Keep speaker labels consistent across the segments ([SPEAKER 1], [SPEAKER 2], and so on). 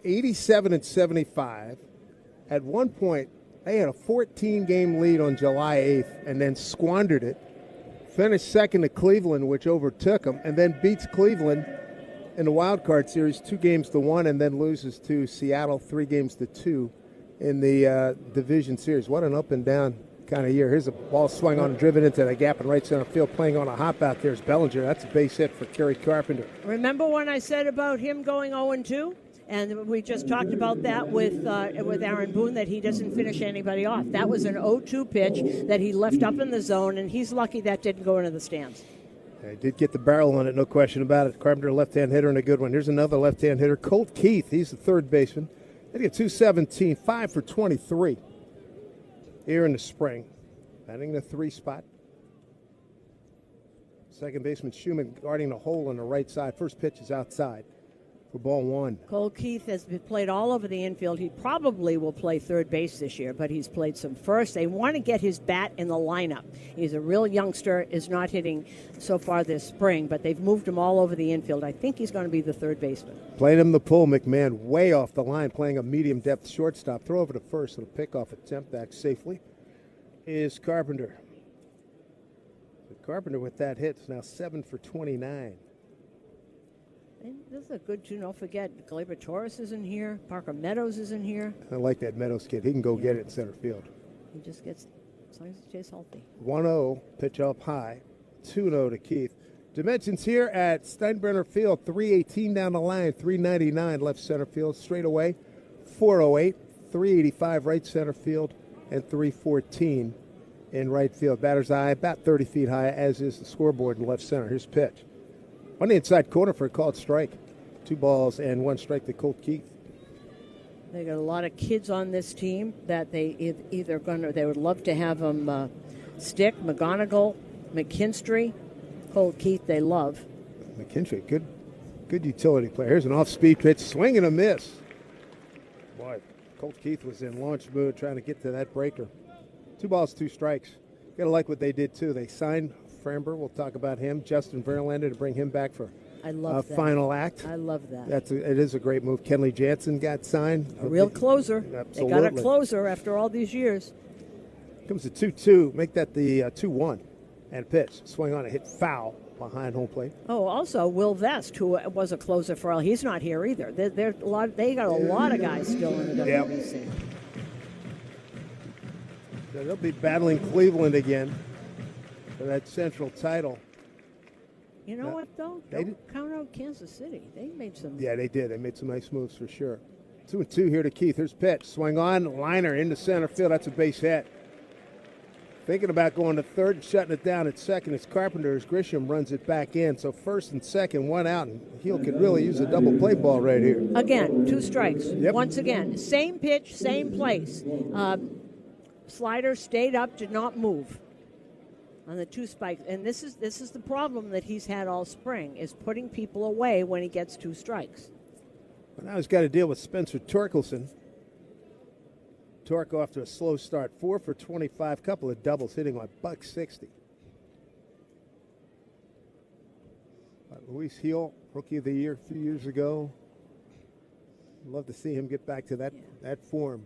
[SPEAKER 1] 87-75. At one point, they had a 14-game lead on July 8th and then squandered it. Finished second to Cleveland, which overtook them, and then beats Cleveland in the wild card series 2-1, and then loses to Seattle 3-2 in the division series. What an up and down kind of year. Here's a ball swung on and driven into the gap in right center field. Playing on a hop out there is Bellinger. That's a base hit for Kerry Carpenter.
[SPEAKER 2] Remember when I said about him going 0-2? And we just talked about that with Aaron Boone, that he doesn't finish anybody off. That was an 0-2 pitch that he left up in the zone, and he's lucky that didn't go into the stands.
[SPEAKER 1] He did get the barrel on it, no question about it. Carpenter, a left-hand hitter, and a good one. Here's another left-hand hitter, Colt Keith. He's the third baseman. They get 217, 5 for 23 here in the spring. Batting the 3 spot. Second baseman Schumann guarding the hole on the right side. First pitch is outside for ball 1.
[SPEAKER 2] Cole Keith has been played all over the infield. He probably will play third base this year, but he's played some first. They want to get his bat in the lineup. He's a real youngster, is not hitting so far this spring, but they've moved him all over the infield. I think he's going to be the third baseman.
[SPEAKER 1] Playing him the pull, McMahon way off the line, playing a medium depth shortstop. Throw over to first. It'll pick off attempt back safely. Is Carpenter. Carpenter with that hit is now 7 for 29.
[SPEAKER 2] And this is a good tune. Don't forget, Gleyber Torres is in here. Parker Meadows is in here.
[SPEAKER 1] I like that Meadows kid. He can go get it in center field.
[SPEAKER 2] He just gets, as long as he stays healthy.
[SPEAKER 1] 1-0, pitch up high. 2-0 to Keith. Dimensions here at Steinbrenner Field, 318 down the line, 399 left center field, straight away, 408, 385 right center field, and 314 in right field. Batter's eye about 30 feet high, as is the scoreboard in left center. Here's pitch. On the inside corner for a called strike. 2 balls and 1 strike to Colt Keith.
[SPEAKER 2] They got a lot of kids on this team that they they would love to have them stick. McGonigal, McKinstry, Colt Keith they love.
[SPEAKER 1] McKinstry, good utility player. Here's an off-speed pitch, swing and a miss. Boy, Colt Keith was in launch mode trying to get to that breaker. 2 balls, 2 strikes. Got to like what they did, too. They signed Framber. We'll talk about him. Justin Verlander to bring him back for a final act.
[SPEAKER 2] I love that.
[SPEAKER 1] It is a great move. Kenley Jansen got signed.
[SPEAKER 2] A real closer.
[SPEAKER 1] Absolutely.
[SPEAKER 2] They got a closer after all these years.
[SPEAKER 1] Comes to 2-2. Make that the 2-1. And pitch. Swing on a hit foul behind home plate.
[SPEAKER 2] Oh, also Will Vest, who was a closer for all. He's not here either. They got a lot of guys still in the WBC.
[SPEAKER 1] Yep. So they'll be battling Cleveland again for that Central title.
[SPEAKER 2] You know what, though? Don't count out Kansas City. They made some.
[SPEAKER 1] Yeah, they did. They made some nice moves for sure. 2-2 here to Keith. Here's pitch. Swing on. Liner into center field. That's a base hit. Thinking about going to third and shutting it down at second. It's Carpenter as Grisham runs it back in. So first and second, 1 out, and Heel could really use a double play ball right here.
[SPEAKER 2] Again, 2 strikes.
[SPEAKER 1] Yep.
[SPEAKER 2] Once again, same pitch, same place. Slider stayed up, did not move on the 2 spikes. And this is the problem that he's had all spring, is putting people away when he gets 2 strikes.
[SPEAKER 1] But now he's got to deal with Spencer Torkelson. Torque off to a slow start. 4 for 25, couple of doubles, hitting on $160. Luis Heel, Rookie of the Year a few years ago. Love to see him get back to that form.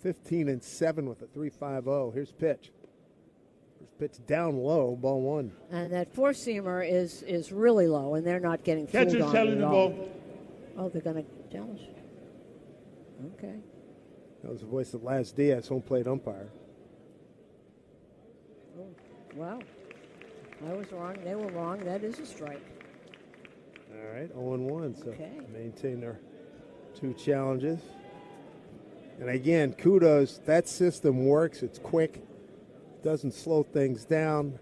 [SPEAKER 1] 15-7 with a 3.50. Here's pitch. First pitch down low, ball 1.
[SPEAKER 2] And that 4-seamer is really low, and they're not getting fooled on it at all. Oh, they're going to challenge. Okay.
[SPEAKER 1] That was the voice of Laz Diaz, home plate umpire.
[SPEAKER 2] Oh, wow. I was wrong. They were wrong. That is a strike.
[SPEAKER 1] All right, 0-1. So
[SPEAKER 2] okay.
[SPEAKER 1] Maintain their 2 challenges. And again, kudos. That system works. It's quick. Doesn't slow things down.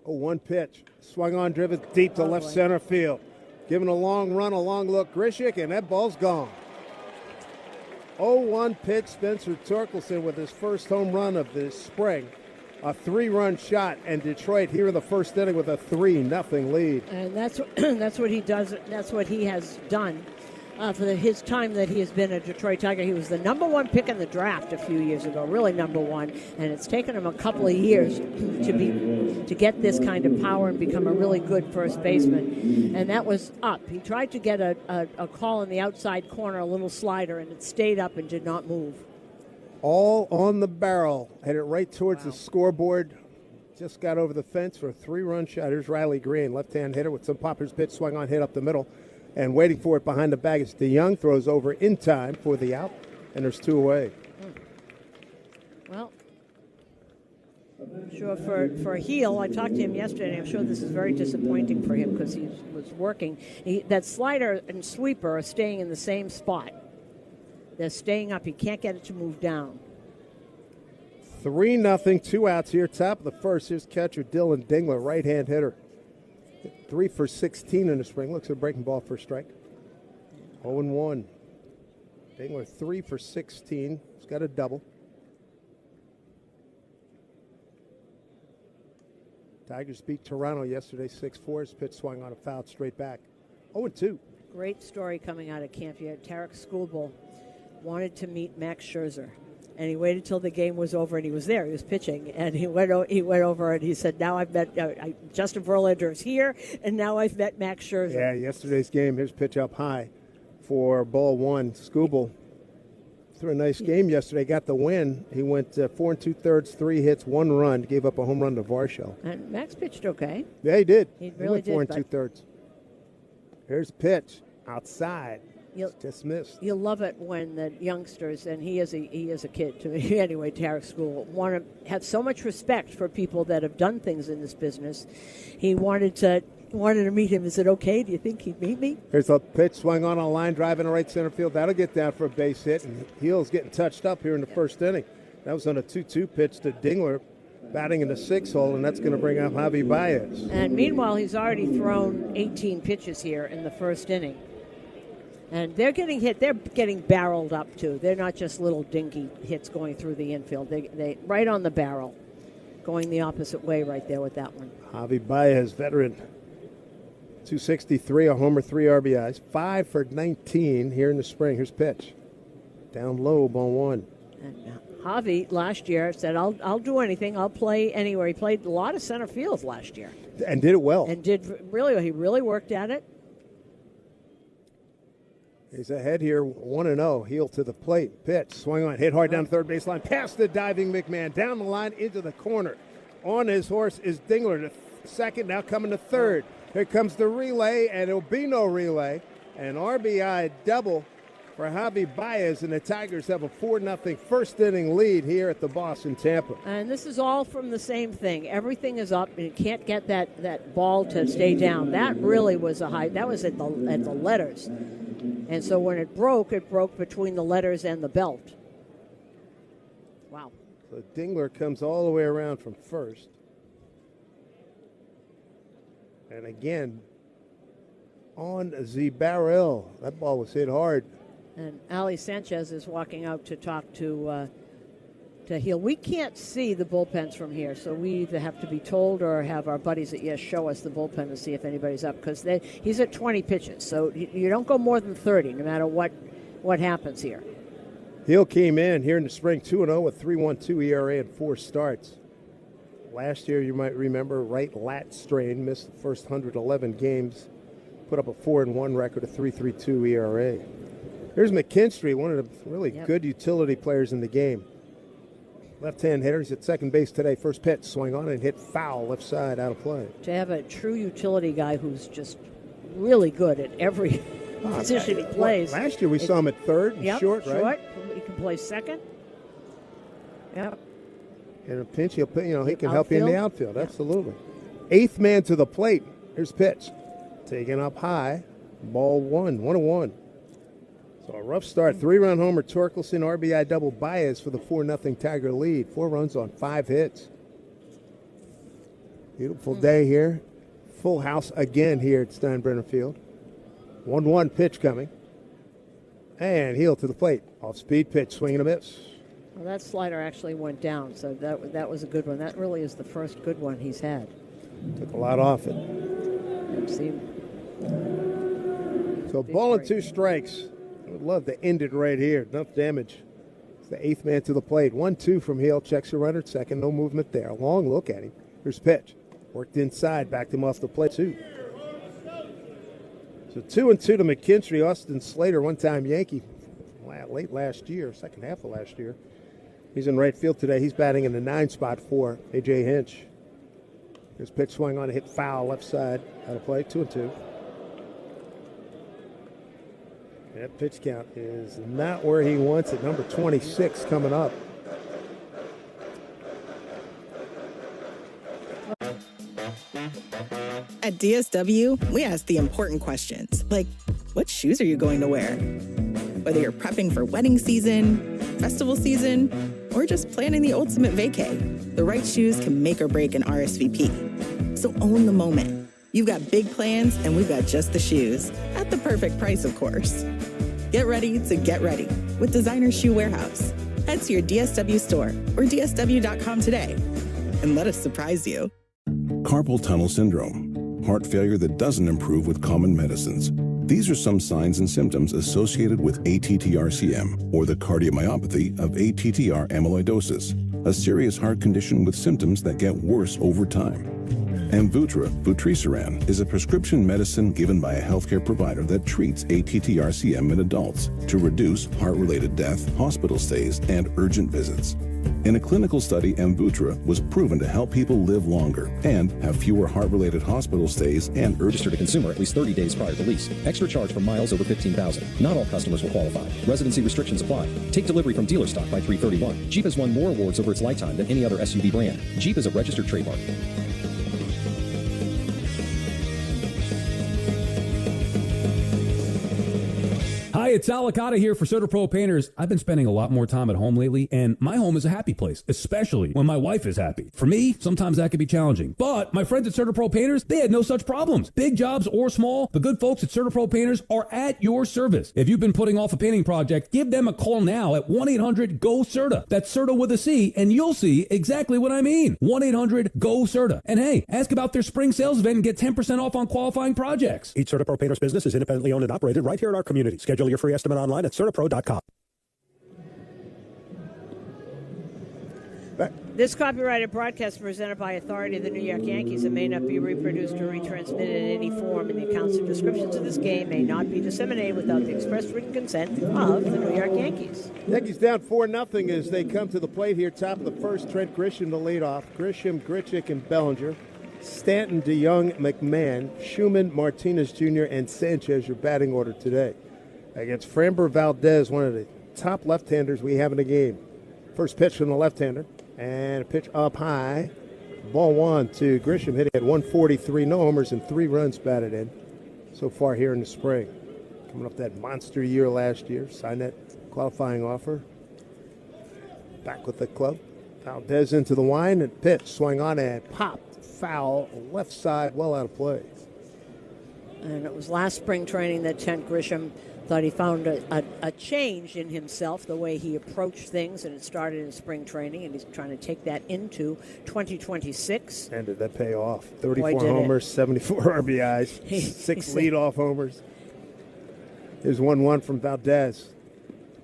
[SPEAKER 1] 0-1 pitch. Swung on, driven deep to left center field. Giving a long run, a long look. Grishik, and that ball's gone. 0-1 pitch. Spencer Torkelson with his first home run of this spring. A 3-run shot, and Detroit here in the first inning with a 3-0 lead.
[SPEAKER 2] And that's what he does. That's what he has done for his time that he has been a Detroit Tiger. He was the number one pick in the draft a few years ago, really number one, and it's taken him a couple of years to get this kind of power and become a really good first baseman. And that was up. He tried to get a call in the outside corner, a little slider, and it stayed up and did not move.
[SPEAKER 1] All on the barrel, headed right towards the scoreboard. Just got over the fence for a 3-run shot. Here's Riley Green, left-hand hitter with some poppers pitch, swung on, hit up the middle. And waiting for it behind the bag is DeYoung, throws over in time for the out, and there's 2 away.
[SPEAKER 2] Well, I'm sure for Heel, I talked to him yesterday, and I'm sure this is very disappointing for him because he was working. That slider and sweeper are staying in the same spot. They're staying up. He can't get it to move down.
[SPEAKER 1] 3-0, 2 outs here, top of the first. Here's catcher Dylan Dingler, right-hand hitter. 3 for 16 in the spring. Looks at a breaking ball for a strike. 0-1. Dingler 3 for 16. He's got a double. Tigers beat Toronto yesterday 6-4. His pitch swung on a foul straight back. 0-2.
[SPEAKER 2] Great story coming out of camp here. Tarek Skubal wanted to meet Max Scherzer. And he waited till the game was over, and he was there. He was pitching, and he went over, and he said, now I've met Justin Verlander is here, and now I've met Max Scherzer.
[SPEAKER 1] Yeah, yesterday's game, here's pitch up high for ball 1. Skubal threw a nice game yesterday, got the win. He went 4 2/3, 3 hits, 1 run, gave up a home run to Varshall.
[SPEAKER 2] And Max pitched okay.
[SPEAKER 1] Yeah, he did.
[SPEAKER 2] He really
[SPEAKER 1] went 4
[SPEAKER 2] did.
[SPEAKER 1] 2/3. Here's pitch outside. Dismissed.
[SPEAKER 2] You'll love it when the youngsters, and he is a kid to me anyway, Tarek School, want to have so much respect for people that have done things in this business. He wanted to meet him. Is it okay? Do you think he'd meet me?
[SPEAKER 1] Here's a pitch swung on a line drive in the right center field. That'll get down for a base hit, and Heel's getting touched up here in the first inning. That was on a 2-2 pitch to Dingler, batting in the 6 hole, and that's going to bring up Javi Baez.
[SPEAKER 2] And meanwhile, he's already thrown 18 pitches here in the first inning. And they're getting hit. They're getting barreled up, too. They're not just little dinky hits going through the infield. They right on the barrel, going the opposite way right there with that one.
[SPEAKER 1] Javi Baez, veteran. 263, a homer, 3 RBIs. 5 for 19 here in the spring. Here's pitch. Down low, ball 1.
[SPEAKER 2] And Javi last year said, I'll do anything. I'll play anywhere. He played a lot of center field last year.
[SPEAKER 1] And did it well.
[SPEAKER 2] And he really worked at it.
[SPEAKER 1] He's ahead here, 1-0. Heel to the plate. Pitch, swung on, hit hard down the third baseline. Past the diving McMahon. Down the line into the corner. On his horse is Dingler to second, now coming to third. Here comes the relay, and it'll be no relay. An RBI double for Javi Baez, and the Tigers have a 4-0 first inning lead here at the Boston Tampa.
[SPEAKER 2] And this is all from the same thing. Everything is up, and you can't get that ball to stay down. That really was a high. That was at the letters. And so when it broke between the letters and the belt. Wow.
[SPEAKER 1] So Dingler comes all the way around from first. And again, on the barrel. That ball was hit hard.
[SPEAKER 2] And Ali Sanchez is walking out to talk to Heel. We can't see the bullpens from here, so we either have to be told or have our buddies at Yes show us the bullpen to see if anybody's up, because he's at 20 pitches, so you don't go more than 30 no matter what happens here.
[SPEAKER 1] Heel came in here in the spring 2-0 with 3.12 ERA and 4 starts. Last year, you might remember, right lat strain, missed the first 111 games, put up a 4-1 record, a 3.32 ERA. Here's McKinstry, one of the really good utility players in the game. Left-hand hitter. He's at second base today. First pitch, swing on and hit foul left side, out of play.
[SPEAKER 2] To have a true utility guy who's just really good at every position he plays.
[SPEAKER 1] Last year we saw him at third and short, right?
[SPEAKER 2] He can play second. Yep.
[SPEAKER 1] In a pinch, he can help you in the outfield. Absolutely. 8th man to the plate. Here's pitch. Taken up high. Ball 1-1. So a rough start. 3-run homer, Torkelson, RBI double Baez for the 4-0 Tiger lead. 4 runs on 5 hits. Beautiful day here. Full house again here at Steinbrenner Field. 1-1 pitch coming. And Heel to the plate. Off-speed pitch, swing and a miss.
[SPEAKER 2] Well, that slider actually went down, so that was a good one. That really is the first good one he's had.
[SPEAKER 1] Took a lot off it.
[SPEAKER 2] See,
[SPEAKER 1] So ball and 2 strikes. I would love to end it right here. Enough damage. It's the 8th man to the plate. 1-2 from Hale. Checks the runner at second. No movement there. A long look at him. Here's pitch. Worked inside. Backed him off the plate, 2. So 2-2 to McKinstry. Austin Slater, one-time Yankee, late last year, second half of last year. He's in right field today. He's batting in the 9 spot for A.J. Hinch. His pitch swung on a hit foul left side out of play, 2-2. That pitch count is not where he wants it. Number 26 coming up.
[SPEAKER 3] At DSW, we ask the important questions, like what shoes are you going to wear? Whether you're prepping for wedding season, festival season, or just planning the ultimate vacay, the right shoes can make or break an RSVP. So own the moment. You've got big plans, and we've got just the shoes, at the perfect price, of course. Get ready to get ready with Designer Shoe Warehouse. Head to your DSW store or dsw.com today and let us surprise you.
[SPEAKER 4] Carpal tunnel syndrome, heart failure that doesn't improve with common medicines. These are some signs and symptoms associated with ATTR-CM, or the cardiomyopathy of ATTR amyloidosis, a serious heart condition with symptoms that get worse over time. Amvuttra, vutrisiran, is a prescription medicine given by a healthcare provider that treats ATTR-CM in adults to reduce heart-related death, hospital stays, and urgent visits. In a clinical study, Amvuttra was proven to help people live longer and have fewer heart-related hospital stays and
[SPEAKER 5] Register to consumer at least 30 days prior to lease. Extra charge for miles over 15,000. Not all customers will qualify. Residency restrictions apply. Take delivery from dealer stock by 3/31. Jeep has won more awards over its lifetime than any other SUV brand. Jeep is a registered trademark.
[SPEAKER 6] Hi, it's Alicata here for CertaPro Painters. I've been spending a lot more time at home lately, and my home is a happy place, especially when my wife is happy. For me, sometimes that can be challenging. But my friends at CertaPro Painters, they had no such problems. Big jobs or small, the good folks at CertaPro Painters are at your service. If you've been putting off a painting project, give them a call now at 1-800-GO-CERTA. That's CERTA with a C, and you'll see exactly what I mean. 1-800-GO-CERTA. And hey, ask about their spring sales event and get 10% off on qualifying projects.
[SPEAKER 7] Each CertaPro Painters business is independently owned and operated right here in our community. Schedule your free estimate online at CertaPro.com.
[SPEAKER 2] This copyrighted broadcast presented by authority of the New York Yankees and may not be reproduced or retransmitted in any form, and the accounts and descriptions of this game may not be disseminated without the express written consent of the New York Yankees.
[SPEAKER 1] Yankees down 4-0 as they come to the plate here. Top of the first, Trent Grisham to lead off. Grisham, Grichuk, and Bellinger. Stanton, DeYoung, McMahon, Schumann, Martinez Jr., and Sanchez, your batting order today. Against Framber Valdez, one of the top left-handers we have in the game. First pitch from the left-hander, and a pitch up high. Ball 1 to Grisham, hitting at 143. No homers and 3 runs batted in so far here in the spring. Coming off that monster year last year, signed that qualifying offer. Back with the club. Valdez into the line, and pitch swung on and popped. Foul, left side, well out of play.
[SPEAKER 2] And it was last spring training that Trent Grisham thought he found a change in himself, the way he approached things, and it started in spring training, and he's trying to take that into 2026.
[SPEAKER 1] And did that pay off? 34 homers, 74 RBIs, 6 leadoff homers. Here's 1-1 from Valdez.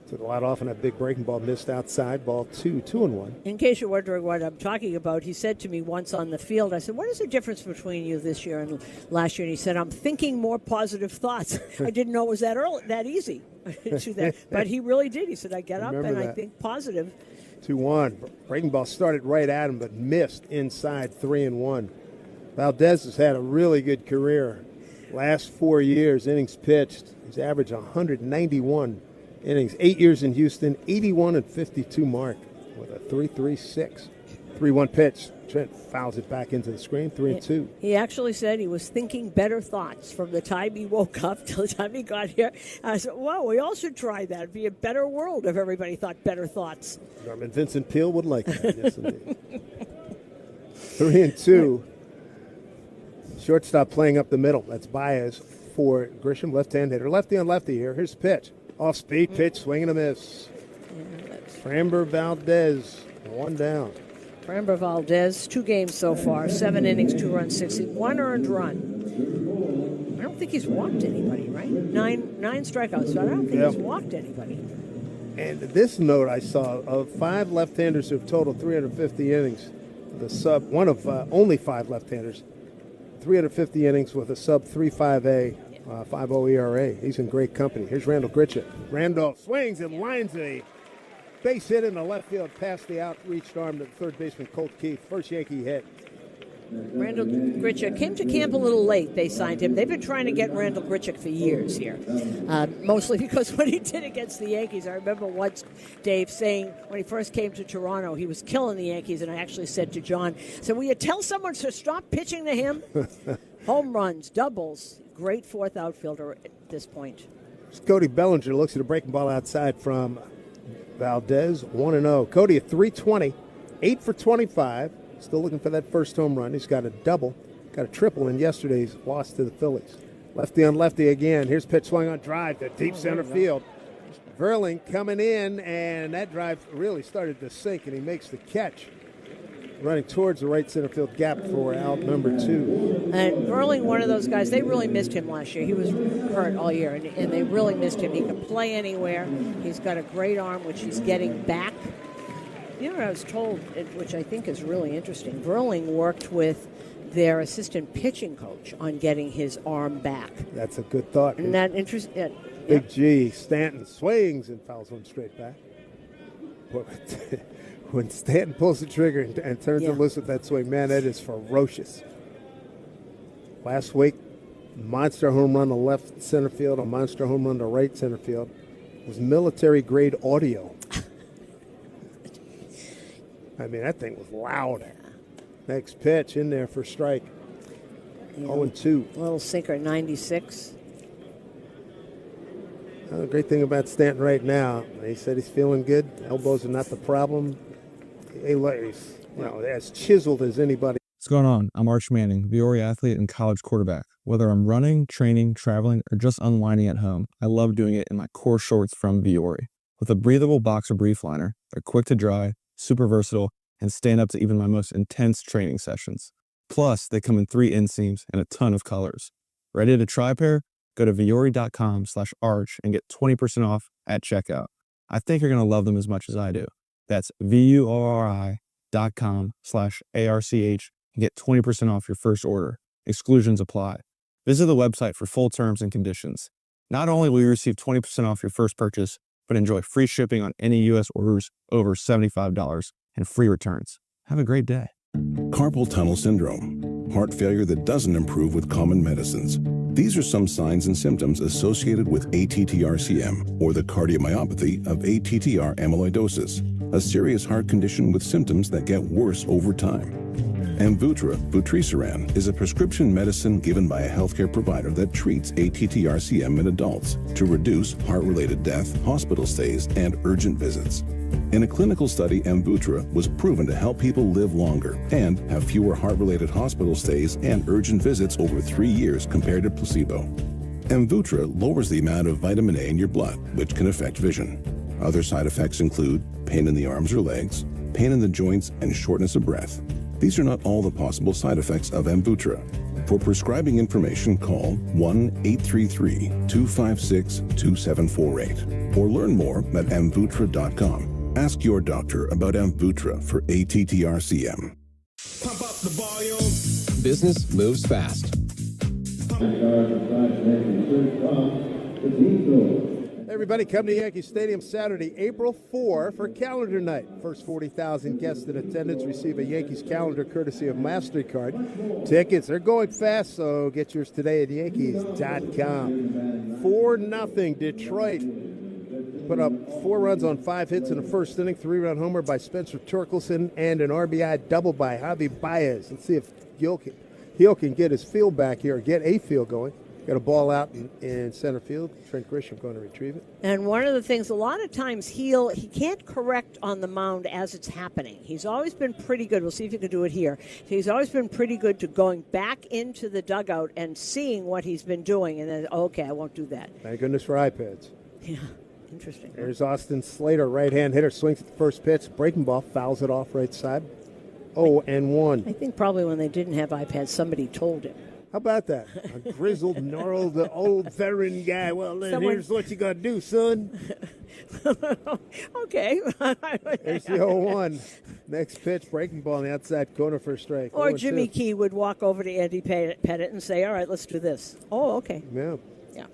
[SPEAKER 1] Took a lot off on that big breaking ball, missed outside, ball 2-1.
[SPEAKER 2] In case you're wondering what I'm talking about, he said to me once on the field, I said, what is the difference between you this year and last year? And he said, I'm thinking more positive thoughts. I didn't know it was that easy to do that. But he really did. He said, I get up and I think positive.
[SPEAKER 1] 2-1. Breaking ball started right at him, but missed inside, 3-1. Valdez has had a really good career. Last 4 years, innings pitched, he's averaged 191 innings, 8 years in Houston, 81 and 52 mark with a 3.36. 3-1 pitch. Trent fouls it back into the screen, 3-2.
[SPEAKER 2] He actually said he was thinking better thoughts from the time he woke up till the time he got here. I said, well, we all should try that. It'd be a better world if everybody thought better thoughts.
[SPEAKER 1] Norman Vincent Peale would like that, yes, indeed. 3-2. Shortstop playing up the middle. That's Baez for Grisham, left-hand hitter. Lefty on lefty here. Here's the pitch. Off-speed pitch, swing and a miss. Framber Valdez, 1 down.
[SPEAKER 2] Framber Valdez, 2 games so far, 7 innings, 2 runs, 1 earned run. I don't don't think he's walked anybody, right? Nine strikeouts, so I don't think he's walked anybody.
[SPEAKER 1] And this note I saw of 5 left-handers who have totaled 350 innings, one of only 5 left-handers, 350 innings with a sub 3.5 5.0 ERA. He's in great company. Here's Randall Gritchett. Randall swings and lines a base hit in the left field past the outreached arm to the third baseman Colt Keith. First Yankee hit.
[SPEAKER 2] Randall Grichuk came to camp a little late. They signed him. They've been trying to get Randall Grichuk for years here, mostly because what he did against the Yankees. I remember once Dave saying when he first came to Toronto, he was killing the Yankees, and I actually said to John, will you tell someone to stop pitching to him? Home runs, doubles, great fourth outfielder at this point.
[SPEAKER 1] Cody Bellinger looks at a breaking ball outside from Valdez, 1-0. Cody at 320, 8 for 25. Still looking for that first home run. He's got a double, got a triple in yesterday's loss to the Phillies. Lefty on lefty again. Here's pitch swung on drive to deep center field. Verling coming in, and that drive really started to sink, and he makes the catch. Running towards the right center field gap for out number 2.
[SPEAKER 2] And Verling, one of those guys, they really missed him last year. He was hurt all year, and they really missed him. He can play anywhere. He's got a great arm, which he's getting back. You know what I was told, which I think is really interesting? Verling worked with their assistant pitching coach on getting his arm back.
[SPEAKER 1] That's a good thought.
[SPEAKER 2] Isn't that interesting?
[SPEAKER 1] Big G, Stanton swings and fouls one straight back. When Stanton pulls the trigger and turns it loose with that swing, man, that is ferocious. Last week, monster home run to left center field, a monster home run to right center field. It was military-grade audio. I mean, that thing was loud. Next pitch in there for strike. 0-2.
[SPEAKER 2] Little sinker, 96.
[SPEAKER 1] The great thing about Stanton right now, he said he's feeling good. Elbows are not the problem. He's as chiseled as anybody.
[SPEAKER 8] What's going on? I'm Arch Manning, Viore athlete and college quarterback. Whether I'm running, training, traveling, or just unwinding at home, I love doing it in my core shorts from Viore. With a breathable boxer brief liner, they're quick to dry, super versatile, and stand up to even my most intense training sessions. Plus, they come in 3 inseams and a ton of colors. Ready to try a pair? Go to viore.com/arch and get 20% off at checkout. I think you're going to love them as much as I do. That's VUORI.com/ARCH and get 20% off your first order. Exclusions apply. Visit the website for full terms and conditions. Not only will you receive 20% off your first purchase, but enjoy free shipping on any U.S. orders over $75 and free returns. Have a great day.
[SPEAKER 4] Carpal tunnel syndrome, heart failure that doesn't improve with common medicines. These are some signs and symptoms associated with ATTR-CM, or the cardiomyopathy of ATTR amyloidosis, a serious heart condition with symptoms that get worse over time. Amvuttra, vutrisiran, is a prescription medicine given by a healthcare provider that treats ATTR-CM in adults to reduce heart-related death, hospital stays, and urgent visits. In a clinical study, Amvuttra was proven to help people live longer and have fewer heart-related hospital stays and urgent visits over 3 years compared to placebo. Amvuttra lowers the amount of vitamin A in your blood, which can affect vision. Other side effects include pain in the arms or legs, pain in the joints, and shortness of breath. These are not all the possible side effects of Amvuttra. For prescribing information, call 1-833-256-2748 or learn more at amvuttra.com. Ask your doctor about Amvuttra for ATTR-CM.
[SPEAKER 9] Pump up the volume.
[SPEAKER 5] Business moves fast.
[SPEAKER 1] Everybody come to Yankee Stadium Saturday, April 4 for calendar night. First 40,000 guests in attendance receive a Yankees calendar courtesy of MasterCard. Tickets are going fast, so get yours today at Yankees.com. 4-0 Detroit. Put up 4 runs on 5 hits in the first inning, 3-run homer by Spencer Torkelson, and an RBI double by Javi Baez. Let's see if Hill can get his field back here, get a field going. Got a ball out in center field. Trent Grisham going to retrieve it.
[SPEAKER 2] And one of the things, a lot of times he can't correct on the mound as it's happening. He's always been pretty good. We'll see if he can do it here. He's always been pretty good to going back into the dugout and seeing what he's been doing, and then, okay, I won't do that.
[SPEAKER 1] Thank goodness for iPads.
[SPEAKER 2] Yeah, interesting.
[SPEAKER 1] There's Austin Slater, right-hand hitter, swings at the first pitch. Breaking ball, fouls it off right side. 0-1.
[SPEAKER 2] I think probably when they didn't have iPads, somebody told him.
[SPEAKER 1] How How about that? A grizzled, gnarled, old veteran guy. Well, then here's what you got to do, son.
[SPEAKER 2] Okay.
[SPEAKER 1] There's the 0-1. Next pitch, breaking ball on the outside corner for a strike.
[SPEAKER 2] Or Jimmy Key would walk over to Andy Pettit and say, all right, let's do this. Oh, okay.
[SPEAKER 1] Yeah.
[SPEAKER 2] Yeah.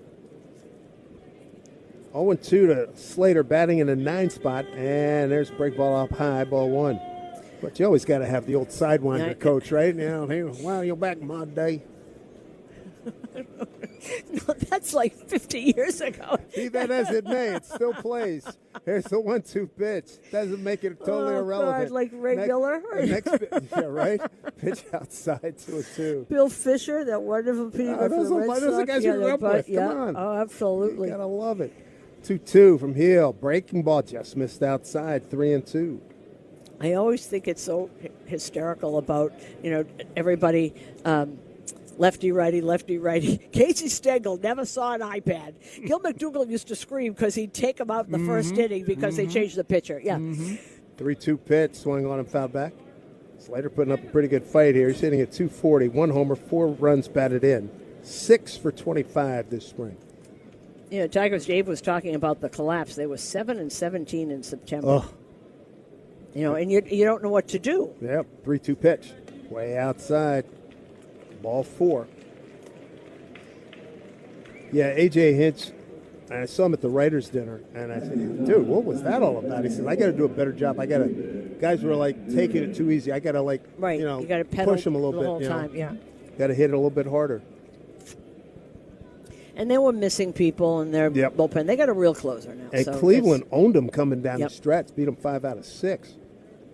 [SPEAKER 1] 0-2 to Slater, batting in a 9 spot. And there's break ball up high, ball 1. But you always got to have the old sidewinder coach, right? Now, well, you're back in my day.
[SPEAKER 2] No, that's like 50 years ago.
[SPEAKER 1] Be that as it may, it still plays. Here's the 1-2 pitch. Doesn't make it totally irrelevant.
[SPEAKER 2] God, like Ray Miller?
[SPEAKER 1] Yeah, right? Pitch outside 2-2.
[SPEAKER 2] Bill Fisher, that wonderful pitcher for the Red Sox.
[SPEAKER 1] Those are guys you grew up with. Come on.
[SPEAKER 2] Oh, absolutely.
[SPEAKER 1] You got to love it. 2-2 from Heel. Breaking ball just missed outside, 3-2.
[SPEAKER 2] I always think it's so hysterical about, everybody lefty, righty. Casey Stengel never saw an iPad. Gil McDougall used to scream because he'd take him out in the first inning because they changed the pitcher. Yeah.
[SPEAKER 1] 3-2 pitch, swung on and fouled back. Slater putting up a pretty good fight here. He's hitting at 240, 1 homer, 4 runs batted in. 6 for 25 this spring.
[SPEAKER 2] Tigers Dave was talking about the collapse. They were 7-17 in September.
[SPEAKER 1] Oh.
[SPEAKER 2] And you don't know what to do.
[SPEAKER 1] Yep, 3-2 pitch. Way outside. Ball 4. Yeah, A.J. Hinch, I saw him at the writers' dinner, and I said, dude, what was that all about? He said, I got to do a better job. Guys were taking it too easy. I got to
[SPEAKER 2] you got to pedal
[SPEAKER 1] push them a little
[SPEAKER 2] the
[SPEAKER 1] bit.
[SPEAKER 2] whole time. Yeah.
[SPEAKER 1] Got to hit it a little bit harder.
[SPEAKER 2] And they were missing people in their bullpen. They got a real closer now.
[SPEAKER 1] And Cleveland owned them coming down the stretch, beat them 5 out of 6.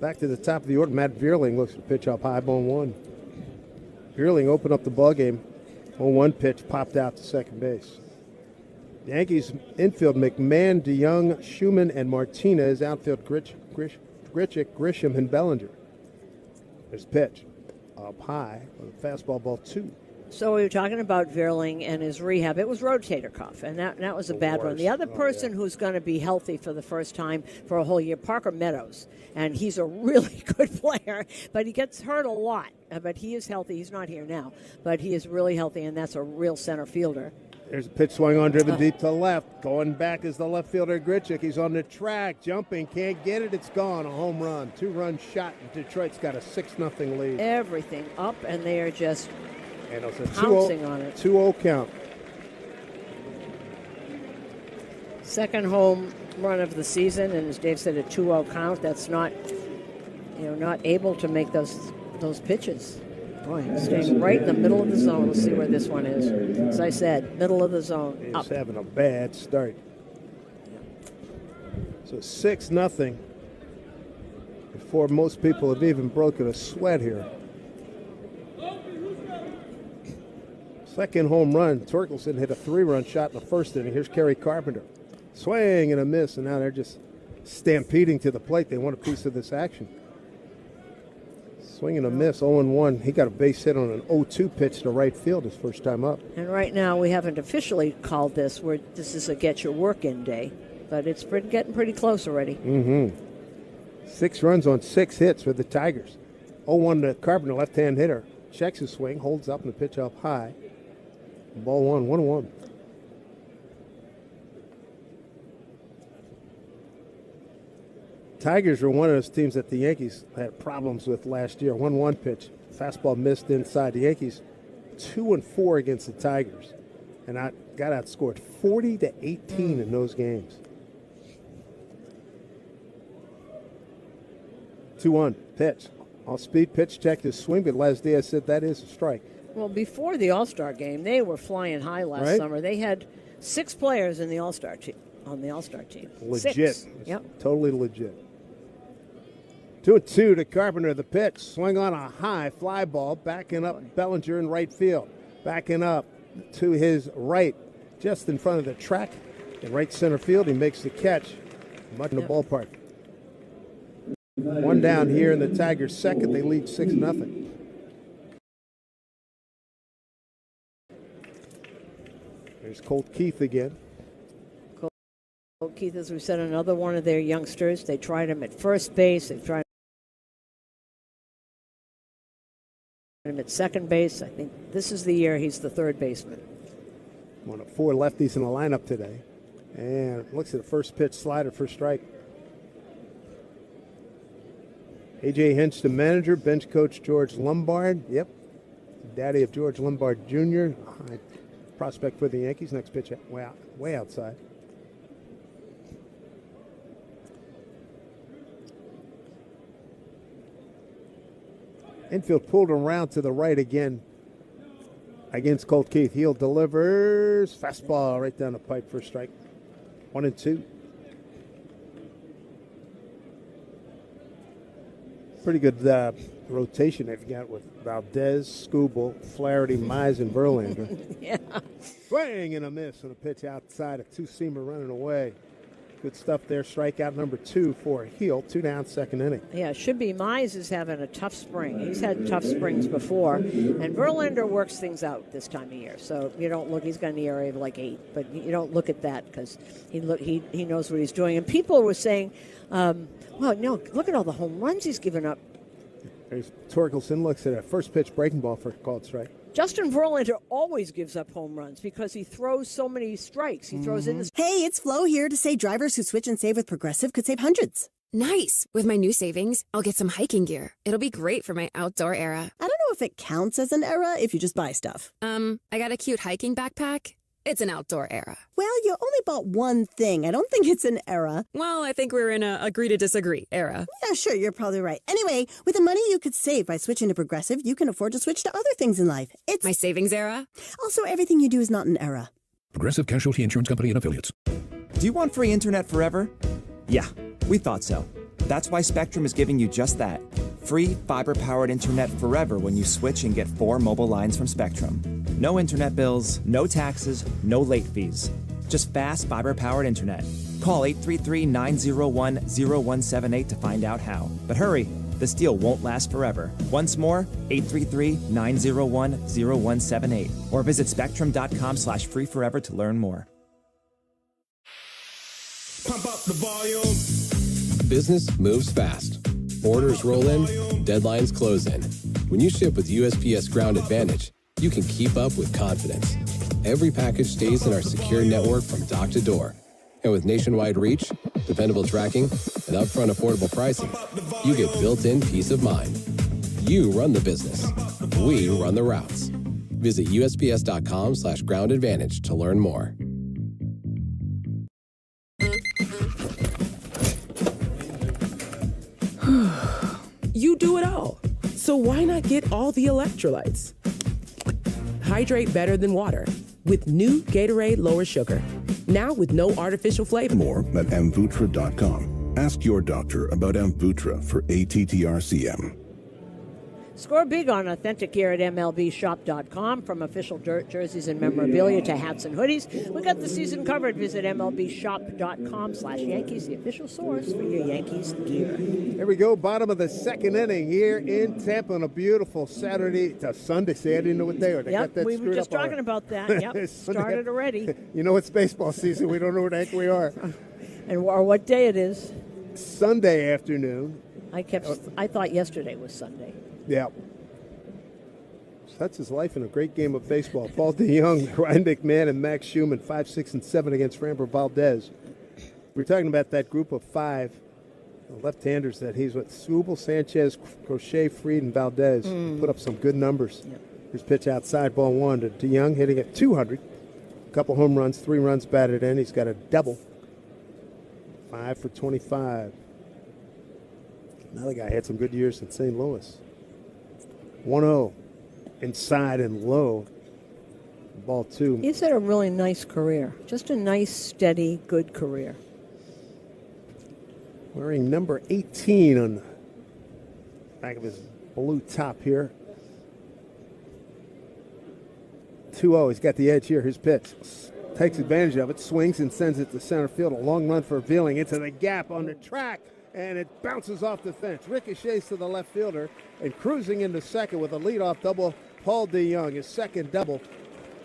[SPEAKER 1] Back to the top of the order, Matt Vierling looks to pitch up high, ball 1. Vierling opened up the ball game. 0-1 pitch popped out to second base. The Yankees infield, McMahon, DeYoung, Schumann, and Martinez. Outfield, Grisham, and Bellinger. There's pitch. Up high with a fastball, ball 2.
[SPEAKER 2] So we were talking about Vierling and his rehab. It was rotator cuff, and that was a bad one. The other person who's going to be healthy for the first time for a whole year, Parker Meadows, and he's a really good player, but he gets hurt a lot. But he is healthy. He's not here now, but he is really healthy, and that's a real center fielder.
[SPEAKER 1] There's a pitch swung on, driven deep to the left. Going back is the left fielder, Grichuk. He's on the track, jumping, can't get it. It's gone. A home run. 2-run shot. Detroit's got a 6-0 lead.
[SPEAKER 2] Everything up, and they are just
[SPEAKER 1] and it's a
[SPEAKER 2] pouncing on it.
[SPEAKER 1] 2-0 count.
[SPEAKER 2] Second home run of the season, and as Dave said, a 2-0 count. That's not, not able to make those pitches. Boy, staying right in the middle of the zone. Let's see where this one is. As I said, middle of the zone.
[SPEAKER 1] He's having a bad start. So 6-0 before most people have even broken a sweat here. Second home run. Torkelson hit a 3-run shot in the first inning. Here's Kerry Carpenter. Swing and a miss, and now they're just stampeding to the plate. They want a piece of this action. Swing and a miss, 0-1. He got a base hit on an 0-2 pitch to right field his first time up.
[SPEAKER 2] And right now we haven't officially called this where this is a get your work in day, but it's getting pretty close already.
[SPEAKER 1] 6 runs on 6 hits for the Tigers. 0-1 to Carpenter, left-hand hitter. Checks his swing, holds up, and the pitch up high. Ball 1, 1-1. Tigers were one of those teams that the Yankees had problems with last year. 1-1 pitch. Fastball missed inside. The Yankees 2-4 against the Tigers. And I got outscored 40-18 in those games. 2-1 pitch. Off-speed pitch, checked his swing, but last day I said that is a strike.
[SPEAKER 2] Well, before the All-Star game, they were flying high last summer. They had 6 players in the All-Star team. On the All-Star team.
[SPEAKER 1] Legit.
[SPEAKER 2] 6. Yep.
[SPEAKER 1] Totally legit. 2-2 to Carpenter. The pitch. Swung on a high fly ball. Backing up Bellinger in right field. Backing up to his right. Just in front of the track. In right center field. He makes the catch. Much in the ballpark. 1 down here in the Tigers' second. They lead 6-0. There's Colt Keith again.
[SPEAKER 2] Keith, as we said, another one of their youngsters. They tried him at first base. They've tried him at second base. I think this is the year he's the third baseman.
[SPEAKER 1] One of 4 lefties in the lineup today. And looks at the first pitch slider for strike. A.J. Hinch, the manager, bench coach George Lombard. Yep, daddy of George Lombard Jr., high prospect for the Yankees. Next pitch way outside. Infield pulled around to the right again against Colt Keith. Heel delivers. Fastball right down the pipe for a strike. 1-2. Pretty good rotation they've got with Valdez, Skubal, Flaherty, Mize, and Verlander.
[SPEAKER 2] Yeah.
[SPEAKER 1] Swing and a miss on a pitch outside. A two-seamer running away. Good stuff there. Strikeout number 2 for Heel. 2 down, second inning.
[SPEAKER 2] Yeah, it should be. Mize is having a tough spring. He's had tough springs before. And Verlander works things out this time of year. So you don't look, he's got an ERA of like 8, but you don't look at that because he knows what he's doing. And people were saying, well, no, look at all the home runs he's given up.
[SPEAKER 1] There's Torkelson, looks at a first pitch breaking ball for a called strike.
[SPEAKER 2] Justin Verlander always gives up home runs because he throws so many strikes. He throws in the...
[SPEAKER 10] Hey, it's Flo here to say drivers who switch and save with Progressive could save hundreds.
[SPEAKER 11] Nice. With my new savings, I'll get some hiking gear. It'll be great for my outdoor era.
[SPEAKER 10] I don't know if it counts as an era if you just buy stuff.
[SPEAKER 11] I got a cute hiking backpack. It's an outdoor era.
[SPEAKER 10] Well, you only bought one thing. I don't think it's an era.
[SPEAKER 11] Well, I think we're in a agree to disagree era.
[SPEAKER 10] Yeah, sure, you're probably right. Anyway, with the money you could save by switching to Progressive, you can afford to switch to other things in life. It's
[SPEAKER 11] my savings era.
[SPEAKER 10] Also, everything you do is not an era.
[SPEAKER 12] Progressive Casualty Insurance Company and Affiliates.
[SPEAKER 13] Do you want free internet forever? Yeah, we thought so. That's why Spectrum is giving you just that. Free fiber-powered internet forever when you switch and get 4 mobile lines from Spectrum. No internet bills, no taxes, no late fees. Just fast fiber-powered internet. Call 833-901-0178 to find out how. But hurry, this deal won't last forever. Once more, 833-901-0178. Or visit spectrum.com/free forever to learn more.
[SPEAKER 9] Pump up the volume.
[SPEAKER 14] Business moves fast. Orders roll in, deadlines close in. When you ship with USPS Ground Advantage, you can keep up with confidence. Every package stays in our secure network from dock to door. And with nationwide reach, dependable tracking, and upfront affordable pricing, you get built-in peace of mind. You run the business. We run the routes. Visit USPS.com/Ground Advantage to learn more.
[SPEAKER 15] You do it all. So why not get all the electrolytes? Hydrate better than water with new Gatorade Lower Sugar. Now with no artificial flavor.
[SPEAKER 4] More at Amvutra.com. Ask your doctor about Amvutra for ATTRCM.
[SPEAKER 2] Score big on authentic gear at MLBshop.com. From official jerseys and memorabilia to hats and hoodies, we got the season covered. Visit MLBshop.com/Yankees, the official source for your Yankees gear.
[SPEAKER 1] Here we go, bottom of the second inning here in Tampa on a beautiful Saturday. It's a Sunday. See, I didn't know what day. They got that
[SPEAKER 2] we were just talking about that. Yep, started already.
[SPEAKER 1] You know, it's baseball season. We don't know where the heck we are.
[SPEAKER 2] Or what day it is.
[SPEAKER 1] Sunday afternoon.
[SPEAKER 2] I thought yesterday was Sunday.
[SPEAKER 1] Yeah. So that's his life in a great game of baseball. Paul DeYoung, Ryan McMahon, and Max Schumann, 5, 6, and 7 against Framber Valdez. We're talking about that group of 5 left-handers that he's with. Skubal, Sanchez, Crochet, Fried, and Valdez. Put up some good numbers. Yep. His pitch outside, ball 1 to DeYoung, hitting at 200. A couple home runs, 3 runs batted in. He's got a double. 5 for 25. Another guy had some good years in St. Louis. 1-0, inside and low. Ball 2.
[SPEAKER 2] He's had a really nice career. Just a nice, steady, good career.
[SPEAKER 1] Wearing number 18 on the back of his blue top here. 2-0, he's got the edge here. His pitch. Takes advantage of it, swings and sends it to center field. A long run for Vealing into the gap on the track. And it bounces off the fence. Ricochets to the left fielder. And cruising into second with a leadoff double, Paul DeYoung, his second double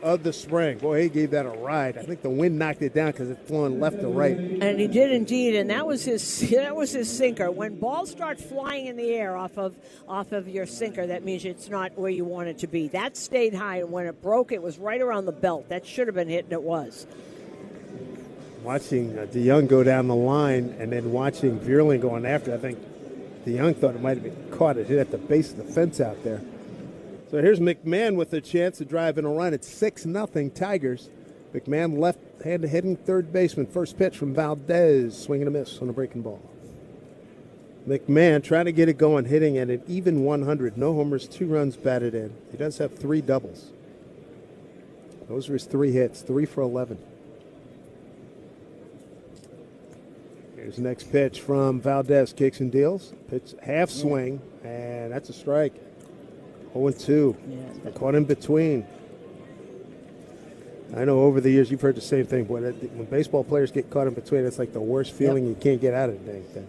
[SPEAKER 1] of the spring. Boy, he gave that a ride. I think the wind knocked it down because it's flowing left to right.
[SPEAKER 2] And he did indeed, and that was his sinker. When balls start flying in the air off of your sinker, that means it's not where you want it to be. That stayed high, and when it broke, it was right around the belt. That should have been hit, and it was.
[SPEAKER 1] Watching DeYoung go down the line and then watching Vierling going after, I think DeYoung thought it might have been caught. It hit at the base of the fence out there. So here's McMahon with a chance to drive in a run. It's 6-0 Tigers. McMahon left-hand hitting third baseman. First pitch from Valdez. Swing and a miss on a breaking ball. McMahon trying to get it going, hitting at an even 100. No homers, 2 runs batted in. He does have 3 doubles. Those are his 3 hits, 3 for 11. Here's the next pitch from Valdez. Kicks and deals. Pitch half swing, and that's a strike. 0-2. Yeah. Caught in between. I know over the years you've heard the same thing. When baseball players get caught in between, it's like the worst feeling. You can't get out of the dang thing.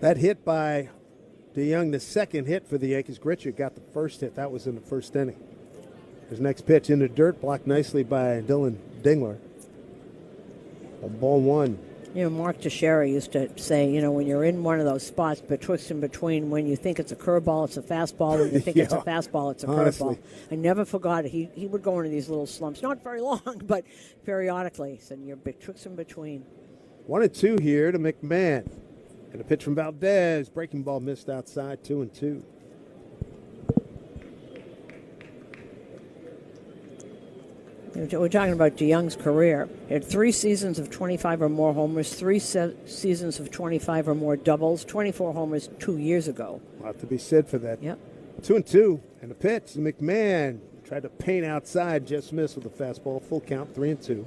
[SPEAKER 1] That hit by DeYoung, the second hit for the Yankees. Gritcher got the first hit. That was in the first inning. His next pitch in the dirt, blocked nicely by Dylan Dingler. A ball 1.
[SPEAKER 2] You know, Mark Teixeira used to say, when you're in one of those spots betwixt and between, when you think it's a curveball, it's a fastball. When you think it's a fastball, it's a curveball. I never forgot it. He would go into these little slumps. Not very long, but periodically. So you're betwixt and between.
[SPEAKER 1] 1-2 here to McMahon. And a pitch from Valdez. Breaking ball missed outside, 2-2.
[SPEAKER 2] We're talking about DeYoung's career. He had 3 seasons of 25 or more homers, 3 seasons of 25 or more doubles, 24 homers 2 years ago.
[SPEAKER 1] A lot to be said for that.
[SPEAKER 2] Yep.
[SPEAKER 1] 2-2. And a pitch. McMahon tried to paint outside, just missed with a fastball. Full count, 3-2.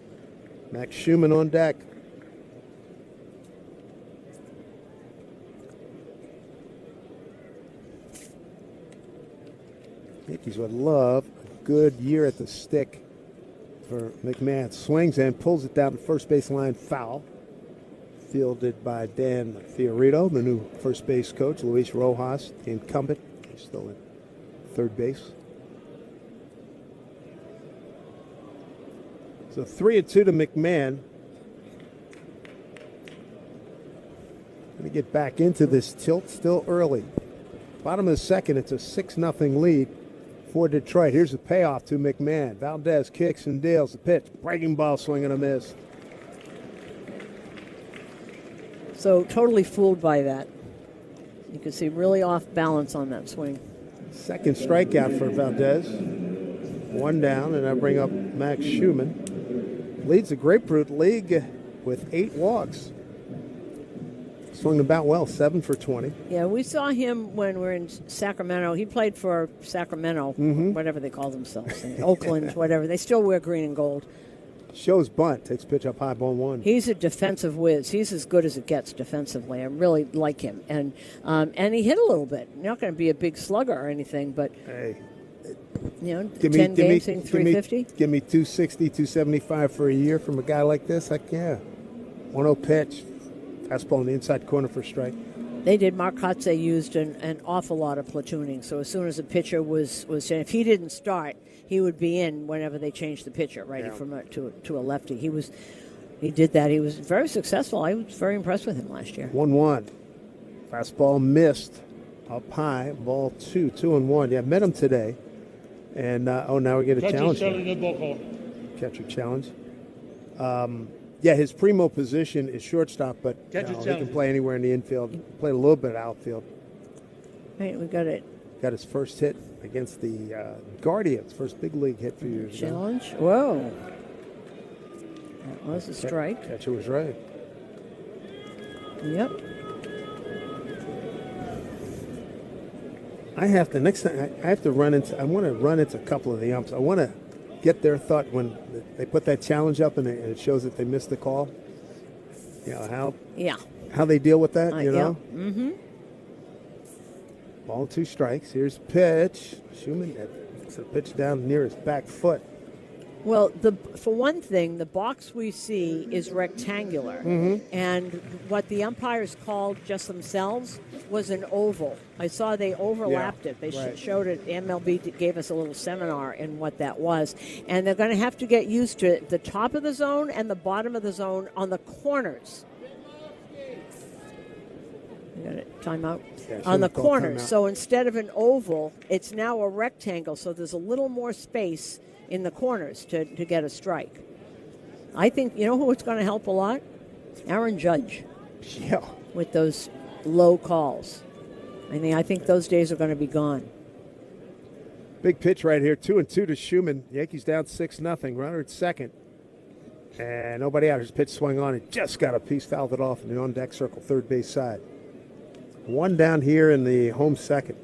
[SPEAKER 1] Max Schumann on deck. Yankees would love a good year at the stick for McMahon. Swings and pulls it down the first base line, foul. Fielded by Dan Fiorito, the new first base coach. Luis Rojas, the incumbent. He's still at third base. So 3-2 to McMahon. Going to get back into this tilt, still early. Bottom of the second, it's a 6-0 lead for Detroit. Here's the payoff to McMahon. Valdez kicks and deals. The pitch. Breaking ball, swing and a miss.
[SPEAKER 2] So totally fooled by that. You can see really off balance on that swing.
[SPEAKER 1] Second strikeout for Valdez. 1 down, and I bring up Max Schumann. Leads the Grapefruit League with 8 walks. Swung the bat well, 7 for 20.
[SPEAKER 2] Yeah, we saw him when we were in Sacramento. He played for Sacramento, whatever they call themselves. Oakland, whatever. They still wear green and gold.
[SPEAKER 1] Shows bunt, takes pitch up high, ball 1.
[SPEAKER 2] He's a defensive whiz. He's as good as it gets defensively. I really like him. And he hit a little bit. Not going to be a big slugger or anything, but,
[SPEAKER 1] hey,
[SPEAKER 2] 10 games hitting 350.
[SPEAKER 1] Give me 260, 275 for a year from a guy like this. Heck yeah. 1-0 pitch. Fastball in the inside corner for strike.
[SPEAKER 2] They did. Mark Kotze used an awful lot of platooning. So as soon as a pitcher was if he didn't start, he would be in whenever they changed the pitcher, right, from to a lefty. He did that. He was very successful. I was very impressed with him last year.
[SPEAKER 1] 1-1. Fastball missed up high. Ball 2, 2-1. Yeah, met him today. And now we get a challenge. Catcher challenge. Yeah, his primo position is shortstop, but he can play anywhere in the infield. Played a little bit of outfield.
[SPEAKER 2] Right, we got it.
[SPEAKER 1] Got his first hit against the Guardians. First big league hit for years.
[SPEAKER 2] Challenge? Whoa. That was a strike.
[SPEAKER 1] Catcher was right.
[SPEAKER 2] Yep.
[SPEAKER 1] Next time I have to run into. I want to run into a couple of the umps. I want to get their thought when they put that challenge up and it shows that they missed the call. How they deal with that, you know?
[SPEAKER 2] Yeah. Mm-hmm.
[SPEAKER 1] Ball 2 strikes. Here's pitch. Schumann gets a pitch down near his back foot.
[SPEAKER 2] Well, for one thing, the box we see is rectangular, and what the umpires called just themselves was an oval. I saw they overlapped it. They showed it. MLB gave us a little seminar in what that was, and they're going to have to get used to it. The top of the zone and the bottom of the zone on the corners. You got it. Timeout. Yeah, on the corners. So instead of an oval, it's now a rectangle. So there's a little more space in the corners to get a strike. I think, you know who it's going to help a lot? Aaron Judge.
[SPEAKER 1] Yeah.
[SPEAKER 2] With those low calls. I think those days are going to be gone.
[SPEAKER 1] Big pitch right here, 2-2 to Schumann. Yankees down 6-0. Runner at second. And nobody out. His pitch swung on. It just got a piece, fouled it off in the on-deck circle, third base side. One down here in the home second.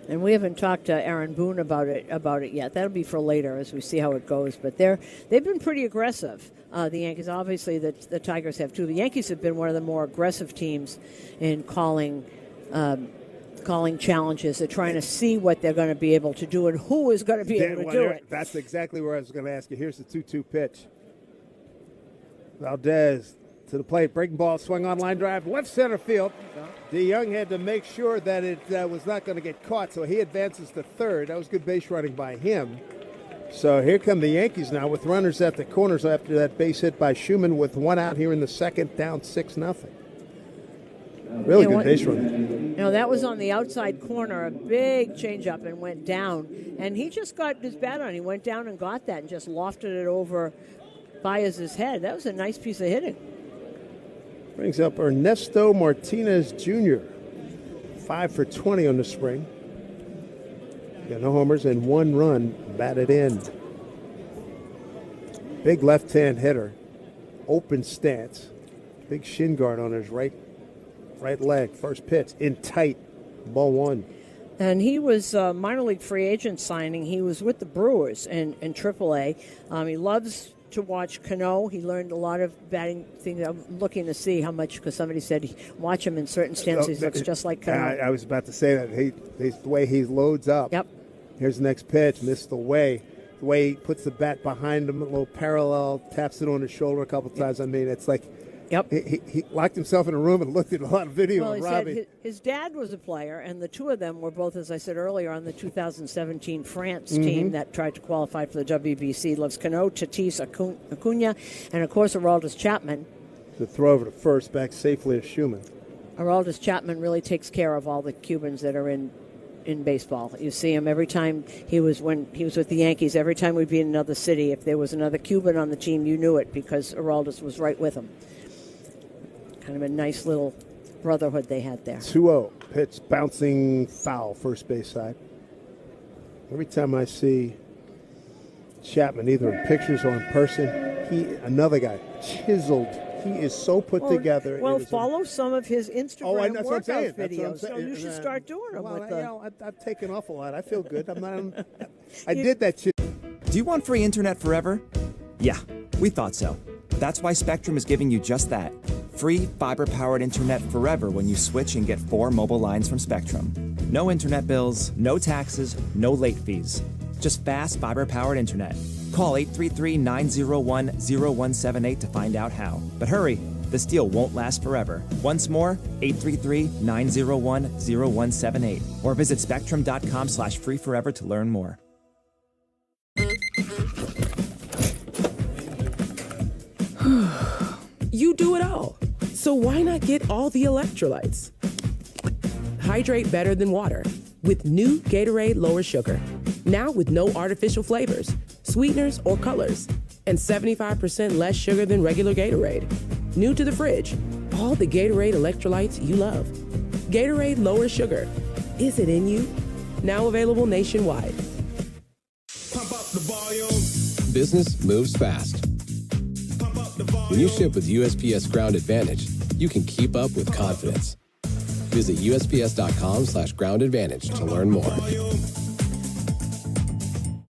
[SPEAKER 2] And we haven't talked to Aaron Boone about it yet. That'll be for later as we see how it goes. But they've been pretty aggressive. The Yankees, obviously, the Tigers have too. The Yankees have been one of the more aggressive teams in calling challenges. They're trying to see what they're going to be able to do and who is going to be able to do it.
[SPEAKER 1] That's exactly where I was going to ask you. Here's the 2-2 pitch. Valdez to the plate, breaking ball, swung on line drive, left center field. DeYoung had to make sure that it was not going to get caught, so he advances to third. That was good base running by him. So here come the Yankees now with runners at the corners after that base hit by Schumann with one out here in the second, down 6-0. Really good base running.
[SPEAKER 2] That was on the outside corner, a big changeup and went down. And he just got his bat on. He went down and got that and just lofted it over Baez's head. That was a nice piece of hitting.
[SPEAKER 1] Brings up Ernesto Martinez Jr., 5 for 20 on the spring. Got no homers and one run batted in. Big left-hand hitter, open stance, big shin guard on his right leg. First pitch in tight, ball one.
[SPEAKER 2] And he was a minor league free agent signing. He was with the Brewers in AAA. He loves to watch Cano. He learned a lot of batting things. I'm looking to see how much, because somebody said watch him in certain stances. He looks just like Cano.
[SPEAKER 1] I was about to say that. The way he loads up.
[SPEAKER 2] Yep.
[SPEAKER 1] Here's the next pitch. Missed the way he puts the bat behind him, a little parallel, taps it on his shoulder a couple times. It's like he locked himself in a room and looked at a lot of video of Robbie.
[SPEAKER 2] Said his dad was a player, and the two of them were both, as I said earlier, on the 2017 France team that tried to qualify for the WBC. Loves Cano, Tatis, Acuna, and, of course, Aroldis Chapman.
[SPEAKER 1] The throw over to first, back safely to Schumann.
[SPEAKER 2] Aroldis Chapman really takes care of all the Cubans that are in baseball. You see him every time when he was with the Yankees. Every time we'd be in another city, if there was another Cuban on the team, you knew it because Aroldis was right with him. Kind of a nice little brotherhood they had there.
[SPEAKER 1] 2-0 pitch, bouncing foul, first base side. Every time I see Chapman, either in pictures or in person, another guy, chiseled. He is so put together.
[SPEAKER 2] Well, follow some of his Instagram workout videos. So you should start doing them.
[SPEAKER 1] I've taken off a lot. I feel good. I did that shit.
[SPEAKER 13] Do you want free internet forever? Yeah, we thought so. That's why Spectrum is giving you just that. Free fiber-powered internet forever when you switch and get 4 mobile lines from Spectrum. No internet bills, no taxes, no late fees. Just fast fiber-powered internet. Call 833-901-0178 to find out how. But hurry, this deal won't last forever. Once more, 833-901-0178. Or visit spectrum.com/freeforever to learn more.
[SPEAKER 15] You do it all. So why not get all the electrolytes? Hydrate better than water with new Gatorade Lower Sugar. Now with no artificial flavors, sweeteners, or colors. And 75% less sugar than regular Gatorade. New to the fridge. All the Gatorade electrolytes you love. Gatorade Lower Sugar. Is it in you? Now available nationwide.
[SPEAKER 9] Pump up the volume.
[SPEAKER 14] Business moves fast. When you ship with USPS Ground Advantage, you can keep up with confidence. Visit USPS.com/Ground Advantage to learn more.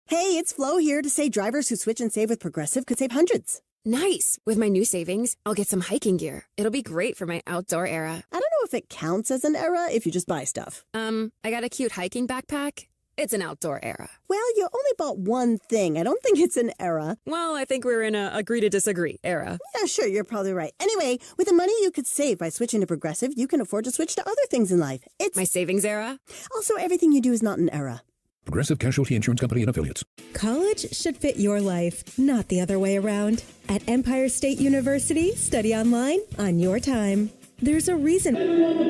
[SPEAKER 10] Hey, it's Flo here to say drivers who switch and save with Progressive could save hundreds.
[SPEAKER 11] Nice. With my new savings, I'll get some hiking gear. It'll be great for my outdoor era.
[SPEAKER 10] I don't know if it counts as an era if you just buy stuff.
[SPEAKER 11] I got a cute hiking backpack. It's an outdoor era.
[SPEAKER 10] Well, you only bought one thing. I don't think it's an era.
[SPEAKER 11] Well, I think we're in a agree to disagree era.
[SPEAKER 10] Yeah, sure, you're probably right. Anyway, with the money you could save by switching to Progressive, you can afford to switch to other things in life. It's
[SPEAKER 11] my savings era.
[SPEAKER 10] Also, everything you do is not an era.
[SPEAKER 12] Progressive Casualty Insurance Company and Affiliates.
[SPEAKER 16] College should fit your life, not the other way around. At Empire State University, study online on your time. There's a reason.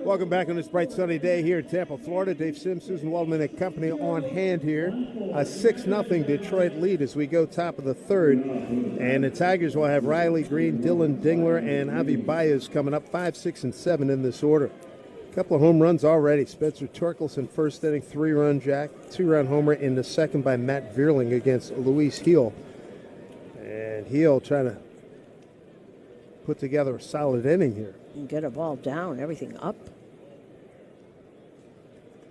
[SPEAKER 1] Welcome back on this bright sunny day here in Tampa, Florida. Dave Sims, Susan Waldman and company on hand here. A 6-0 Detroit lead as we go top of the third. And the Tigers will have Riley Green, Dylan Dingler, and Avi Baez coming up 5, 6, and 7 in this order. A couple of home runs already. Spencer Torkelson first inning, 3-run jack, 2-run homer in the second by Matt Vierling against Luis Heel. And Heel trying to put together a solid inning here.
[SPEAKER 2] And get a ball down, everything up.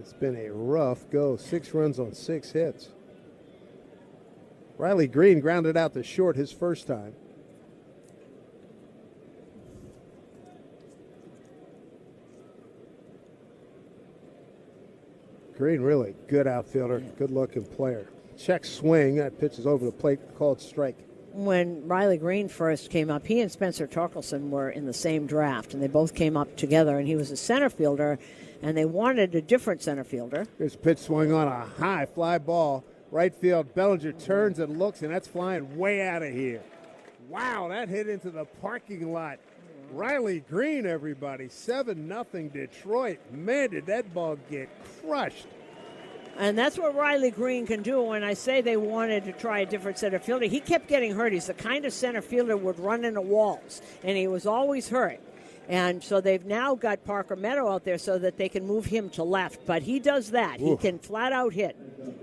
[SPEAKER 1] It's been a rough go. 6 runs on 6 hits. Riley Green grounded out to short his first time. Green, really good outfielder, good-looking player. Check swing. That pitch is over the plate, called strike.
[SPEAKER 2] When Riley Green first came up, he and Spencer Torkelson were in the same draft, and they both came up together, and he was a center fielder, and they wanted a different center fielder.
[SPEAKER 1] Here's a pitch swung on a high fly ball. Right field, Bellinger turns and looks, and that's flying way out of here. Wow, that hit into the parking lot. Riley Green, everybody, 7-0 Detroit. Man, did that ball get crushed.
[SPEAKER 2] And that's what Riley Green can do. When I say they wanted to try a different center fielder, he kept getting hurt. He's the kind of center fielder would run into walls, and he was always hurt. And so they've now got Parker Meadow out there so that they can move him to left. But he does that. He can flat out hit.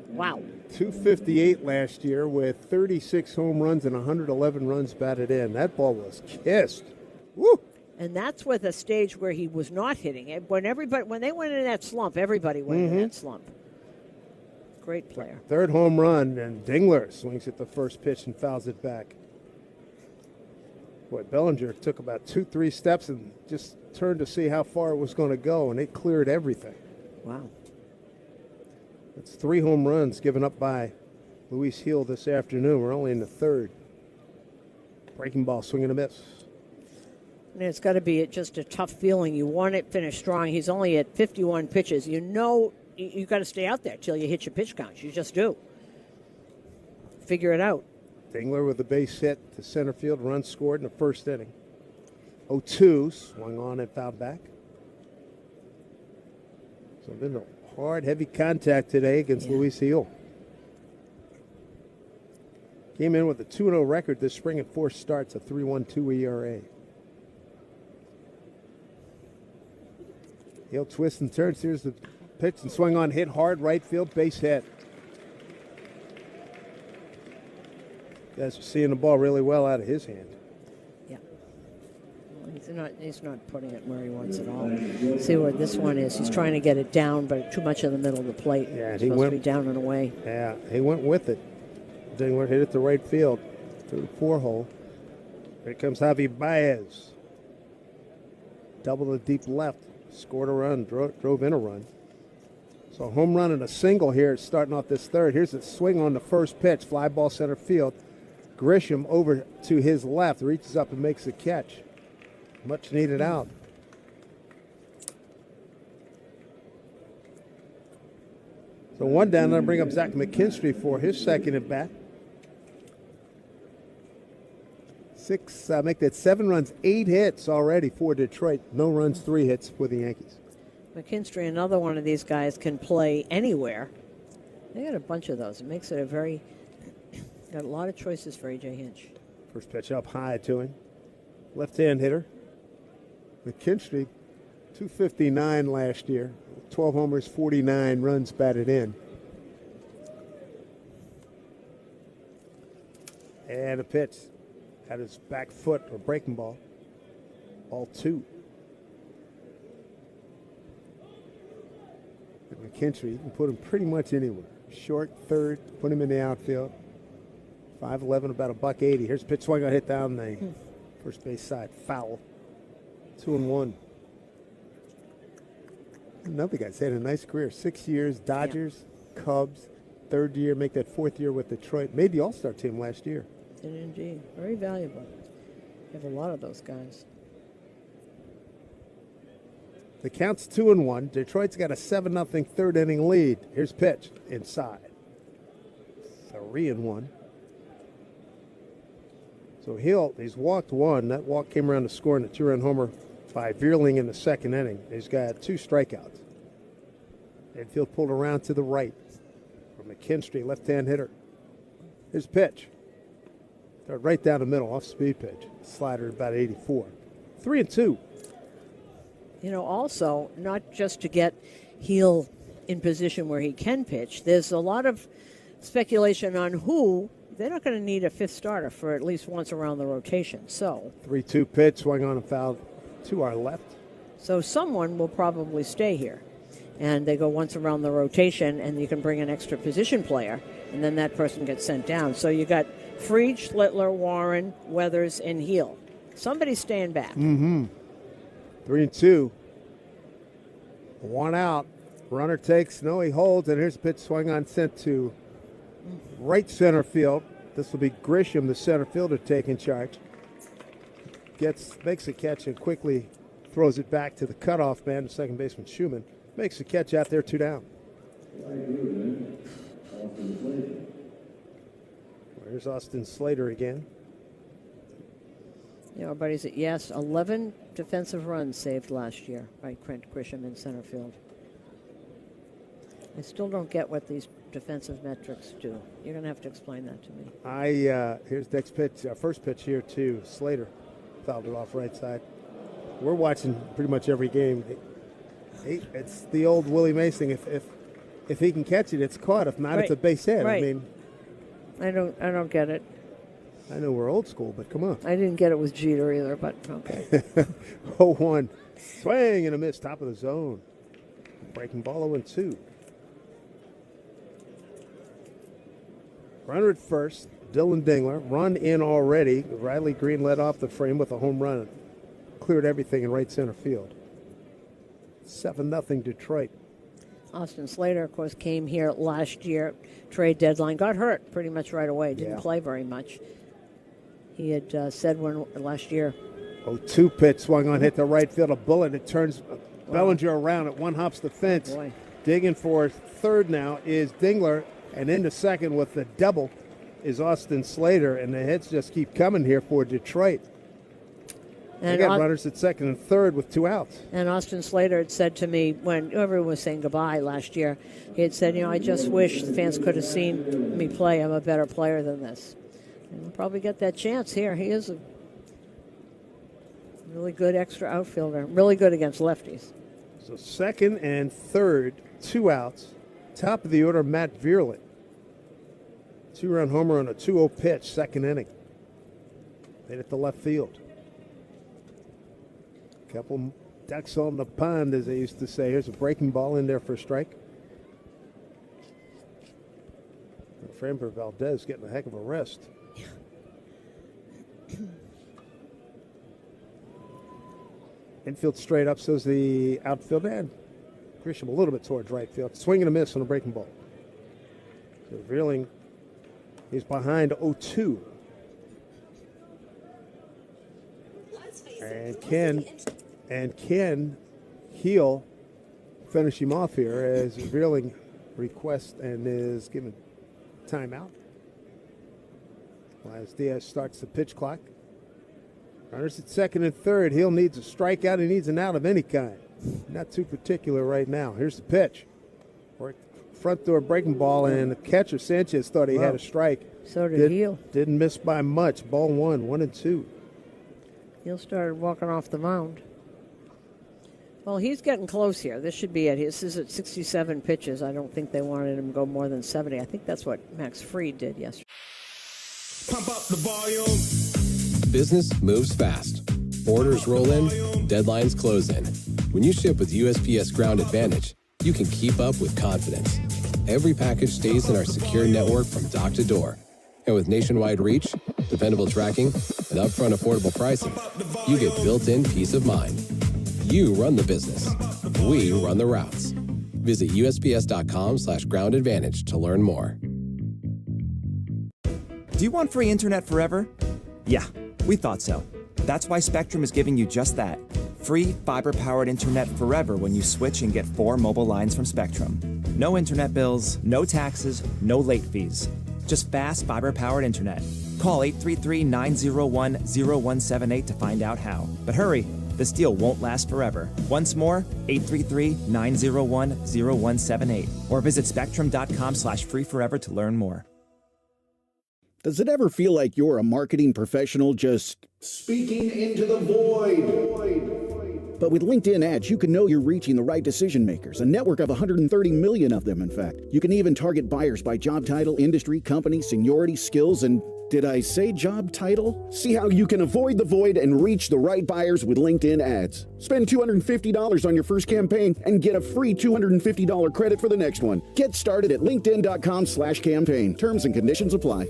[SPEAKER 2] Wow.
[SPEAKER 1] 258 last year with 36 home runs and 111 runs batted in. That ball was kissed. Woo!
[SPEAKER 2] And that's with a stage where he was not hitting it. When they went in that slump, everybody went in that slump. Great player.
[SPEAKER 1] Third home run, and Dingler swings at the first pitch and fouls it back. Boy, Bellinger took about 2-3 steps and just turned to see how far it was going to go, and it cleared everything.
[SPEAKER 2] Wow.
[SPEAKER 1] That's 3 home runs given up by Luis Heel this afternoon. We're only in the third. Breaking ball, swing and a miss.
[SPEAKER 2] And it's got to be just a tough feeling. You want it finished strong. He's only at 51 pitches. You know you got to stay out there till you hit your pitch count. You just do. Figure it out.
[SPEAKER 1] Dingler with a base hit to center field. Run scored in the first inning. 0-2, swung on and fouled back. So been a hard, heavy contact today against Luis Heel. Came in with a 2-0 record this spring in 4 starts, a 3.12 ERA. Heel twists and turns. Here's the pitch and swung on, hit hard, right field, base hit. Guys are seeing the ball really well out of his hand.
[SPEAKER 2] Yeah. Well, he's not putting it where he wants it all. See where this one is. He's trying to get it down, but too much in the middle of the plate.
[SPEAKER 1] Yeah,
[SPEAKER 2] it's supposed to be down and away.
[SPEAKER 1] Yeah, he went with it. Dingler hit it to right field through the 4-hole. Here comes Javi Baez. Double to deep left. Scored a run, drove in a run. So a home run and a single here starting off this third. Here's a swing on the first pitch. Fly ball center field. Grisham over to his left. Reaches up and makes the catch. Much needed out. So one down, and I bring up Zach McKinstry for his second at bat. Make that 7 runs, 8 hits already for Detroit. No runs, 3 hits for the Yankees.
[SPEAKER 2] McKinstry, another one of these guys, can play anywhere. They got a bunch of those. It makes it got a lot of choices for A.J. Hinch.
[SPEAKER 1] First pitch up high to him. Left-hand hitter. McKinstry, 259 last year. 12 homers, 49 runs batted in. And a pitch. Had his back foot or breaking ball. Ball 2. And McKinstry, you can put him pretty much anywhere. Short, third, put him in the outfield. 5'11", about $180. Here's a pitch swung on, hit down the first base side. Foul. 2-1. Another guy's had a nice career. 6 years, Dodgers, Cubs, third year, make that fourth year with Detroit. Made the All-Star team last year.
[SPEAKER 2] Did indeed. Very valuable. You have a lot of those guys.
[SPEAKER 1] The count's 2-1. Detroit's got a 7-0 third inning lead. Here's pitch inside. 3-1. So he's walked one. That walk came around to score in a 2-run homer by Vierling in the second inning. He's got 2 strikeouts. Infield pulled around to the right from McKinstry, left-hand hitter. His pitch. Right down the middle, off-speed pitch. Slider about 84. 3-2.
[SPEAKER 2] You know, also, not just to get Heel in position where he can pitch, there's a lot of speculation on who. They're not going to need a fifth starter for at least once around the rotation. So
[SPEAKER 1] 3-2 pitch, swung on and fouled to our left.
[SPEAKER 2] So someone will probably stay here. And they go once around the rotation, and you can bring an extra position player, and then that person gets sent down. So you got Fried, Schlittler, Warren, Weathers, and Heel. Somebody's staying back.
[SPEAKER 1] 3-2. 1 out. Runner takes, no, he holds, and here's a pitch swung on, sent to right center field. This will be Grisham, the center fielder, taking charge. Makes a catch and quickly throws it back to the cutoff man, the second baseman Schumann. Makes a catch out there, 2 down. Here's Austin Slater again.
[SPEAKER 2] You know, our buddies at 11 defensive runs saved last year by Trent Grisham in center field. I still don't get what these defensive metrics do. You're going to have to explain that to me.
[SPEAKER 1] Here's next pitch, first pitch here to Slater. Fouled it off right side. We're watching pretty much every game. It's the old Willie Mays thing. If he can catch it, it's caught. If not, it's a base hit.
[SPEAKER 2] Right.
[SPEAKER 1] I mean,
[SPEAKER 2] I don't get it.
[SPEAKER 1] I know we're old school, but come on.
[SPEAKER 2] I didn't get it with Jeter either, but okay.
[SPEAKER 1] 0-1. Swing and a miss, top of the zone. Breaking ball 0-2. Runner at first, Dylan Dingler. Run in already. Riley Green led off the frame with a home run. Cleared everything in right center field. 7-0 Detroit.
[SPEAKER 2] Austin Slater, of course, came here last year, trade deadline, got hurt pretty much right away, didn't play very much. He had said last year.
[SPEAKER 1] 0-2 pitch, swung on, hit the right field, a bullet. It turns Bellinger around, it one-hops the fence.
[SPEAKER 2] Boy.
[SPEAKER 1] Digging for third now is Dingler, and into second with the double is Austin Slater, and the hits just keep coming here for Detroit. They got runners at second and third with 2 outs.
[SPEAKER 2] And Austin Slater had said to me when everyone was saying goodbye last year, he had said, I just wish the fans could have seen me play. I'm a better player than this. And we'll probably get that chance here. He is a really good extra outfielder, really good against lefties.
[SPEAKER 1] So second and third, 2 outs. Top of the order, Matt Vierling. 2-run homer on a 2-0 pitch, second inning. Made it to left field. Couple ducks on the pond, as they used to say. Here's a breaking ball in there for a strike. Framber Valdez getting a heck of a rest. Infield straight up, so's the outfield, and Grisham a little bit towards right field. Swing and a miss on a breaking ball. So Vierling is behind 0-2. And Ken Heel finish him off here as Vierling requests and is given timeout. As Diaz starts the pitch clock. Runners at second and third. Heel needs a strikeout. He needs an out of any kind. Not too particular right now. Here's the pitch. Front door breaking ball, and the catcher Sanchez thought he had a strike.
[SPEAKER 2] So did Heel.
[SPEAKER 1] Didn't miss by much. Ball 1-2.
[SPEAKER 2] Heel started walking off the mound. Well, he's getting close here. This should be it. This is at 67 pitches. I don't think they wanted him to go more than 70. I think that's what Max Fried did yesterday.
[SPEAKER 9] Pump up the volume.
[SPEAKER 14] Business moves fast. Orders roll in, deadlines close in. When you ship with USPS Ground Advantage, you can keep up with confidence. Every package stays in our secure network from dock to door. And with nationwide reach, dependable tracking, and upfront affordable pricing, you get built-in peace of mind. You run the business. We run the routes. Visit USPS.com/Ground Advantage to learn more.
[SPEAKER 13] Do you want free internet forever? Yeah, we thought so. That's why Spectrum is giving you just that. Free fiber-powered internet forever when you switch and get 4 mobile lines from Spectrum. No internet bills, no taxes, no late fees. Just fast fiber-powered internet. Call 833-901-0178 to find out how. But hurry, this deal won't last forever. Once more, 833-901-0178. Or visit spectrum.com/freeforever to learn more.
[SPEAKER 17] Does it ever feel like you're a marketing professional just speaking into the void? But with LinkedIn ads, you can know you're reaching the right decision makers, a network of 130 million of them, in fact. You can even target buyers by job title, industry, company, seniority, skills, and did I say job title? See how you can avoid the void and reach the right buyers with LinkedIn ads. Spend $250 on your first campaign and get a free $250 credit for the next one. Get started at linkedin.com/campaign. Terms and conditions apply.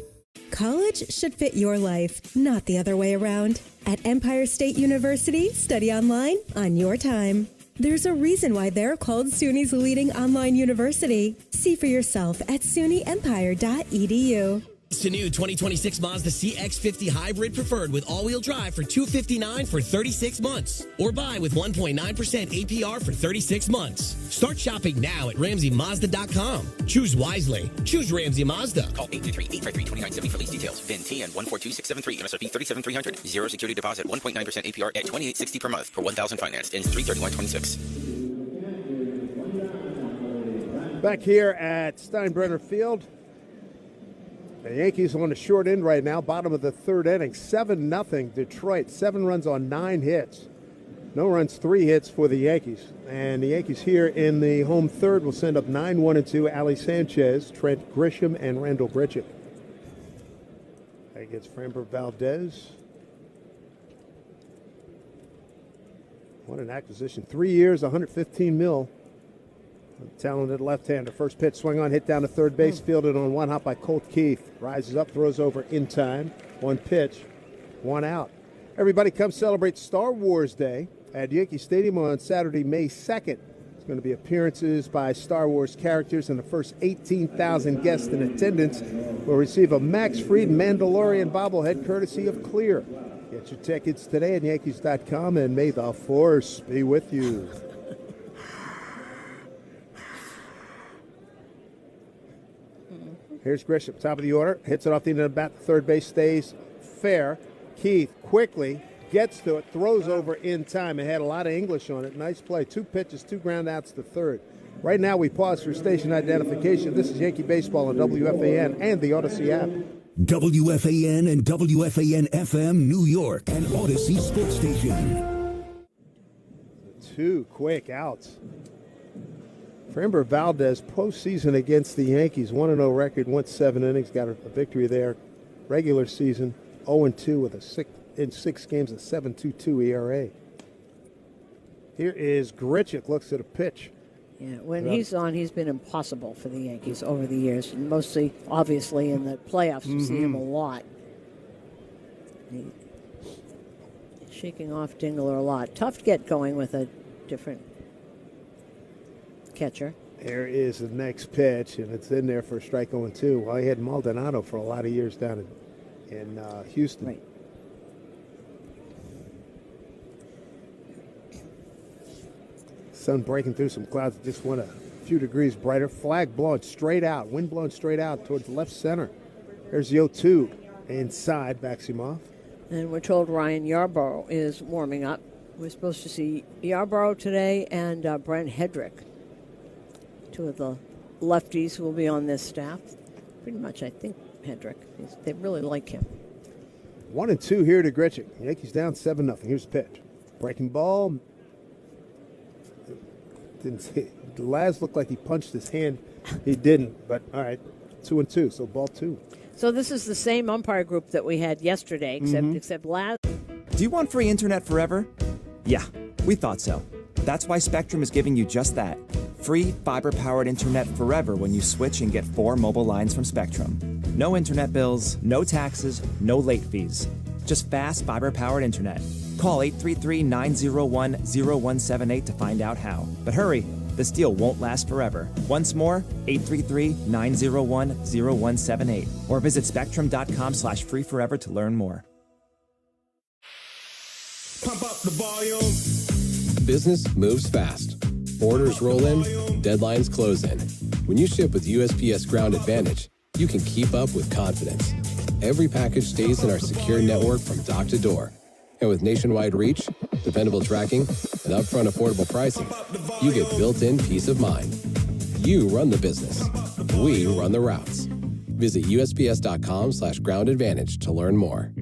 [SPEAKER 16] College should fit your life, not the other way around. At Empire State University, study online on your time. There's a reason why they're called SUNY's leading online university. See for yourself at sunyempire.edu.
[SPEAKER 18] It's the new 2026 Mazda CX-50 Hybrid Preferred with all-wheel drive for $259 for 36 months. Or buy with 1.9% APR for 36 months. Start shopping now at RamseyMazda.com. Choose wisely. Choose Ramsey Mazda.
[SPEAKER 19] Call 833-853-2970 for lease details. VIN TN 142673. MSRP 37300. Zero security deposit. 1.9% APR at $2860 per month. For 1,000 financed. Ends 3/31/26.
[SPEAKER 1] Back here at Steinbrenner Field. The Yankees on the short end right now, bottom of the third inning, 7-0 Detroit. 7 runs on 9 hits. No runs, 3 hits for the Yankees. And the Yankees here in the home third will send up 9-1-2 Ali Sanchez, Trent Grisham, and Randall Grichuk. Against Framber Valdez. What an acquisition. 3 years, $115 million. Talented left-hander. First pitch, swing on, hit down to third base, fielded on one hop by Colt Keith. Rises up, throws over in time. 1 pitch, 1 out. Everybody come celebrate Star Wars Day at Yankee Stadium on Saturday, May 2nd. It's going to be appearances by Star Wars characters, and the first 18,000 guests in attendance will receive a Max Fried Mandalorian bobblehead courtesy of Clear. Get your tickets today at Yankees.com, and may the Force be with you. Here's Grisham, top of the order, hits it off the end of the bat. The third base stays fair. Keith quickly gets to it, throws over in time. It had a lot of English on it. Nice play. 2 pitches, 2 ground outs to third. Right now we pause for station identification. This is Yankee Baseball on WFAN and the Odyssey app.
[SPEAKER 20] WFAN and WFAN-FM New York and Odyssey Sports Station.
[SPEAKER 1] 2 quick outs. Framber Valdez, postseason against the Yankees, 1-0 record, went 7 innings, got a victory there. Regular season, 0-2 with in 6 games, a 7.22 ERA. Here is Grichuk, looks at a pitch.
[SPEAKER 2] Yeah, when he's on, he's been impossible for the Yankees over the years, and mostly, obviously, in the playoffs. You see him a lot. He's shaking off Dingler a lot. Tough to get going with a different catcher.
[SPEAKER 1] There is the next pitch, and it's in there for a strike 0-2. Well, he had Maldonado for a lot of years down in Houston.
[SPEAKER 2] Right.
[SPEAKER 1] Sun breaking through some clouds. It just went a few degrees brighter. Flag blown straight out. Wind blown straight out towards left center. There's the 0-2 inside. Backs him off.
[SPEAKER 2] And we're told Ryan Yarbrough is warming up. We're supposed to see Yarbrough today and Brent Hedrick, 2 of the lefties who will be on this staff. Pretty much, I think, Hedrick. They really like him.
[SPEAKER 1] 1-2 here to Grichuk. Yankees down 7-0. Here's the pitch. Breaking ball. Didn't see. Laz looked like he punched his hand. He didn't, but all right. 2-2, so ball 2.
[SPEAKER 2] So this is the same umpire group that we had yesterday, except Laz.
[SPEAKER 13] Do you want free internet forever? Yeah, we thought so. That's why Spectrum is giving you just that. Free fiber-powered internet forever when you switch and get 4 mobile lines from Spectrum. No internet bills, no taxes, no late fees. Just fast fiber-powered internet. Call 833-901-0178 to find out how. But hurry, this deal won't last forever. Once more, 833-901-0178. Or visit spectrum.com/freeforever to learn more.
[SPEAKER 9] Pump up the volume.
[SPEAKER 14] Business moves fast. Orders roll in, deadlines close in. When you ship with USPS Ground Advantage, you can keep up with confidence. Every package stays in our secure network from dock to door. And with nationwide reach, dependable tracking, and upfront affordable pricing, you get built-in peace of mind. You run the business. We run the routes. Visit USPS.com/Ground Advantage to learn more.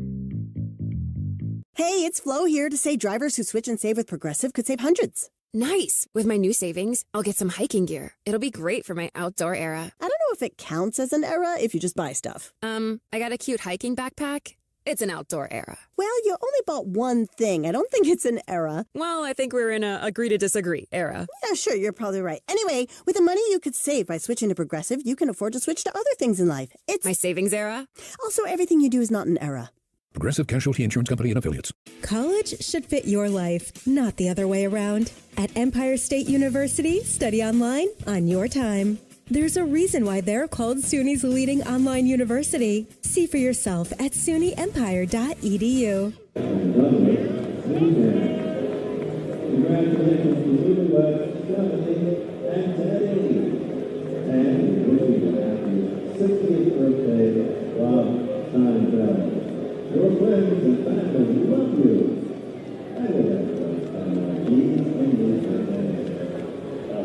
[SPEAKER 10] Hey, it's Flo here to say drivers who switch and save with Progressive could save hundreds.
[SPEAKER 11] Nice. With my new savings, I'll get some hiking gear. It'll be great for my outdoor era.
[SPEAKER 10] I don't know if it counts as an era if you just buy stuff.
[SPEAKER 11] I got a cute hiking backpack. It's an outdoor era.
[SPEAKER 10] Well, you only bought one thing. I don't think it's an era.
[SPEAKER 11] Well, I think we're in a agree to disagree era.
[SPEAKER 10] Yeah, sure, you're probably right. Anyway, with the money you could save by switching to Progressive, you can afford to switch to other things in life. It's
[SPEAKER 11] my savings era.
[SPEAKER 10] Also, everything you do is not an era.
[SPEAKER 12] Progressive Casualty Insurance Company and Affiliates.
[SPEAKER 16] College should fit your life, not the other way around. At Empire State University, study online on your time. There's a reason why they're called SUNY's leading online university. See for yourself at sunyempire.edu.
[SPEAKER 9] Congratulations to Luda West, Stephanie, and Teddy. And wishing you a happy 60th birthday, Rob Steinfeld. Your friends and family love you. And we'll have some Yankees and Blues birthday.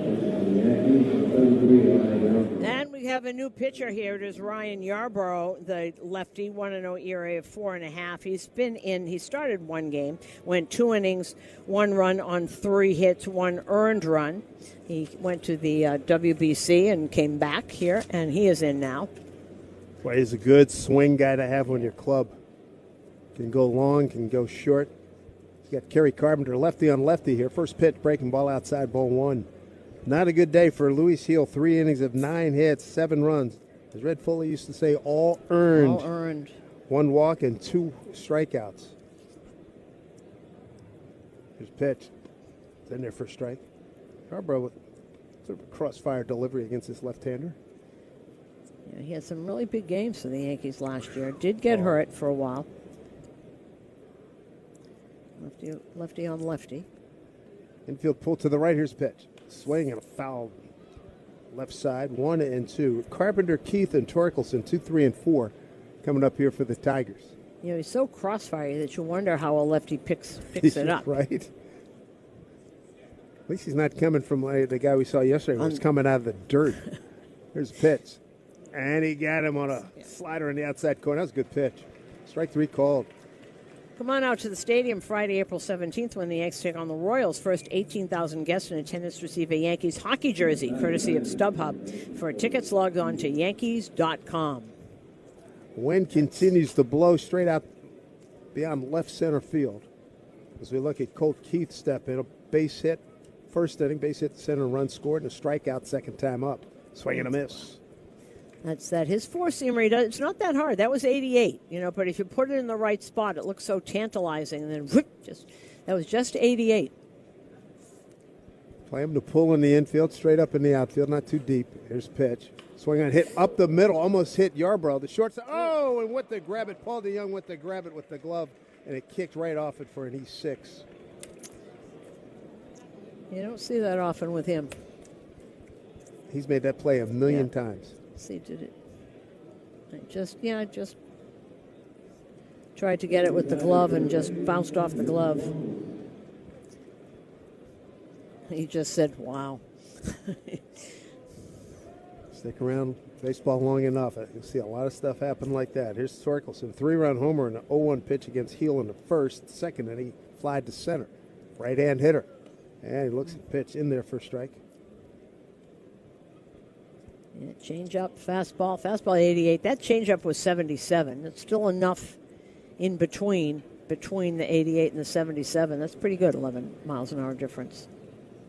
[SPEAKER 9] This is the Yankees, 33 line.
[SPEAKER 2] And we have a new pitcher here. It is Ryan Yarbrough, the lefty, 1-0 ERA of 4.5. He started one game, went 2 innings, 1 run on 3 hits, 1 earned run. He went to the WBC and came back here, and he is in now.
[SPEAKER 1] Well, he's a good swing guy to have on your club. Can go long, can go short. You got Kerry Carpenter, lefty on lefty here. First pitch, breaking ball outside, ball 1. Not a good day for Luis Heel. 3 innings of 9 hits, 7 runs. As Red Foley used to say, all earned.
[SPEAKER 2] All earned.
[SPEAKER 1] 1 walk and 2 strikeouts. Here's pitch. It's in there for a strike. Yarbrough with sort of a crossfire delivery against this left-hander.
[SPEAKER 2] Yeah, he had some really big games for the Yankees last year. Did get hurt for a while. Lefty on lefty.
[SPEAKER 1] Infield pull to the right. Here's pitch. Swing and a foul left side. 1 and 2. Carpenter, Keith, and Torkelson, 2, 3, and 4 coming up here for the Tigers.
[SPEAKER 2] You know, he's so crossfire that you wonder how a lefty picks it up.
[SPEAKER 1] Right. At least he's not coming from the guy we saw yesterday. Was coming out of the dirt. Here's a pitch. And he got him on a slider in the outside corner. That was a good pitch. Strike 3 called.
[SPEAKER 2] Come on out to the stadium Friday, April 17th, when the Yankees take on the Royals. First 18,000 guests in attendance receive a Yankees hockey jersey, courtesy of StubHub. For tickets, log on to Yankees.com.
[SPEAKER 1] Wind continues to blow straight out beyond left center field. As we look at Colt Keith step in, a base hit, first inning, base hit to center, run scored, and a strikeout second time up. Swing and a miss.
[SPEAKER 2] That's that. His four-seamer, it's not that hard. That was 88, but if you put it in the right spot, it looks so tantalizing. And then that was just 88.
[SPEAKER 1] Play him to pull in the infield, straight up in the outfield, not too deep. Here's pitch. Swing on, hit up the middle, almost hit Yarbrough. The shortstop, and went to grab it. Paul DeYoung went to grab it with the glove, and it kicked right off it for an E6.
[SPEAKER 2] You don't see that often with him.
[SPEAKER 1] He's made that play a million times.
[SPEAKER 2] See, did it? I just tried to get it with the glove and just bounced off the glove. He just said, wow.
[SPEAKER 1] Stick around baseball long enough. You'll see a lot of stuff happen like that. Here's Torkelson, 3-run homer and an 0-1 pitch against Heel in the first. Second, and he flied to center. Right-hand hitter. And he looks at the pitch in there for a strike.
[SPEAKER 2] Yeah, change up, fastball 88. That change up was 77. It's still enough in between the 88 and the 77. That's pretty good, 11 miles an hour difference.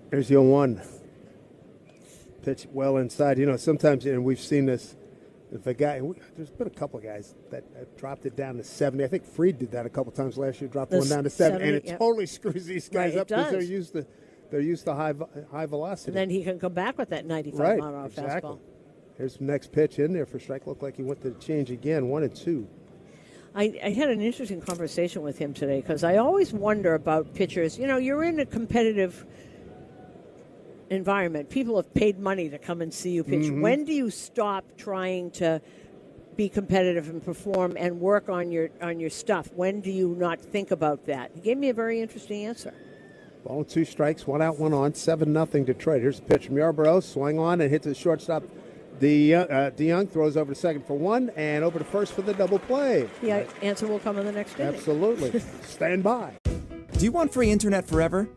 [SPEAKER 1] There's the 0-1. Pitch well inside. Sometimes, and we've seen this The guy, there's been a couple of guys that dropped it down to 70. I think Fried did that a couple times last year, dropped one down to 70, and it totally screws these guys up because they're used to high velocity.
[SPEAKER 2] And then he can come back with that 95
[SPEAKER 1] right,
[SPEAKER 2] mile an hour
[SPEAKER 1] exactly.
[SPEAKER 2] fastball.
[SPEAKER 1] Here's the next pitch in there for strike. Looked like he went to change again, 1-2.
[SPEAKER 2] I had an interesting conversation with him today because I always wonder about pitchers. You know, you're in a competitive environment. People have paid money to come and see you pitch.
[SPEAKER 1] Mm-hmm.
[SPEAKER 2] When do you stop trying to be competitive and perform and work on your stuff? When do you not think about that? He gave me a very interesting answer.
[SPEAKER 1] Ball 2 strikes, 1 out, 1 on, 7-0 Detroit. Here's the pitch from Yarborough, swing on and hits the shortstop. DeYoung throws over to second for 1 and over to first for the double play.
[SPEAKER 2] Yeah, answer will come in the next inning.
[SPEAKER 1] Absolutely. Stand by.
[SPEAKER 13] Do you want free internet forever?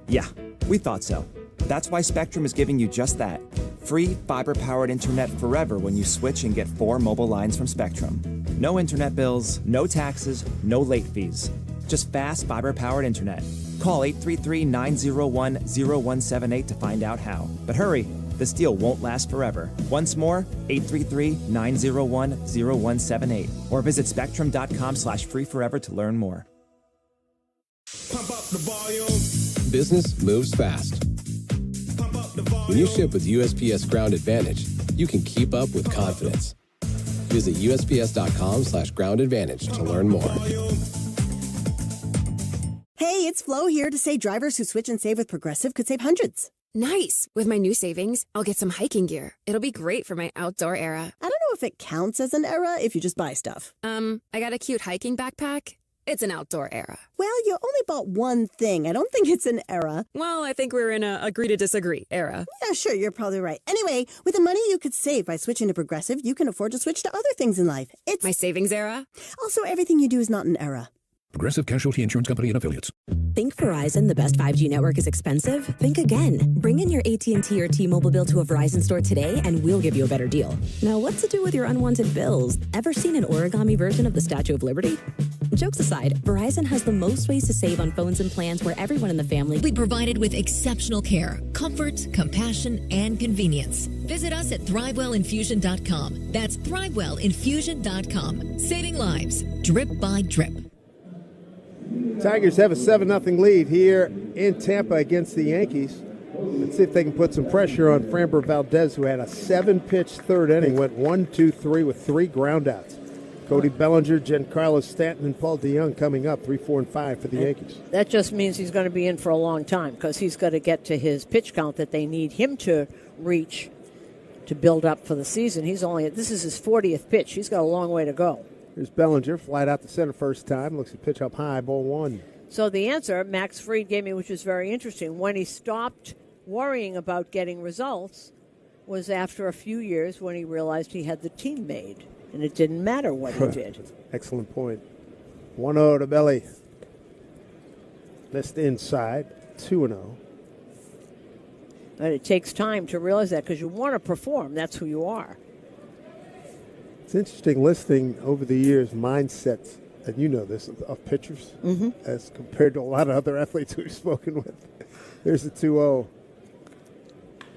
[SPEAKER 13] Yeah, we thought so. That's why Spectrum is giving you just that. Free fiber-powered internet forever when you switch and get 4 mobile lines from Spectrum. No internet bills, no taxes, no late fees. Just fast fiber-powered internet. Call 833-901-0178 to find out how. But hurry, this deal won't last forever. Once more, 833-901-0178. Or visit spectrum.com/free-forever to learn more.
[SPEAKER 20] Pump up the volume.
[SPEAKER 14] Business moves fast. When you ship with USPS Ground Advantage, you can keep up with confidence. Visit USPS.com/Ground Advantage to learn more.
[SPEAKER 10] Hey, it's Flo here to say drivers who switch and save with Progressive could save hundreds.
[SPEAKER 11] Nice. With my new savings, I'll get some hiking gear. It'll be great for my outdoor era.
[SPEAKER 10] I don't know if it counts as an era if you just buy stuff.
[SPEAKER 11] I got a cute hiking backpack. It's an outdoor era.
[SPEAKER 10] Well, you only bought one thing. I don't think it's an era.
[SPEAKER 11] Well, I think we're in a agree to disagree era.
[SPEAKER 10] Yeah, sure, you're probably right. Anyway, with the money you could save by switching to Progressive, you can afford to switch to other things in life. It's
[SPEAKER 11] my savings era.
[SPEAKER 10] Also, everything you do is not an era.
[SPEAKER 12] Progressive Casualty Insurance Company and Affiliates.
[SPEAKER 21] Think Verizon, the best 5G network, is expensive? Think again. Bring in your AT&T or T-Mobile bill to a Verizon store today, and we'll give you a better deal. Now, what to do with your unwanted bills? Ever seen an origami version of the Statue of Liberty? Jokes aside, Verizon has the most ways to save on phones and plans where everyone in the family
[SPEAKER 22] will be provided with exceptional care, comfort, compassion, and convenience. Visit us at ThriveWellInfusion.com. That's ThriveWellInfusion.com. Saving lives, drip by drip.
[SPEAKER 1] Tigers have a 7-0 lead here in Tampa against the Yankees. Let's see if they can put some pressure on Framber Valdez, who had a 7-pitch third inning, went 1-2-3 with 3 groundouts. Cody Bellinger, Giancarlo Stanton, and Paul DeYoung coming up, 3, 4, and 5 for the Yankees.
[SPEAKER 2] That just means he's going to be in for a long time because he's got to get to his pitch count that they need him to reach to build up for the season. This is his 40th pitch. He's got a long way to go.
[SPEAKER 1] Here's Bellinger, flight out to center first time. Looks to pitch up high, ball 1.
[SPEAKER 2] So the answer Max Fried gave me, which was very interesting, when he stopped worrying about getting results was after a few years when he realized he had the team made, and it didn't matter what he did.
[SPEAKER 1] Excellent point. 1-0 to Belly. Missed inside, 2-0.
[SPEAKER 2] But it takes time to realize that because you want to perform. That's who you are.
[SPEAKER 1] It's interesting listening over the years mindsets, and you know this, of pitchers as compared to a lot of other athletes we've spoken with. There's the 2-0.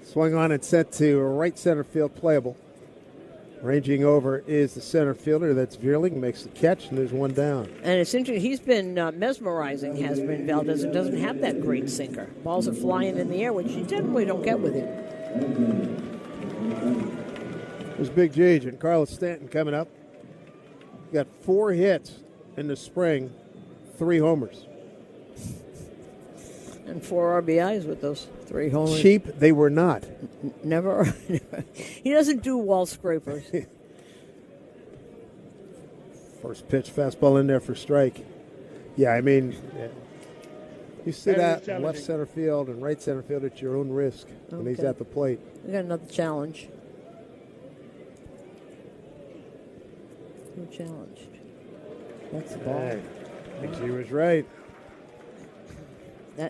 [SPEAKER 1] Swung on and sent to right center field, playable. Ranging over is the center fielder. That's Vierling, makes the catch, and there's one down.
[SPEAKER 2] And it's interesting. He's been mesmerizing, has been Valdez, and doesn't have that great sinker. Balls are flying in the air, which you generally don't get with him.
[SPEAKER 1] There's Big J, Giancarlo Stanton coming up. Got 4 hits in the spring, 3 homers.
[SPEAKER 2] And 4 RBIs with those 3 homers.
[SPEAKER 1] Cheap, they were not.
[SPEAKER 2] Never. He doesn't do wall scrapers.
[SPEAKER 1] First pitch, fastball in there for strike. Yeah, I mean, you sit out left center field and right center field at your own risk when he's at the plate.
[SPEAKER 2] We got another challenge. Who challenged? That's the ball.
[SPEAKER 1] I think she was right.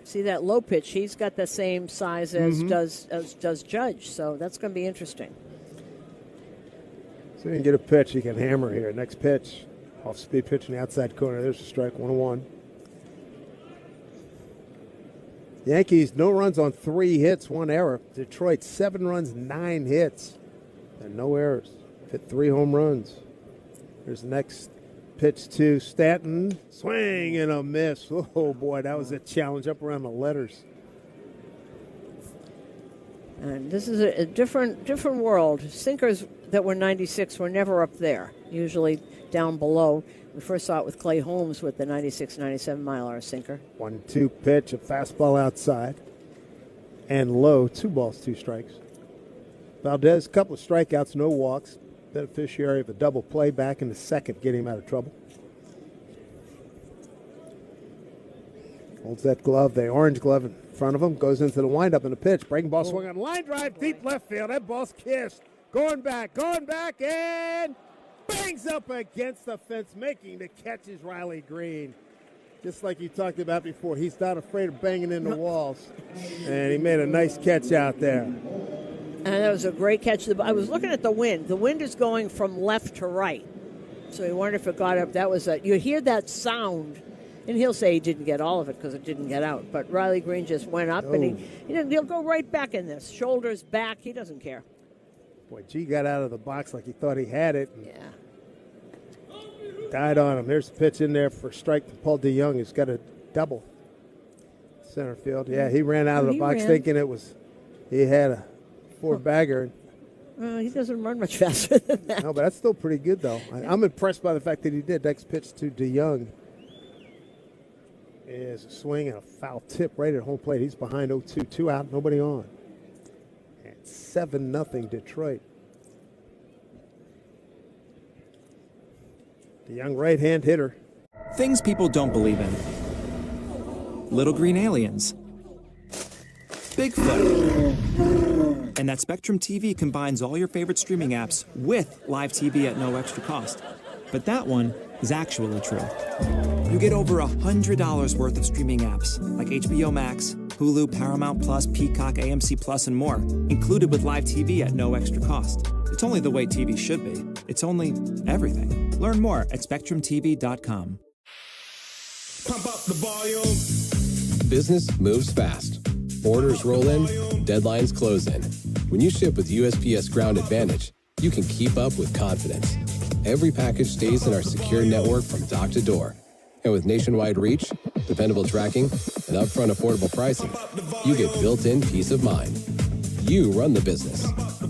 [SPEAKER 2] See that low pitch? He's got the same size as does Judge, so that's going to be interesting.
[SPEAKER 1] So you can get a pitch, you can hammer here. Next pitch, off speed pitch in the outside corner. There's a strike, 1-1. Yankees, no runs on 3 hits, 1 error. Detroit, 7 runs, 9 hits, and no errors. Hit 3 home runs. Here's the next pitch to Stanton. Swing and a miss. Oh, boy, that was a challenge up around the letters.
[SPEAKER 2] And this is a different world. Sinkers that were 96 were never up there, usually down below. We first saw it with Clay Holmes with the 96, 97 mile-hour sinker.
[SPEAKER 1] 1-2 pitch, a fastball outside. And low, 2 balls, 2 strikes. Valdez, a couple of strikeouts, no walks. Beneficiary of a double play back in the second, getting him out of trouble. Holds that glove, the orange glove in front of him, goes into the windup and the pitch. Breaking ball swung on, line drive, deep left field. That ball's kissed. Going back, and bangs up against the fence, making the catch is Riley Green. Just like you talked about before, he's not afraid of banging into walls. And he made a nice catch out there.
[SPEAKER 2] And that was a great catch. I was looking at the wind. The wind is going from left to right. So you wonder if it got up. That was you hear that sound, and he'll say he didn't get all of it because it didn't get out. But Riley Green just went up, and he'll go right back in this. Shoulders back. He doesn't care.
[SPEAKER 1] Boy, G got out of the box like he thought he had it.
[SPEAKER 2] Yeah.
[SPEAKER 1] Died on him. There's a pitch in there for strike to Paul DeYoung, who's got a double. Center field. Yeah, he ran out of the box thinking he had a 4-bagger.
[SPEAKER 2] He doesn't run much faster than that.
[SPEAKER 1] No, but that's still pretty good, though. I'm impressed by the fact that he did. Next pitch to DeYoung is a swing and a foul tip right at home plate. He's behind 0-2. 2 out, nobody on. And 7-0 Detroit. The young right-hand hitter.
[SPEAKER 13] Things people don't believe in. Little green aliens. Bigfoot. And that Spectrum TV combines all your favorite streaming apps with live TV at no extra cost. But that one is actually true. You get over $100 worth of streaming apps like HBO Max, Hulu, Paramount Plus, Peacock, AMC Plus, and more, included with live TV at no extra cost. It's only the way TV should be. It's only everything. Learn more at SpectrumTV.com.
[SPEAKER 20] Pump up the volume.
[SPEAKER 14] Business moves fast. Orders roll in, deadlines close in. When you ship with USPS Ground Advantage, you can keep up with confidence. Every package stays in our secure network from dock to door. And with nationwide reach, dependable tracking, and upfront affordable pricing, you get built-in peace of mind. You run the business.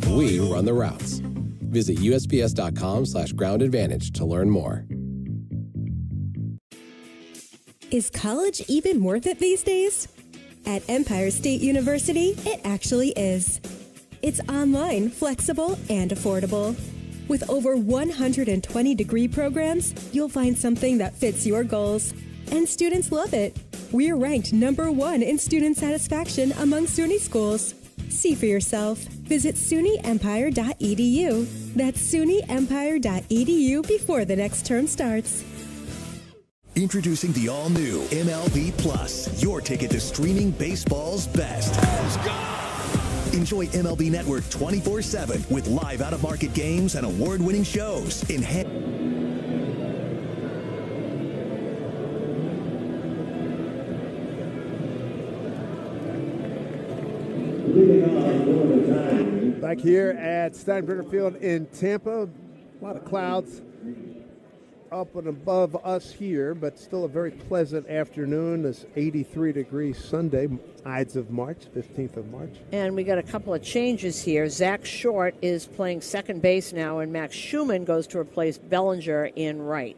[SPEAKER 14] We run the routes. Visit USPS.com/Ground Advantage to learn more.
[SPEAKER 16] Is college even worth it these days? At Empire State University, it actually is. It's online, flexible, and affordable. With over 120 degree programs, you'll find something that fits your goals. And students love it. We're ranked #1 in student satisfaction among SUNY schools. See for yourself. Visit SUNYEmpire.edu. That's SUNYEmpire.edu before the next term starts.
[SPEAKER 20] Introducing the all-new MLB Plus, your ticket to streaming baseball's best. Enjoy MLB Network 24/7 with live out-of-market games and award-winning shows.
[SPEAKER 1] Back here at Steinbrenner Field in Tampa, a lot of clouds up and above us here, but still a very pleasant afternoon. This 83-degree Sunday, Ides of March, 15th of March.
[SPEAKER 2] And we got a couple of changes here. Zach Short is playing second base now, and Max Schumann goes to replace Bellinger in right.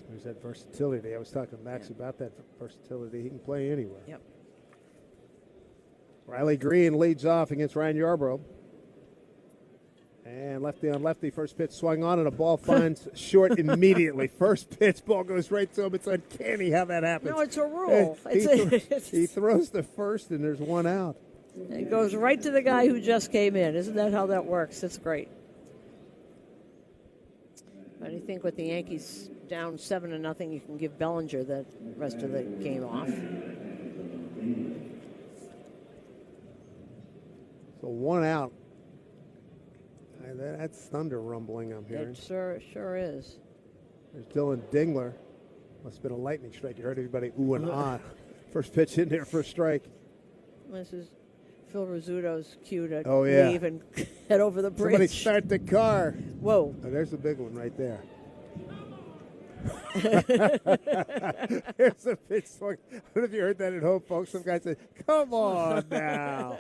[SPEAKER 1] There's that versatility. I was talking to Max about that versatility. He can play anywhere.
[SPEAKER 2] Yep.
[SPEAKER 1] Riley Green leads off against Ryan Yarbrough. And lefty on lefty, first pitch swung on, and a ball finds Short immediately. First pitch, ball goes right to him. It's uncanny how that happens.
[SPEAKER 2] No, it's a rule.
[SPEAKER 1] He throws the first, and there's one out.
[SPEAKER 2] It goes right to the guy who just came in. Isn't that how that works? It's great. But I think with the Yankees down 7-0, you can give Bellinger the rest of the game off.
[SPEAKER 1] So one out. That's thunder rumbling, I'm hearing.
[SPEAKER 2] It sure is.
[SPEAKER 1] There's Dylan Dingler. Must have been a lightning strike. You heard everybody ooh and ah. First pitch in there for a strike.
[SPEAKER 2] This is Phil Rizzuto's cue to
[SPEAKER 1] yeah.
[SPEAKER 2] leave and head over the bridge.
[SPEAKER 1] Somebody start the car.
[SPEAKER 2] Whoa.
[SPEAKER 1] Oh, there's a big one right there. Here's a pitch swung. I don't know if you heard that at home, folks. Some guy said, come on now.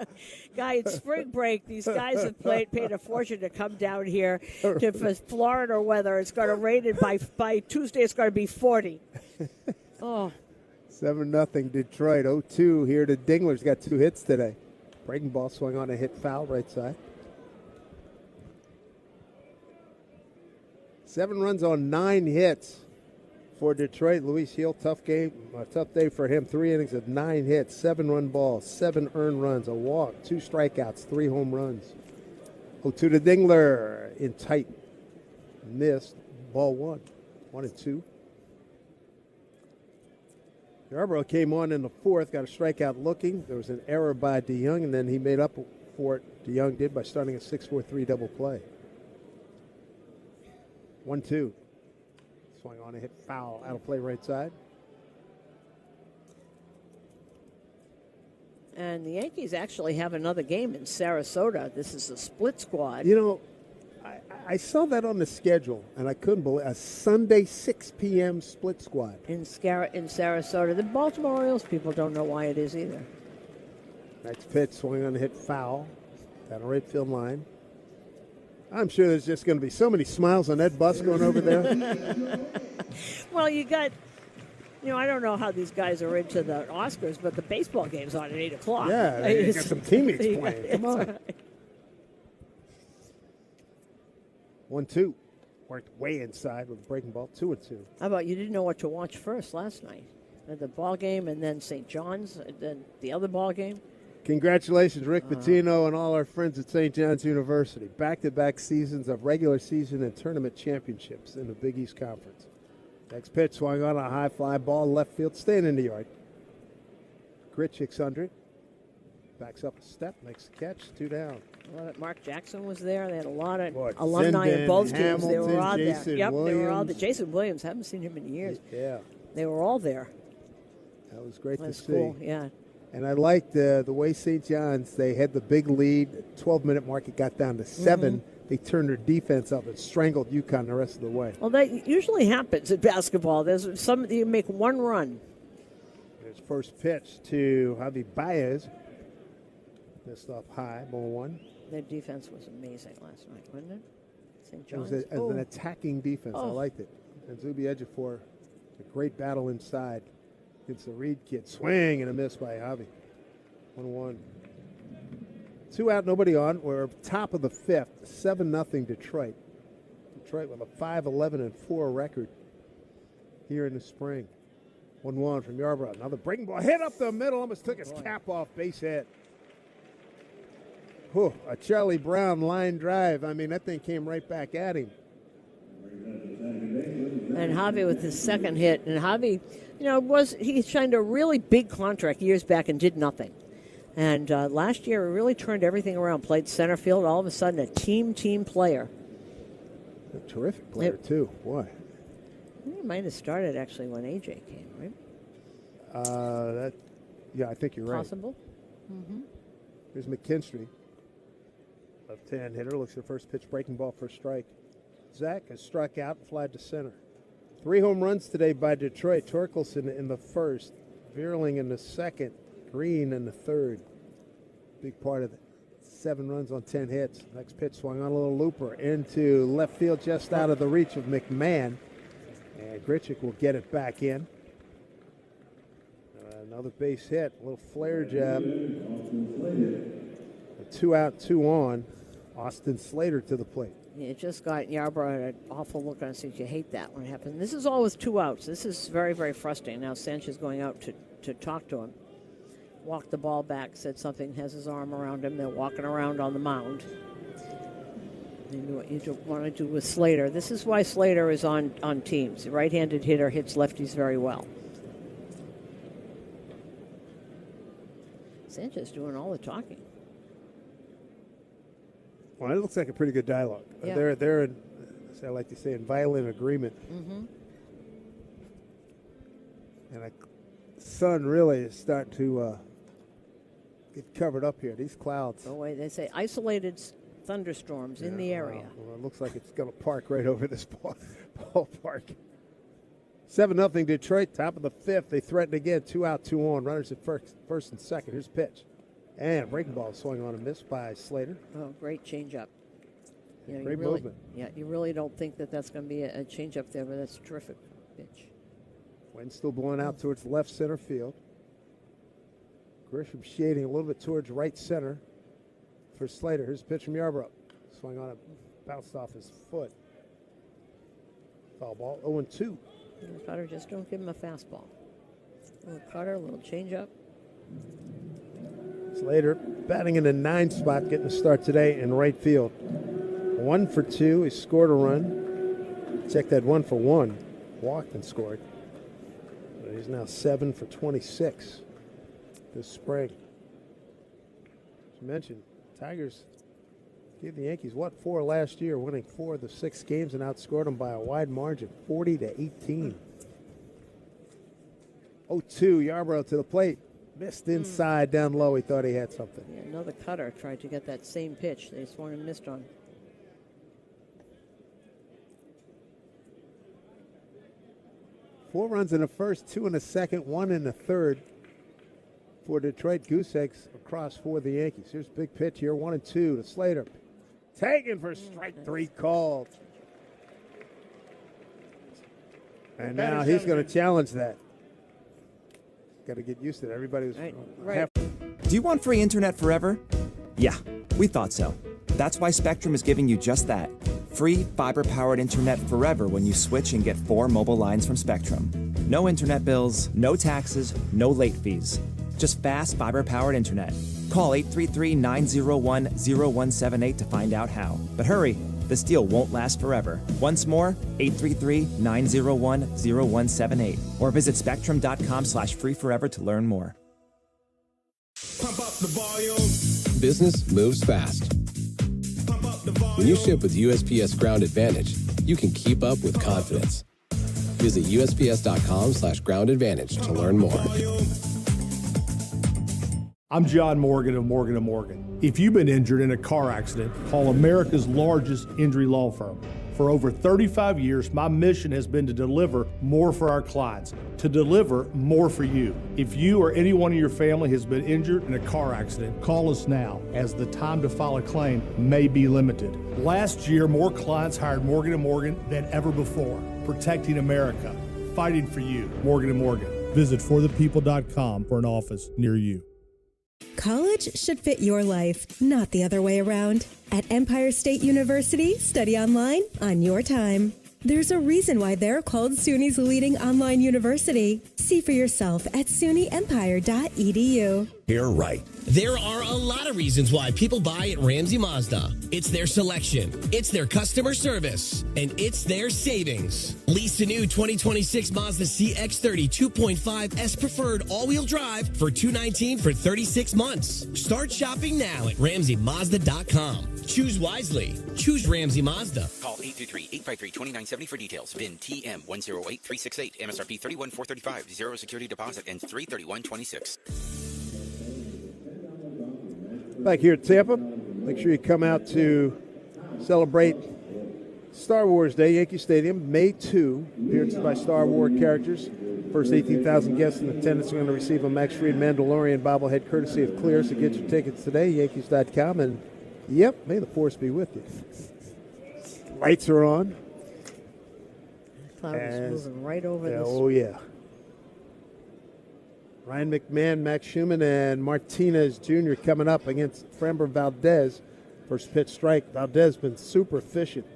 [SPEAKER 2] Guy, it's spring break. These guys have paid a fortune to come down here to for Florida weather. It's going to rain, and by Tuesday it's going to be 40. Oh.
[SPEAKER 1] 7-0 Detroit. 0-2 here to Dingler's got 2 hits today. Breaking ball swung on a hit foul right side. 7 runs on 9 hits for Detroit. Luis Gil, tough game, a tough day for him. 3 innings of 9 hits, 7-run balls, 7 earned runs, a walk, 2 strikeouts, 3 home runs. 0-2 to Dingler in tight. Missed. Ball 1. 1-2. Yarbrough came on in the 4th, got a strikeout looking. There was an error by DeYoung, and then he made up for it. DeYoung did by starting a 6-4-3 double play. 1-2. Swung on a hit foul. Out of play right side.
[SPEAKER 2] And the Yankees actually have another game in Sarasota. This is a split squad.
[SPEAKER 1] You know, I saw that on the schedule, and I couldn't believe a Sunday 6 p.m. split squad.
[SPEAKER 2] In Sarasota. The Baltimore Orioles people don't know why it is either.
[SPEAKER 1] Next pitch, swung on a hit foul. Down the right field line. I'm sure there's just going to be so many smiles on that bus going over there.
[SPEAKER 2] Well, you got, I don't know how these guys are into the Oscars, but the baseball game's on at 8 o'clock.
[SPEAKER 1] Yeah, they got some teammates playing. Come on.
[SPEAKER 2] Right.
[SPEAKER 1] 1-2. Worked way inside with a breaking ball. 2-2.
[SPEAKER 2] How about you didn't know what to watch first last night? The ball game and then St. John's, and then the other ball game?
[SPEAKER 1] Congratulations, Rick Pitino and all our friends at St. John's University. Back-to-back seasons of regular season and tournament championships in the Big East Conference. Next pitch swung on a high fly ball, left field, staying in the yard. Grichuk's under it. Backs up a step, makes the catch, 2 down.
[SPEAKER 2] Mark Jackson was there. They had a lot of alumni in both teams. They were all there. Yep,
[SPEAKER 1] Williams.
[SPEAKER 2] they were all there. Jason Williams, haven't seen him in years.
[SPEAKER 1] Yeah.
[SPEAKER 2] They were all there.
[SPEAKER 1] That was great to see.
[SPEAKER 2] Cool, yeah.
[SPEAKER 1] And I liked the way St. John's, they had the big lead. 12-minute mark, it got down to 7. Mm-hmm. They turned their defense up and strangled UConn the rest of the way.
[SPEAKER 2] Well, that usually happens in basketball. There's you make one run.
[SPEAKER 1] There's first pitch to Javi Baez. Missed off high, ball 1.
[SPEAKER 2] Their defense was amazing last night, wasn't it? St. John's.
[SPEAKER 1] It was an attacking defense. I liked it. And Zuby Ejiofor, a great battle inside. It's a Reed kid. Swing and a miss by Javi. 1-1. 2 out, nobody on. We're top of the 5th. 7-0 Detroit. Detroit with a 5-11-4 record here in the spring. 1-1 from Yarbrough. Another breaking ball. Hit up the middle. Almost took his cap off. Base hit. Whew, a Charlie Brown line drive. I mean, that thing came right back at him.
[SPEAKER 2] And Javi with his second hit. And Javi, he signed a really big contract years back and did nothing. And last year, he really turned everything around. Played center field. All of a sudden, a team player.
[SPEAKER 1] A terrific player, too. Boy.
[SPEAKER 2] He might have started, actually, when A.J. came, right?
[SPEAKER 1] Yeah, I think you're right.
[SPEAKER 2] Possible. Mm-hmm.
[SPEAKER 1] Here's McKinstry. Left-hand hitter. Looks at the first pitch. Breaking ball for a strike. Zach has struck out and flied to center. 3 home runs today by Detroit. Torkelson in the first. Vierling in the second. Green in the third. Big part of it. 7 runs on 10 hits. Next pitch swung on a little looper into left field just out of the reach of McMahon. And Grichuk will get it back in. Another base hit. A little flare jab. A 2 out, 2 on. Austin Slater to the plate.
[SPEAKER 2] It just got Yarbrough an awful look on his face. You hate that when it happens. This is all with 2 outs. This is very, very frustrating. Now Sanchez going out to talk to him. Walked the ball back, said something, has his arm around him. They're walking around on the mound. You know what you want to do with Slater. This is why Slater is on teams. The right-handed hitter hits lefties very well. Sanchez doing all the talking.
[SPEAKER 1] Well, it looks like a pretty good dialogue.
[SPEAKER 2] Yeah.
[SPEAKER 1] They're in, as I like to say, in violent agreement.
[SPEAKER 2] Mm-hmm.
[SPEAKER 1] And Sun really is starting to get covered up here. These clouds.
[SPEAKER 2] The way they say isolated thunderstorms in the area.
[SPEAKER 1] Well, it looks like it's going to park right over this ballpark. 7-0 Detroit, top of the fifth. They threaten again. 2 out, 2 on. Runners at first and second. Here's pitch. And breaking ball swung on a miss by Slater.
[SPEAKER 2] Oh, great changeup.
[SPEAKER 1] Great movement.
[SPEAKER 2] Yeah, you really don't think that that's going to be a changeup there, but that's a terrific pitch.
[SPEAKER 1] Wind still blowing out towards left center field. Grisham shading a little bit towards right center for Slater. Here's a pitch from Yarbrough. Swung on it, bounced off his foot. Foul ball, 0-2.
[SPEAKER 2] Cutter, just don't give him a fastball. A little cutter, a little changeup.
[SPEAKER 1] Slater batting in the 9 spot, getting a start today in right field. 1 for 2. He scored a run. Check that 1 for 1. Walked and scored. But he's now 7 for 26 this spring. As you mentioned, Tigers gave the Yankees, 4 last year, winning 4 of the 6 games and outscored them by a wide margin, 40-18. 0-2, Yarbrough to the plate. Missed inside, down low. He thought he had something.
[SPEAKER 2] Yeah, another cutter tried to get that same pitch they swung and missed on.
[SPEAKER 1] Four runs in the first, 2 in the second, 1 in the third for Detroit. Goose eggs across for the Yankees. Here's a big pitch here, 1-2 to Slater. Taken for strike 3 called. And now he's going to challenge that. Got to get used to it. Everybody was
[SPEAKER 2] right.
[SPEAKER 13] Do you want free internet forever? Yeah, we thought so. That's why Spectrum is giving you just that. Free fiber-powered internet forever when you switch and get 4 mobile lines from Spectrum. No internet bills, no taxes, no late fees. Just fast fiber-powered internet. Call 833-901-0178 to find out how. But hurry, this deal won't last forever. Once more, 833-901-0178. Or visit spectrum.com/freeforever to learn more.
[SPEAKER 20] Pump up the volume.
[SPEAKER 14] Business moves fast. When you ship with USPS Ground Advantage, you can keep up with confidence. Visit USPS.com/Ground Advantage to learn more.
[SPEAKER 3] I'm John Morgan of Morgan & Morgan. If you've been injured in a car accident, call America's largest injury law firm. For over 35 years, my mission has been to deliver more for our clients, to deliver more for you. If you or anyone in your family has been injured in a car accident, call us now, as the time to file a claim may be limited. Last year, more clients hired Morgan & Morgan than ever before, protecting America, fighting for you. Morgan & Morgan. Visit forthepeople.com for an office near you.
[SPEAKER 16] College should fit your life, not the other way around. At Empire State University, study online on your time. There's a reason why they're called SUNY's leading online university. See for yourself at sunyempire.edu.
[SPEAKER 20] You're right.
[SPEAKER 18] There are a lot of reasons why people buy at Ramsey Mazda. It's their selection, it's their customer service, and it's their savings. Lease a new 2026 Mazda CX-30 2.5 S Preferred all-wheel drive for $219 for 36 months. Start shopping now at RamseyMazda.com. Choose wisely. Choose Ramsey Mazda.
[SPEAKER 19] Call 833-853-2970 for details. VIN TM108368. MSRP $31,435. Zero security deposit ends 3/31/26.
[SPEAKER 1] Back here at Tampa, make sure you come out to celebrate Star Wars Day, Yankee Stadium, May 2. Appearances by Star Wars characters. First 18,000 guests in attendance are going to receive a Max Fried Mandalorian bobblehead courtesy of Clear. So get your tickets today, Yankees.com. And, yep, may the force be with you. Lights are on.
[SPEAKER 2] Cloud is moving right over this.
[SPEAKER 1] Oh, yeah. Ryan McMahon, Max Schumann, and Martinez Jr. coming up against Framber Valdez. First pitch strike. Valdez been super efficient.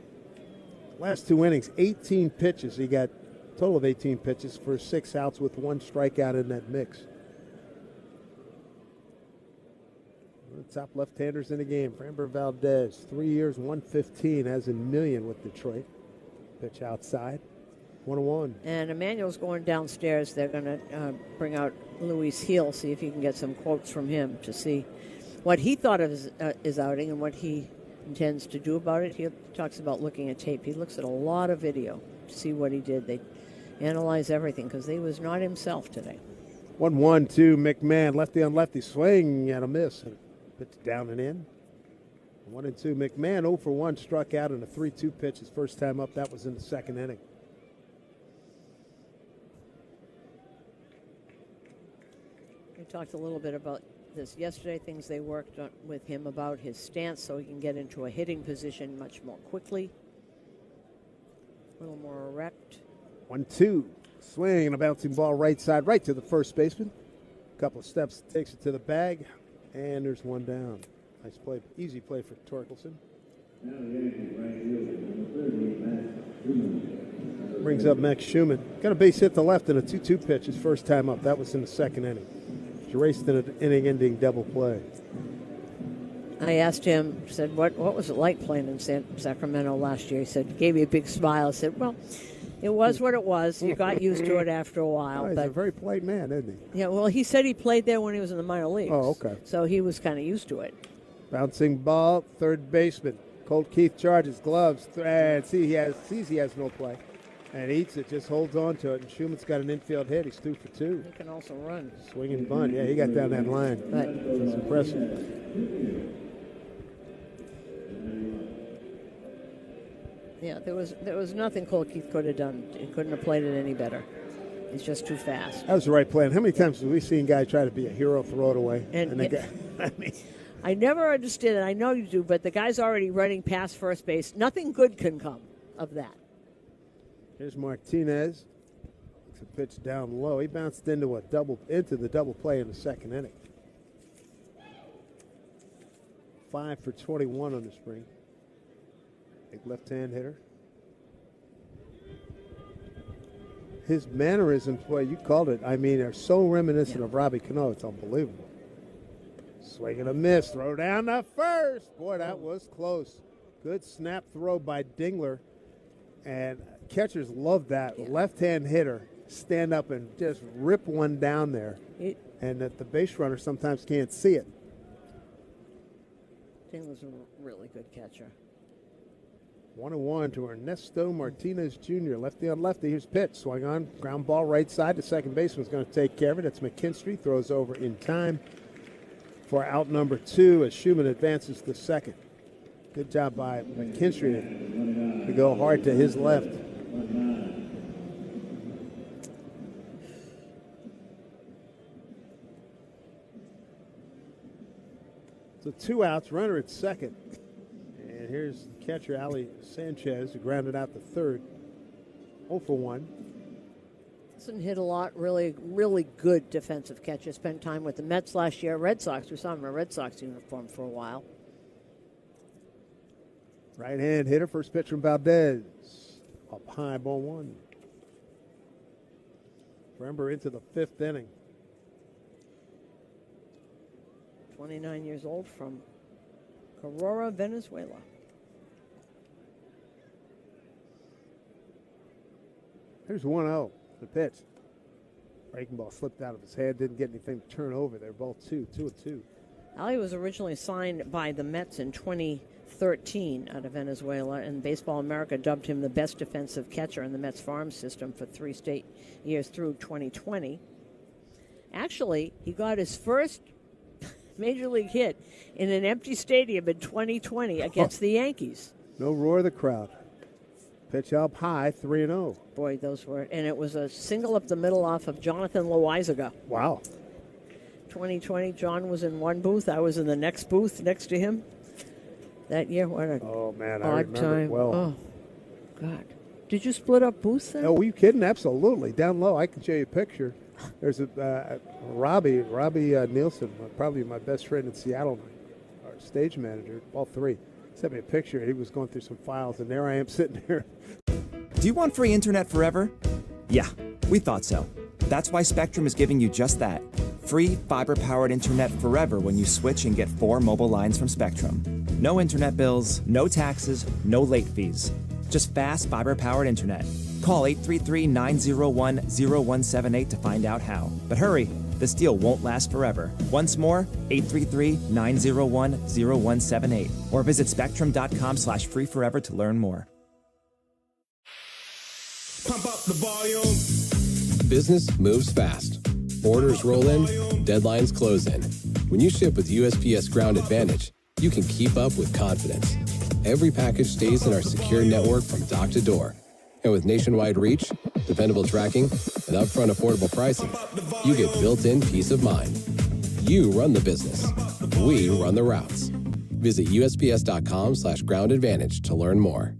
[SPEAKER 1] Last 2 innings, 18 pitches. He got a total of 18 pitches for 6 outs with 1 strikeout in that mix. One of the top left-handers in the game, Framber Valdez. 3 years, 115, has $1 million with Detroit. Pitch outside. 1-1.
[SPEAKER 2] And Emmanuel's going downstairs. They're going to bring out Luis Heel, see if he can get some quotes from him to see what he thought of his outing and what he intends to do about it. He talks about looking at tape. He looks at a lot of video to see what he did. They analyze everything because he was not himself today.
[SPEAKER 1] 1-1 McMahon. Lefty on lefty. Swing and a miss. Pitch down and in. 1-2 McMahon 0 for 1. Struck out in a 3-2 pitch his first time up. That was in the second inning.
[SPEAKER 2] We talked a little bit about this yesterday, things they worked on with him about his stance so he can get into a hitting position much more quickly. A little more erect.
[SPEAKER 1] 1-2. Swing and a bouncing ball right side, right to the first baseman. A couple of steps, takes it to the bag, and there's one down. Nice play, easy play for Torkelson. Brings up Max Schumann. Got a base hit to left in a 2-2 pitch his first time up. That was in the second inning. He raced in an inning-ending double play.
[SPEAKER 2] I asked him, said, what was it like playing in Sacramento last year? He said, gave me a big smile. I said, well, it was what it was. You got used to it after a while.
[SPEAKER 1] He's a very polite man, isn't he?
[SPEAKER 2] Yeah, well, he said he played there when he was in the minor leagues.
[SPEAKER 1] Oh, okay.
[SPEAKER 2] So he was kind of used to it.
[SPEAKER 1] Bouncing ball, third baseman. Colt Keith charges, gloves, and sees he has no play. And eats it, just holds on to it. And Schumann's got an infield hit. He's 2 for 2.
[SPEAKER 2] He can also run.
[SPEAKER 1] Swing and bunt. Yeah, he got down that line.
[SPEAKER 2] Right.
[SPEAKER 1] That's impressive.
[SPEAKER 2] Yeah, there was nothing Colt Keith could have done. He couldn't have played it any better. He's just too fast.
[SPEAKER 1] That was the right plan. How many times have we seen guys try to be a hero, throw it away?
[SPEAKER 2] I never understood it. I know you do, but the guy's already running past first base. Nothing good can come of that.
[SPEAKER 1] Here's Martinez. It's a pitch down low. He bounced into the double play in the second inning. 5 for 21 on the spring. Big left-hand hitter. His mannerisms, boy, you called it. I mean, are so reminiscent of Robbie Cano. It's unbelievable. Swing and a miss. Throw down the first. Boy, that was close. Good snap throw by Dingler. And catchers love that. Yeah. Left-hand hitter stand up and just rip one down there. And that the base runner sometimes can't see it.
[SPEAKER 2] Dingler's a really good catcher.
[SPEAKER 1] 1-1 to Ernesto Martinez Jr. Lefty on lefty. Here's pitch. Swung on. Ground ball right side. The second baseman's going to take care of it. It's McKinstry. Throws over in time for out number 2 as Schumann advances to second. Good job by McKinstry to go hard to his left. So 2 outs. Runner at second. And here's catcher Ali Sanchez, who grounded out the third. 0 for 1.
[SPEAKER 2] Doesn't hit a lot. Really, really good defensive catcher. Spent time with the Mets last year. Red Sox. We saw him in a Red Sox uniform for a while.
[SPEAKER 1] Right-hand hitter. First pitch from Valdez. Up high, ball 1. Remember, into the 5th inning.
[SPEAKER 2] 29 years old from Carora, Venezuela.
[SPEAKER 1] Here's 1-0, the pitch. Breaking ball slipped out of his head, didn't get anything to turn over there. Ball 2-2.
[SPEAKER 2] Ali was originally signed by the Mets in 2013 out of Venezuela, and Baseball America dubbed him the best defensive catcher in the Mets farm system for 3 straight years through 2020. Actually, he got his first major league hit in an empty stadium in 2020 against the Yankees.
[SPEAKER 1] No roar of the crowd. Pitch up high, 3-0.
[SPEAKER 2] Boy, those were, and it was a single up the middle off of Jonathan Loizaga.
[SPEAKER 1] Wow.
[SPEAKER 2] 2020, John was in one booth. I was in the next booth next to him. That year, what a odd time.
[SPEAKER 1] It well.
[SPEAKER 2] Oh, God. Did you split up booths then?
[SPEAKER 1] Oh, were you kidding? Absolutely. Down low, I can show you a picture. There's a Robbie Nielsen, probably my best friend in Seattle, our stage manager, all 3. Sent me a picture. He was going through some files, and there I am sitting there.
[SPEAKER 13] Do you want free internet forever? Yeah, we thought so. That's why Spectrum is giving you just that. Free fiber-powered internet forever when you switch and get 4 mobile lines from Spectrum. No internet bills, no taxes, no late fees. Just fast fiber-powered internet. Call 833-901-0178 to find out how. But hurry, this deal won't last forever. Once more, 833-901-0178. Or visit spectrum.com/freeforever to learn more.
[SPEAKER 12] Pump up the volume.
[SPEAKER 14] Business moves fast. Orders roll in, deadlines close in. When you ship with USPS Ground Advantage, you can keep up with confidence. Every package stays in our secure network from dock to door. And with nationwide reach, dependable tracking, and upfront affordable pricing, you get built-in peace of mind. You run the business. We run the routes. Visit USPS.com/Ground Advantage to learn more.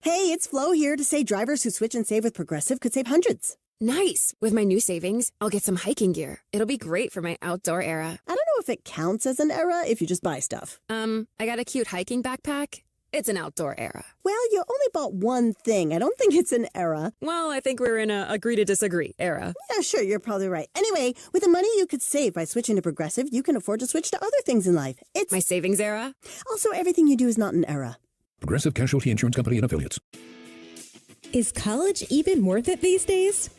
[SPEAKER 10] Hey, it's Flo here to say drivers who switch and save with Progressive could save hundreds.
[SPEAKER 11] Nice. With my new savings, I'll get some hiking gear. It'll be great for my outdoor era.
[SPEAKER 10] I don't know if it counts as an era if you just buy stuff.
[SPEAKER 11] I got a cute hiking backpack. It's an outdoor era.
[SPEAKER 10] Well, you only bought one thing. I don't think it's an era.
[SPEAKER 11] Well, I think we're in a agree to disagree era.
[SPEAKER 10] Yeah, sure, you're probably right. Anyway, with the money you could save by switching to Progressive, you can afford to switch to other things in life. It's
[SPEAKER 11] my savings era.
[SPEAKER 10] Also, everything you do is not an era.
[SPEAKER 12] Progressive Casualty Insurance Company and Affiliates.
[SPEAKER 16] Is college even worth it these days?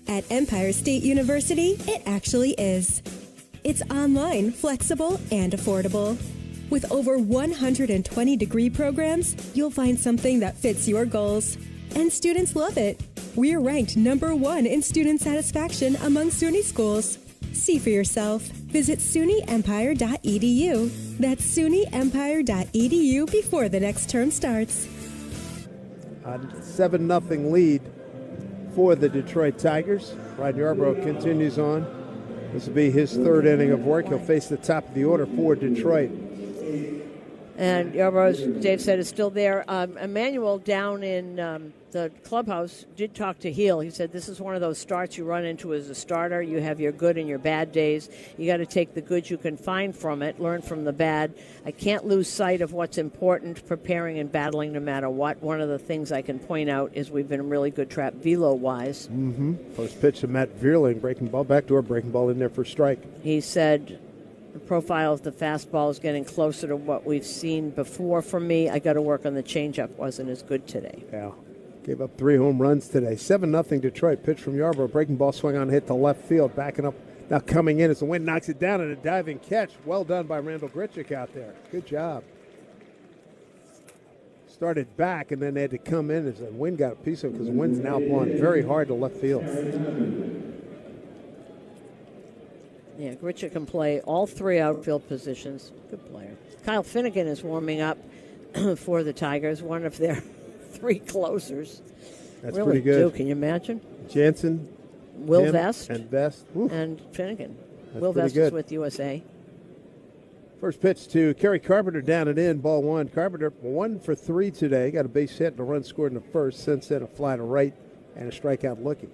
[SPEAKER 16] At Empire State University, it actually is. It's online, flexible, and affordable. With over 120 degree programs, you'll find something that fits your goals. And students love it. We're ranked #1 in student satisfaction among SUNY schools. See for yourself. Visit SUNYEmpire.edu. That's SUNYEmpire.edu before the next term starts.
[SPEAKER 1] A 7-0 lead for the Detroit Tigers. Ryan Yarbrough continues on. This will be his third inning of work. He'll face the top of the order for Detroit.
[SPEAKER 2] And Yarbrough, as Dave said, is still there. Emmanuel down in the clubhouse did talk to Heel. He said this is one of those starts you run into as a starter. You have your good and your bad days. You got to take the good you can find from it, learn from the bad. I can't lose sight of what's important, preparing and battling no matter what. One of the things I can point out is we've been really good trap velo-wise.
[SPEAKER 1] First pitch to Matt Vierling, breaking ball, backdoor breaking ball in there for strike.
[SPEAKER 2] He said the profile of the fastball is getting closer to what we've seen before from me. I got to work on the changeup. Wasn't as good today.
[SPEAKER 1] Yeah. Gave up 3 home runs today. 7-0 Detroit. Pitch from Yarbrough. Breaking ball swung on, hit to left field. Backing up. Now coming in as the wind knocks it down and a diving catch. Well done by Randall Gritchick out there. Good job. Started back and then they had to come in as the wind got a piece of it because the wind's now blowing very hard to left field.
[SPEAKER 2] Yeah, Gritchick can play all 3 outfield positions. Good player. Kyle Finnegan is warming up for the Tigers. One of their 3 closers.
[SPEAKER 1] That's
[SPEAKER 2] really
[SPEAKER 1] pretty good.
[SPEAKER 2] Can you imagine?
[SPEAKER 1] Jansen,
[SPEAKER 2] Will Vest,
[SPEAKER 1] and Vest,
[SPEAKER 2] and Finnegan.
[SPEAKER 1] That's
[SPEAKER 2] Will Vest
[SPEAKER 1] good.
[SPEAKER 2] is with USA.
[SPEAKER 1] First pitch to Kerry Carpenter, down and in, ball 1. Carpenter 1 for 3 today. Got a base hit and a run scored in the first. Since then, a fly to right and a strikeout looking.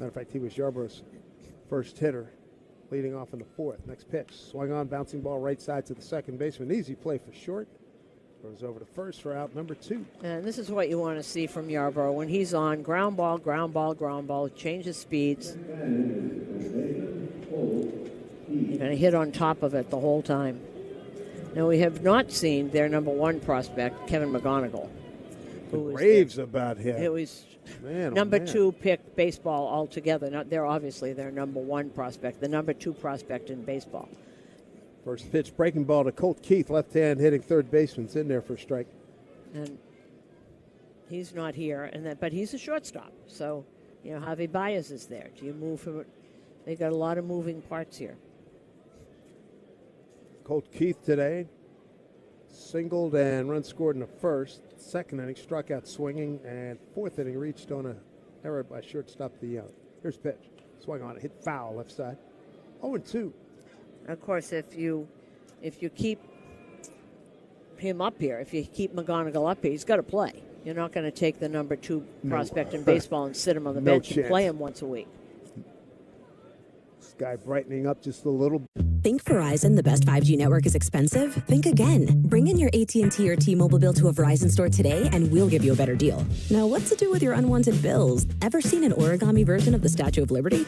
[SPEAKER 1] Matter of fact, he was Yarbrough's first hitter, leading off in the 4th. Next pitch, swung on, bouncing ball right side to the second baseman. Easy play for short. Goes over to first for out number 2.
[SPEAKER 2] And this is what you want to see from Yarbrough. When he's on, ground ball, ground ball, ground ball, changes speeds. You're going to hit on top of it the whole time. Now, we have not seen their number 1 prospect, Kevin McGonigal.
[SPEAKER 1] Who raves about him.
[SPEAKER 2] It was
[SPEAKER 1] man,
[SPEAKER 2] number
[SPEAKER 1] man.
[SPEAKER 2] 2 pick baseball altogether. Now, they're obviously their number 1 prospect, the number 2 prospect in baseball.
[SPEAKER 1] First pitch, breaking ball to Colt Keith, left hand hitting third baseman's in there for a strike.
[SPEAKER 2] And he's not here, but he's a shortstop. So, Javi Baez is there. Do you move him? They got a lot of moving parts here.
[SPEAKER 1] Colt Keith today singled and run scored in the first. Second inning, struck out swinging, and 4th inning reached on a error by shortstop DeYoung. Here's pitch, swung on it, hit foul left side. 0-2.
[SPEAKER 2] Of course, if you keep him up here, if you keep McGonigal up here, he's got to play. You're not going to take the number 2 prospect in baseball and sit him on the bench and play him once a week.
[SPEAKER 1] Sky brightening up just a little.
[SPEAKER 21] Think Verizon, the best 5G network, is expensive? Think again. Bring in your AT&T or T-Mobile bill to a Verizon store today and we'll give you a better deal. Now, what to do with your unwanted bills? Ever seen an origami version of the Statue of Liberty?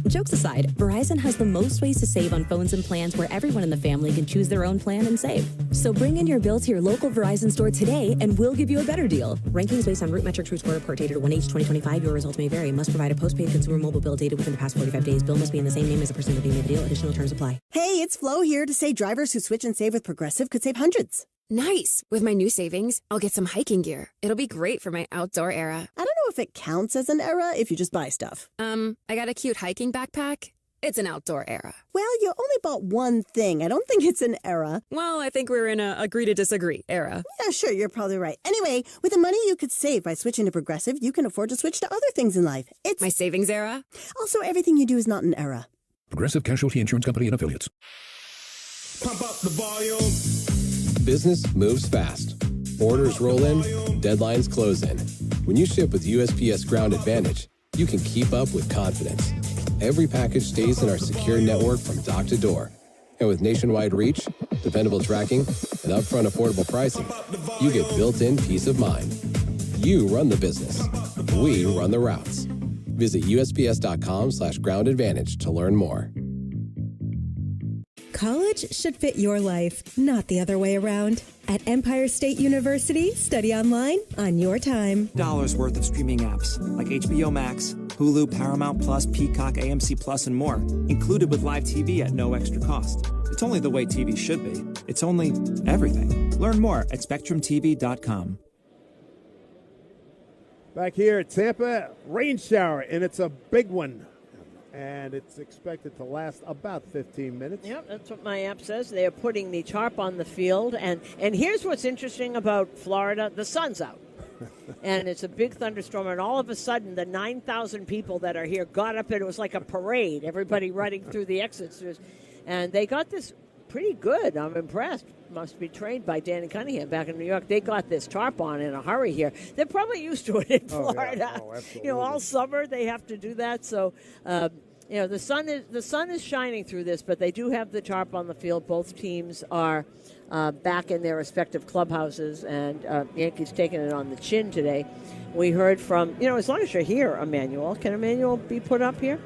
[SPEAKER 21] Jokes aside, Verizon has the most ways to save on phones and plans where everyone in the family can choose their own plan and save. So bring in your bill to your local Verizon store today and we'll give you a better deal. Rankings based on root metric true score report dated 1H2025. Your results may vary. Must provide a postpaid consumer mobile bill dated within the past 45 days. Bill must be in the same name as the person looking at the deal. Additional terms apply.
[SPEAKER 10] Hey, it's Flo here to say drivers who switch and save with Progressive could save hundreds.
[SPEAKER 11] Nice. With my new savings, I'll get some hiking gear. It'll be great for my outdoor era.
[SPEAKER 10] I don't know if it counts as an era if you just buy stuff.
[SPEAKER 11] I got a cute hiking backpack. It's an outdoor era.
[SPEAKER 10] Well, you only bought one thing. I don't think it's an era.
[SPEAKER 11] Well, I think we're in a agree to disagree era.
[SPEAKER 10] Yeah, sure, you're probably right. Anyway, with the money you could save by switching to Progressive, you can afford to switch to other things in life. It's
[SPEAKER 11] my savings era.
[SPEAKER 10] Also, everything you do is not an era.
[SPEAKER 12] Progressive Casualty Insurance Company and Affiliates.
[SPEAKER 14] Pump up the volume. Business moves fast. Orders roll in, deadlines close in. When you ship with USPS Ground Advantage, you can keep up with confidence. Every package stays in our secure network from dock to door. And with nationwide reach, dependable tracking, and upfront affordable pricing, you get built-in peace of mind. You run the business. We run the routes. Visit USPS.com/Ground Advantage to learn more.
[SPEAKER 16] College should fit your life, not the other way around. At Empire State University, study online on your time.
[SPEAKER 13] $1 worth of streaming apps like HBO Max, Hulu, Paramount Plus, Peacock, AMC Plus, and more, included with live TV at no extra cost. It's only the way TV should be. It's only everything. Learn more at SpectrumTV.com.
[SPEAKER 1] Back here at Tampa, rain shower, and it's a big one. And it's expected to last about 15 minutes.
[SPEAKER 2] Yep, that's what my app says. They are putting the tarp on the field. And here's what's interesting about Florida. The sun's out. And it's a big thunderstorm. And all of a sudden, the 9,000 people that are here got up, and it was like a parade. Everybody running through the exits. And they got this pretty good. I'm impressed. Must be trained by Danny Cunningham back in New York. They got this tarp on in a hurry here. They're probably used to it in Florida.
[SPEAKER 1] Oh, absolutely.
[SPEAKER 2] All summer they have to do that. So, the sun is shining through this, but they do have the tarp on the field. Both teams are back in their respective clubhouses, and Yankees taking it on the chin today. We heard from, as long as you're here, Emmanuel. Can Emmanuel be put up here?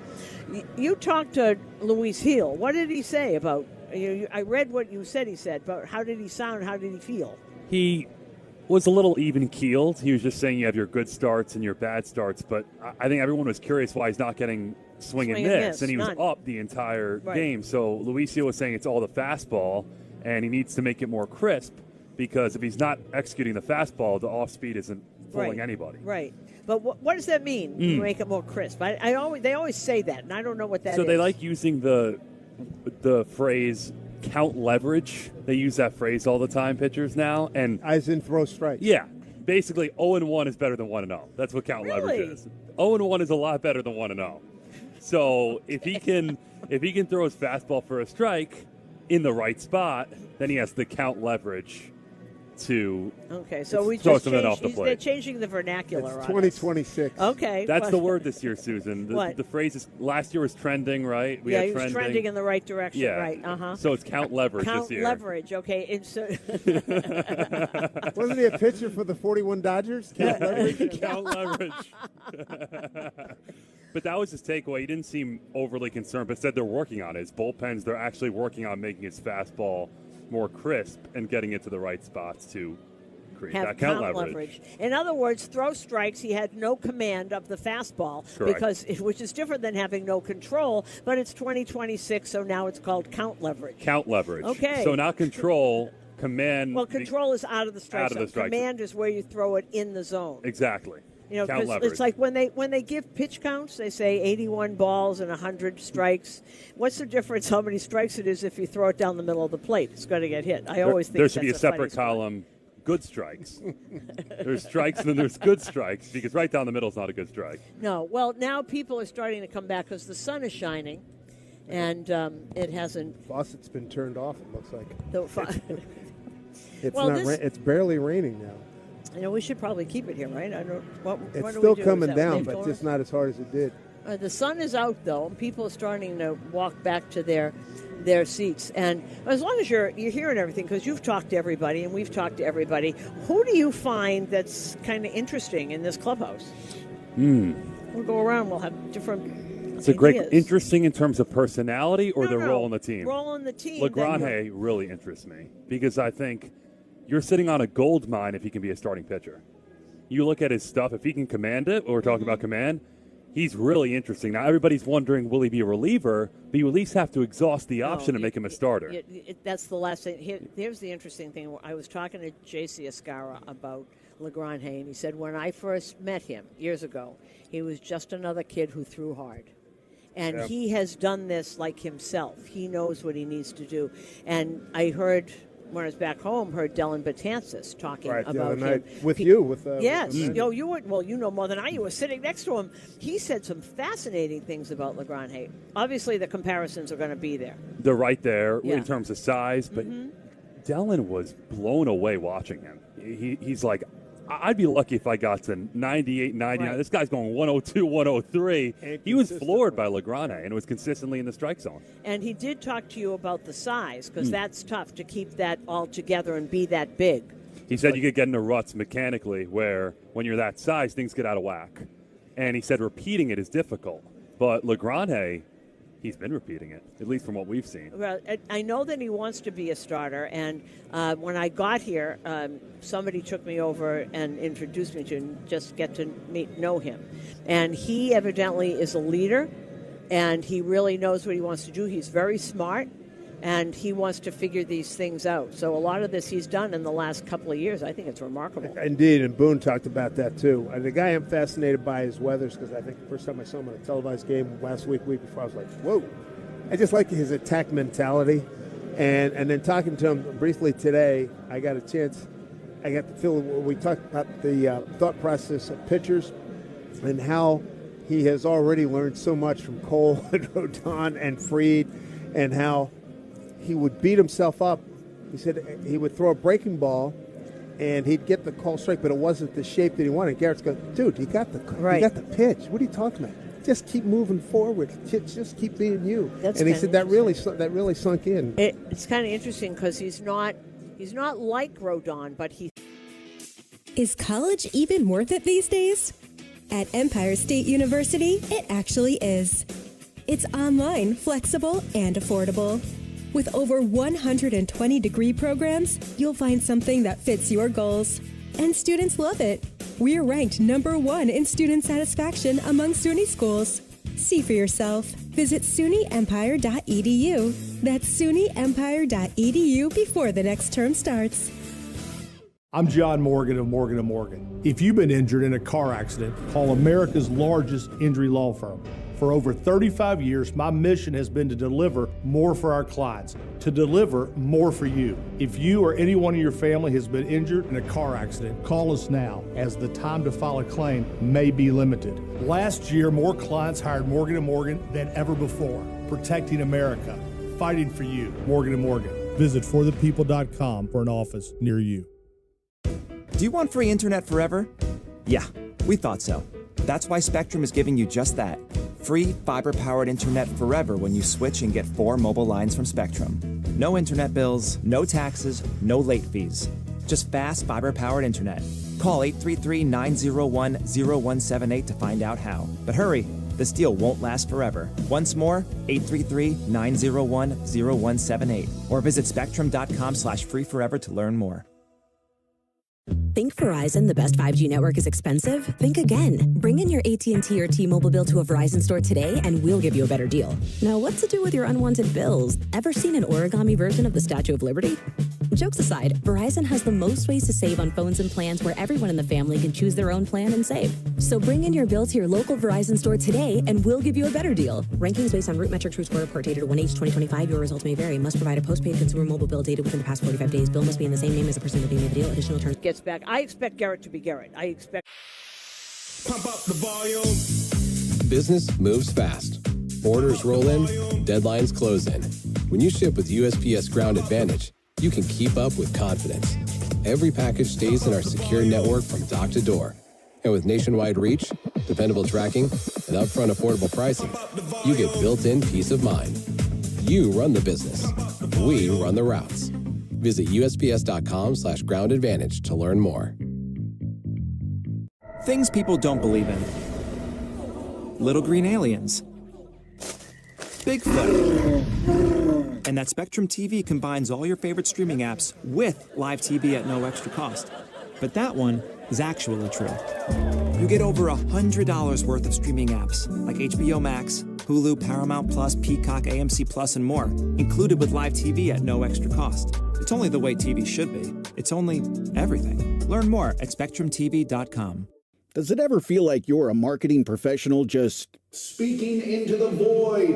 [SPEAKER 2] You talked to Luis Gil. What did he say about? I read what you said. He said, but how did he sound? How did he feel?
[SPEAKER 6] He was a little even-keeled. He was just saying you have your good starts and your bad starts, but I think everyone was curious why he's not getting swing and miss, and he was up the entire game. So Luis Gil was saying it's all the fastball, and he needs to make it more crisp, because if he's not executing the fastball, the off-speed isn't fooling anybody.
[SPEAKER 2] Right. But what does that mean, to make it more crisp? They always say that, and I don't know what that is.
[SPEAKER 6] So they like using the phrase count leverage. They use that phrase all the time, pitchers now. And
[SPEAKER 1] as in throw strikes.
[SPEAKER 6] Yeah. Basically, 0-1 is better than 1-0. That's what count leverage is. 0-1 is a lot better than 1-0. So if he can throw his fastball for a strike in the right spot, then he has the count leverage to
[SPEAKER 2] so we
[SPEAKER 6] throw
[SPEAKER 2] just
[SPEAKER 6] something off the plate.
[SPEAKER 2] They're changing the vernacular.
[SPEAKER 1] It's 2026.
[SPEAKER 2] Okay.
[SPEAKER 6] That's the word this year, Susan.
[SPEAKER 2] What?
[SPEAKER 6] The phrase is, last year was trending, right?
[SPEAKER 2] He was trending in the right direction, right?
[SPEAKER 6] So it's count leverage this year.
[SPEAKER 2] Count leverage, okay.
[SPEAKER 1] Wasn't he a pitcher for the 41 Dodgers? Count leverage.
[SPEAKER 6] Count leverage. But that was his takeaway. He didn't seem overly concerned, but said they're working on it. His bullpens, they're actually working on making his fastball more crisp and getting it to the right spots to create that count leverage.
[SPEAKER 2] In other words, throw strikes. He had no command of the fastball, which is different than having no control. But it's 2026, so now it's called count leverage.
[SPEAKER 6] Count leverage.
[SPEAKER 2] Okay.
[SPEAKER 6] So not control, command.
[SPEAKER 2] Well, control is out of the strike zone. Command is where you throw it in the zone.
[SPEAKER 6] Exactly.
[SPEAKER 2] Count leverage. It's like when they give pitch counts, they say 81 balls and 100 strikes. What's the difference how many strikes it is if you throw it down the middle of the plate? It's going to get hit. I always think
[SPEAKER 6] there should be a separate column, good strikes. There's strikes and then there's good strikes, because right down the middle is not a good strike.
[SPEAKER 2] No. Well, now people are starting to come back because the sun is shining, and it hasn't.
[SPEAKER 1] Faucet's been turned off, it looks like. It's barely raining now.
[SPEAKER 2] We should probably keep it here, right? I don't.
[SPEAKER 1] It's still coming down, but just not as hard as it did.
[SPEAKER 2] The sun is out, though, and people are starting to walk back to their seats. And as long as you're hearing everything, because you've talked to everybody and we've talked to everybody, who do you find that's kind of interesting in this clubhouse? We'll go around. We'll have different.
[SPEAKER 6] It's a great, interesting in terms of personality or their role on the team.
[SPEAKER 2] Role on the team.
[SPEAKER 6] LaGrange really interests me, because I think you're sitting on a gold mine if he can be a starting pitcher. You look at his stuff, if he can command it, or we're talking about command, He's really interesting. Now, everybody's wondering, will he be a reliever? But you at least have to exhaust the option to make him a starter.
[SPEAKER 2] That's the last thing. Here's the interesting thing. I was talking to J.C. Escara about LeGrand, and he said when I first met him years ago, he was just another kid who threw hard. And he has done this like himself. He knows what he needs to do. And I heard, when I was back home, heard Dylan Betances talking about him.
[SPEAKER 1] With you.
[SPEAKER 2] Yes. You were, well, you know more than I. You were sitting next to him. He said some fascinating things about LeGrand. Obviously, the comparisons are going to be there.
[SPEAKER 6] They're right there in terms of size. But Dylan was blown away watching him. He's like, I'd be lucky if I got to 98, 99. Right. This guy's going 102, 103. He was floored by LeGrand, and it was consistently in the strike zone.
[SPEAKER 2] And he did talk to you about the size, because that's tough to keep that all together and be that big.
[SPEAKER 6] He said you could get into ruts mechanically where when you're that size, things get out of whack. And he said repeating it is difficult. But LeGrand, he's been repeating it, at least from what we've seen.
[SPEAKER 2] Well, I know that he wants to be a starter, and when I got here, somebody took me over and introduced me to just get to know him. And he evidently is a leader, and he really knows what he wants to do. He's very smart, and he wants to figure these things out. So a lot of this he's done in the last couple of years. I think it's remarkable.
[SPEAKER 1] Indeed, and Boone talked about that too. The guy I'm fascinated by is Weathers, because I think the first time I saw him on a televised game last week before, I was like, whoa. I just like his attack mentality. And then talking to him briefly today, I got a chance. I got to feel, we talked about the thought process of pitchers and how he has already learned so much from Cole and Rodon and Fried, and how he would beat himself up. He said he would throw a breaking ball, and he'd get the call strike, but it wasn't the shape that he wanted. Garrett's going, dude, you got the pitch. What are you talking about? Just keep moving forward. Just keep being you.
[SPEAKER 2] That's
[SPEAKER 1] and he said that really sunk in.
[SPEAKER 2] It's kind of interesting because he's not like Rodon, but he.
[SPEAKER 16] Is college even worth it these days? At Empire State University, it actually is. It's online, flexible, and affordable. With over 120 degree programs, you'll find something that fits your goals. And students love it. We're ranked #1 in student satisfaction among SUNY schools. See for yourself. Visit SUNYempire.edu. That's SUNYempire.edu before the next term starts.
[SPEAKER 3] I'm John Morgan of Morgan & Morgan. If you've been injured in a car accident, call America's largest injury law firm. For over 35 years, my mission has been to deliver more for our clients, to deliver more for you. If you or anyone in your family has been injured in a car accident, call us now, as the time to file a claim may be limited. Last year, more clients hired Morgan & Morgan than ever before, protecting America, fighting for you. Morgan & Morgan. Visit forthepeople.com for an office near you.
[SPEAKER 13] Do you want free internet forever? Yeah, we thought so. That's why Spectrum is giving you just that. Free fiber-powered internet forever when you switch and get 4 mobile lines from Spectrum. No internet bills, no taxes, no late fees. Just fast fiber-powered internet. Call 833-901-0178 to find out how. But hurry, this deal won't last forever. Once more, 833-901-0178. Or visit spectrum.com/freeforever to learn more.
[SPEAKER 21] Think Verizon, the best 5G network, is expensive? Think again. Bring in your AT&T or T-Mobile bill to a Verizon store today and we'll give you a better deal. Now, what to do with your unwanted bills? Ever seen an origami version of the Statue of Liberty? Jokes aside, Verizon has the most ways to save on phones and plans where everyone in the family can choose their own plan and save. So bring in your bill to your local Verizon store today and we'll give you a better deal. Rankings based on Root Metric True Score report dated 1/8/2025. Your results may vary. Must provide a postpaid consumer mobile bill dated within the past 45 days. Bill must be in the same name as the person looking at the deal. Additional terms.
[SPEAKER 2] Gets back. I expect Garrett to be Garrett. I expect.
[SPEAKER 20] Pump up the volume.
[SPEAKER 14] Business moves fast. Orders roll in, deadlines close in. When you ship with USPS Ground Advantage, you can keep up with confidence. Every package stays in our secure network from dock to door. And with nationwide reach, dependable tracking, and upfront affordable pricing, you get built-in peace of mind. You run the business. We run the routes. Visit USPS.com/Ground Advantage to learn more.
[SPEAKER 13] Things people don't believe in. Little green aliens. Bigfoot. And that Spectrum TV combines all your favorite streaming apps with live TV at no extra cost. but that one is actually true. You get over $100 worth of streaming apps like HBO Max, Hulu, Paramount Plus, Peacock, AMC Plus, and more, included with live TV at no extra cost. It's only the way TV should be. It's only everything. Learn more at SpectrumTV.com.
[SPEAKER 17] Does it ever feel like you're a marketing professional just speaking into the void?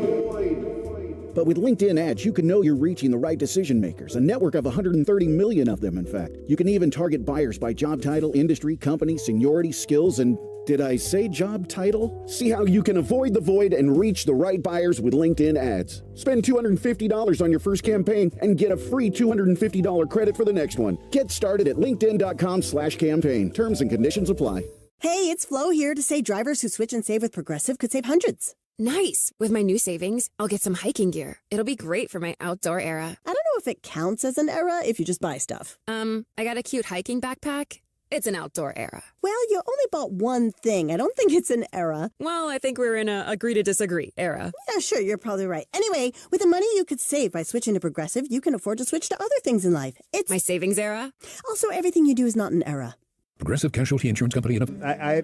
[SPEAKER 17] But with LinkedIn ads, you can know you're reaching the right decision makers, a network of 130 million of them, in fact. You can even target buyers by job title, industry, company, seniority, skills, and did I say job title? See how you can avoid the void and reach the right buyers with LinkedIn ads. Spend $250 on your first campaign and get a free $250 credit for the next one. Get started at linkedin.com/campaign. Terms and conditions apply.
[SPEAKER 10] Hey, it's Flo here to say drivers who switch and save with Progressive could save hundreds.
[SPEAKER 11] Nice. With my new savings, I'll get some hiking gear. It'll be great for my outdoor era.
[SPEAKER 10] I don't know if it counts as an era if you just buy stuff.
[SPEAKER 11] I got a cute hiking backpack. It's an outdoor era.
[SPEAKER 10] Well, you only bought one thing. I don't think it's an era.
[SPEAKER 11] Well, I think we're in a agree to disagree era.
[SPEAKER 10] Yeah, sure, you're probably right. Anyway, with the money you could save by switching to Progressive, you can afford to switch to other things in life. It's
[SPEAKER 11] my savings era.
[SPEAKER 10] Also, everything you do is not an era.
[SPEAKER 12] Progressive Casualty Insurance Company.
[SPEAKER 1] I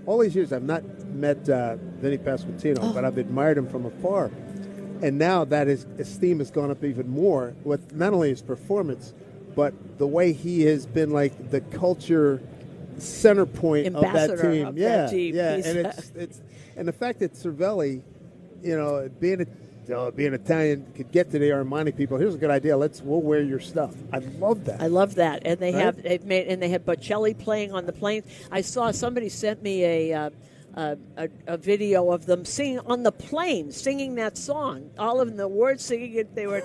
[SPEAKER 1] all these years I've not met Vinny Pasquantino, but I've admired him from afar. And now that his esteem has gone up even more with not only his performance, but the way he has been like the culture center point
[SPEAKER 2] Ambassador
[SPEAKER 1] of that team.
[SPEAKER 2] That team.
[SPEAKER 1] Yeah, and it's and the fact that Cervelli, being Italian, could get to the Armani people. Here's a good idea. We'll wear your stuff. I love that.
[SPEAKER 2] I love that, and they
[SPEAKER 1] right?
[SPEAKER 2] they have Bocelli playing on the planes. I saw somebody sent me a video of them singing on the plane, singing that song. All of them, the words singing it. They were.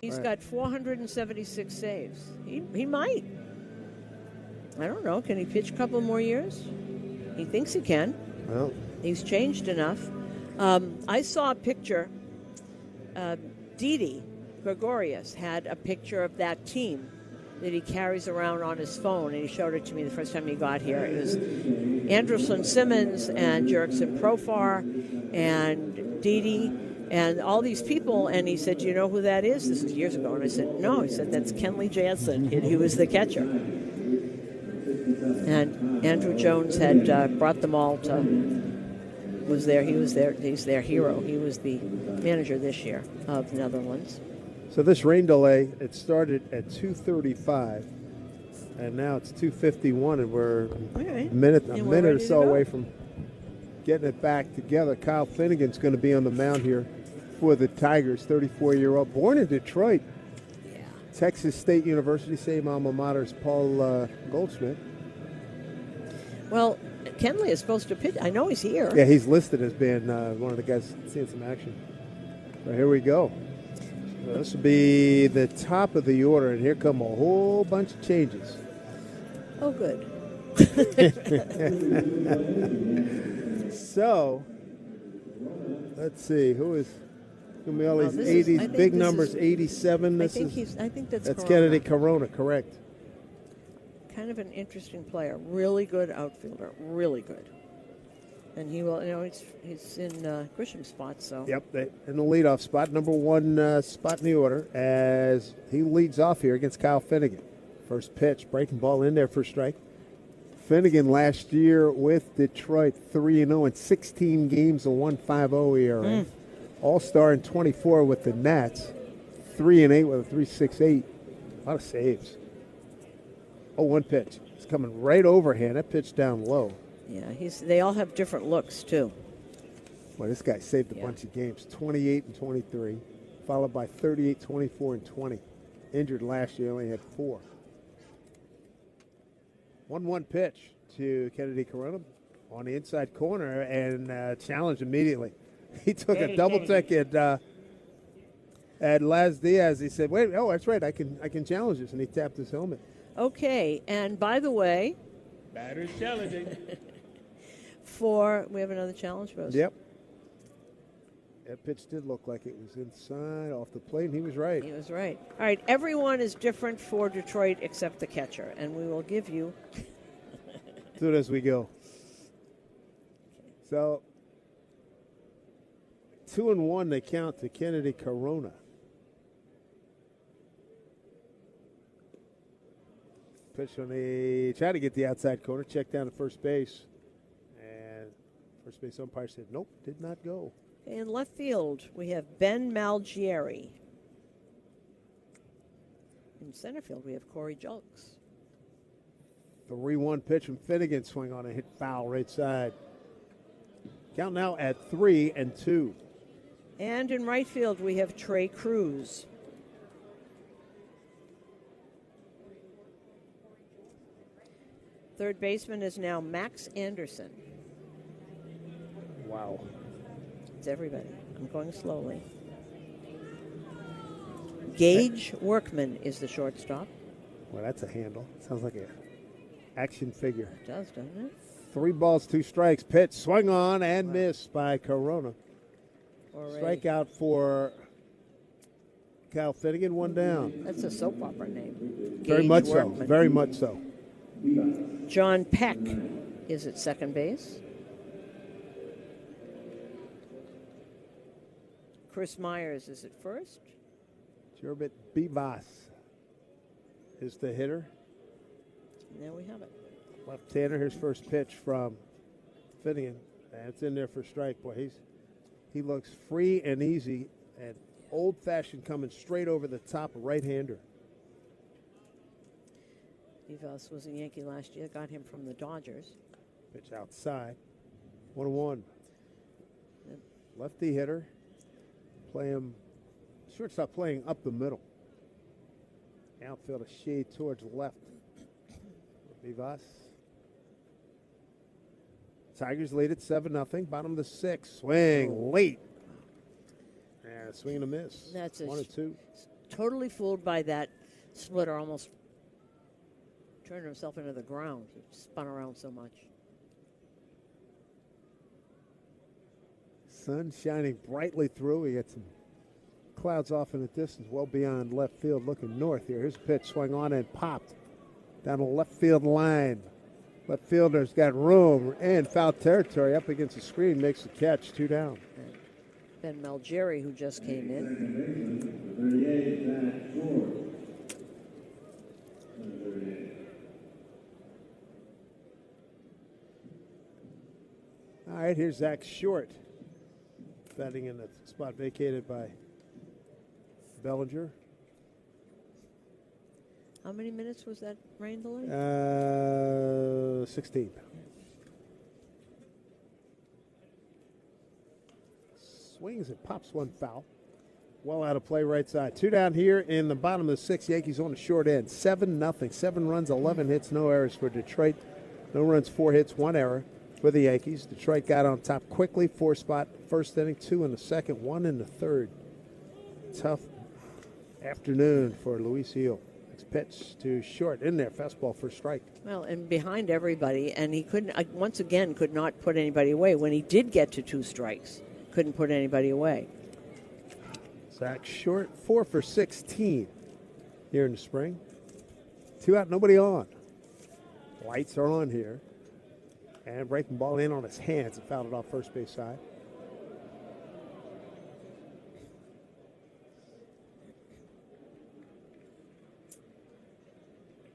[SPEAKER 2] He's
[SPEAKER 1] Right.
[SPEAKER 2] got 476 saves. He might. I don't know. Can he pitch a couple more years? He thinks he can.
[SPEAKER 1] Well,
[SPEAKER 2] he's changed enough. I saw a picture. Didi Gregorius had a picture of that team that he carries around on his phone, and he showed it to me the first time he got here. It was Anderson Simmons and Jurickson Profar and Didi and all these people, and he said, "Do you know who that is?" This was years ago, and I said, "No." He said, "That's Kenley Jansen. He was the catcher." And Andrew Jones had brought them all to. Was there? He was there. He's their hero. He was the manager this year of Netherlands.
[SPEAKER 1] So this rain delay, it started at 2:35, and now it's 2:51, and we're a minute or so away from getting it back together. Kyle Finnegan's going to be on the mound here for the Tigers, 34-year-old, born in Detroit.
[SPEAKER 2] Yeah.
[SPEAKER 1] Texas State University, same alma mater as Paul Goldschmidt.
[SPEAKER 2] Well, Kenley is supposed to pitch. I know he's here.
[SPEAKER 1] Yeah, he's listed as being one of the guys seeing some action. So here we go. So this will be the top of the order, and here come a whole bunch of changes.
[SPEAKER 2] Oh, good.
[SPEAKER 1] So, let's see. Who is going to be all these
[SPEAKER 2] this
[SPEAKER 1] 80s,
[SPEAKER 2] is-
[SPEAKER 1] big
[SPEAKER 2] this
[SPEAKER 1] numbers,
[SPEAKER 2] is-
[SPEAKER 1] 87?
[SPEAKER 2] I think that's Corona.
[SPEAKER 1] Kennedy Corona, correct.
[SPEAKER 2] Kind of an interesting player. Really good outfielder. Really good. And he will, he's in Grisham's spot, so.
[SPEAKER 1] Yep, in the leadoff spot, number one spot in the order, as he leads off here against Kyle Finnegan. First pitch, breaking ball in there for a strike. Finnegan last year with Detroit, 3-0 in 16 games, a 1.50 ERA. All-star in 24 with the Nats, 3-8 with a 3.68. A lot of saves. Oh, one pitch. It's coming right overhand. That pitch down low.
[SPEAKER 2] Yeah, they all have different looks, too.
[SPEAKER 1] Well, this guy saved a bunch of games, 28 and 23, followed by 38, 24, and 20. Injured last year, only had 4. 1-1 pitch to Kennedy Corona on the inside corner and challenged immediately. He took a double take at Laz Diaz. He said, "Wait, oh, that's right, I can challenge this," and he tapped his helmet.
[SPEAKER 2] Okay, and by the way,
[SPEAKER 1] batter's challenging.
[SPEAKER 2] We have another challenge for us.
[SPEAKER 1] Yep. That pitch did look like it was inside off the plate, and he was right.
[SPEAKER 2] He was right. All right, everyone is different for Detroit except the catcher, and we will give you.
[SPEAKER 1] Do it as we go. So, 2-1 they count to Kennedy Corona. Pitch on try to get the outside corner, check down to first base. And first base umpire said, nope, did not go.
[SPEAKER 2] In left field, we have Ben Malgieri. In center field, we have Corey Julks.
[SPEAKER 1] 3-1 pitch from Finnegan, swing on a hit foul right side. Count now at 3-2.
[SPEAKER 2] And in right field, we have Trey Cruz. Third baseman is now Max Anderson.
[SPEAKER 1] Wow.
[SPEAKER 2] It's everybody. I'm going slowly. Gage Workman is the shortstop.
[SPEAKER 1] Well, that's a handle. Sounds like an action figure.
[SPEAKER 2] It does, doesn't it?
[SPEAKER 1] 3 balls, 2 strikes. Pitch swung on and missed by Corona. Strikeout for Kyle Finnegan, 1 down.
[SPEAKER 2] That's a soap opera name.
[SPEAKER 1] Very
[SPEAKER 2] Gage
[SPEAKER 1] much
[SPEAKER 2] Workman.
[SPEAKER 1] so. Very much so.
[SPEAKER 2] John Peck is at second base. Chris Myers is at first.
[SPEAKER 1] Gerbit Bivas is the hitter.
[SPEAKER 2] And there we have it.
[SPEAKER 1] Left-hander, his first pitch from Finnegan. And it's in there for strike. Boy, he looks free and easy and old-fashioned, coming straight over the top, right-hander.
[SPEAKER 2] Vivas was a Yankee last year. Got him from the Dodgers.
[SPEAKER 1] Pitch outside. 1-1. Lefty hitter. Shortstop playing up the middle. Outfield a shade towards left. Vivas. Tigers lead at 7-0. Bottom of the 6th. Swing late. And a swing and a miss.
[SPEAKER 2] That's
[SPEAKER 1] 1-2.
[SPEAKER 2] totally fooled by that splitter. Almost turned himself into the ground. He spun around so much.
[SPEAKER 1] Sun shining brightly through. We got some clouds off in the distance, well beyond left field, looking north here. Here's a pitch, swung on and popped down the left field line. Left fielder's got room and foul territory up against the screen, makes the catch, 2 down.
[SPEAKER 2] Ben Malgeri, who just came in.
[SPEAKER 9] 38, Zach Short.
[SPEAKER 1] All right, here's Zach Short, batting in the spot vacated by Bellinger.
[SPEAKER 2] How many minutes was that rain delay?
[SPEAKER 1] 16. Swings and pops one foul. Well out of play right side. 2 down here in the bottom of the 6th. Yankees on the short end. 7-0. 7 runs, 11 hits, no errors for Detroit. No runs, 4 hits, 1 error for the Yankees. Detroit got on top quickly. 4 spot first inning, 2 in the second, 1 in the third. Tough afternoon for Luis Gil. Next pitch to Short in there. Fastball for strike.
[SPEAKER 2] Well, and behind everybody, and he couldn't, once again, could not put anybody away. When he did get to 2 strikes, couldn't put anybody away.
[SPEAKER 1] Zach Short, 4 for 16 here in the spring. 2 out, nobody on. Lights are on here. And breaking ball in on his hands and fouled it off first base side.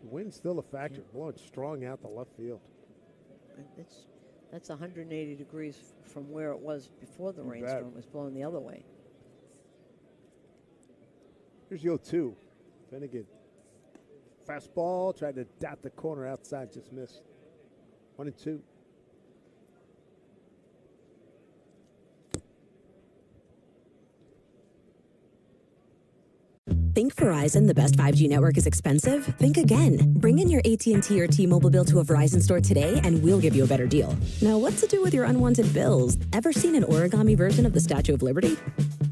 [SPEAKER 1] The wind's still a factor, blowing strong out the left field.
[SPEAKER 2] That's 180 degrees from where it was before the rainstorm. It was blowing the other way.
[SPEAKER 1] Here's 0-2. Finnegan. Fastball, tried to dot the corner outside, just missed. 1-2.
[SPEAKER 21] Think Verizon, the best 5G network, is expensive? Think again. Bring in your AT&T or T-Mobile bill to a Verizon store today and we'll give you a better deal. Now, what to do with your unwanted bills? Ever seen an origami version of the Statue of Liberty?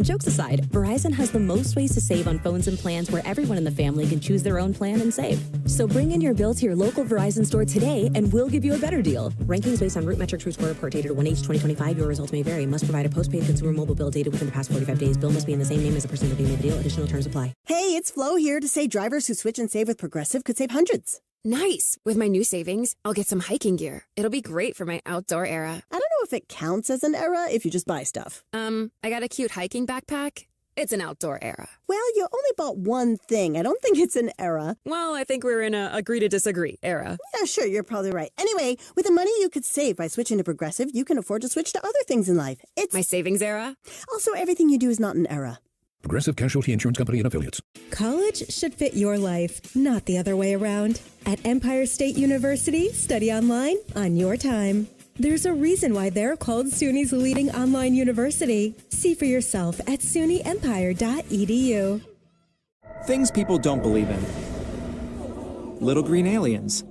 [SPEAKER 21] Jokes aside, Verizon has the most ways to save on phones and plans where everyone in the family can choose their own plan and save. So bring in your bill to your local Verizon store today and we'll give you a better deal. Rankings based on root metric true score report dated 1/8/2025. Your results may vary. Must provide a postpaid consumer mobile bill dated within the past 45 days. Bill must be in the same name as the person redeeming the deal. Additional terms apply.
[SPEAKER 10] Hey, it's Flo here to say drivers who switch and save with Progressive could save hundreds.
[SPEAKER 11] Nice. With my new savings, I'll get some hiking gear. It'll be great for my outdoor era.
[SPEAKER 10] I don't know if it counts as an era if you just buy stuff.
[SPEAKER 11] I got a cute hiking backpack. It's an outdoor era.
[SPEAKER 10] Well, you only bought one thing. I don't think it's an era.
[SPEAKER 11] Well, I think we're in a agree to disagree era.
[SPEAKER 10] Yeah, sure, you're probably right. Anyway, with the money you could save by switching to Progressive, you can afford to switch to other things in life. It's
[SPEAKER 11] my savings era.
[SPEAKER 10] Also, everything you do is not an era.
[SPEAKER 12] Progressive Casualty Insurance Company and Affiliates.
[SPEAKER 16] College should fit your life, not the other way around. At Empire State University, study online on your time. There's a reason why they're called SUNY's leading online university. See for yourself at sunyempire.edu.
[SPEAKER 13] Things people don't believe in. Little green aliens.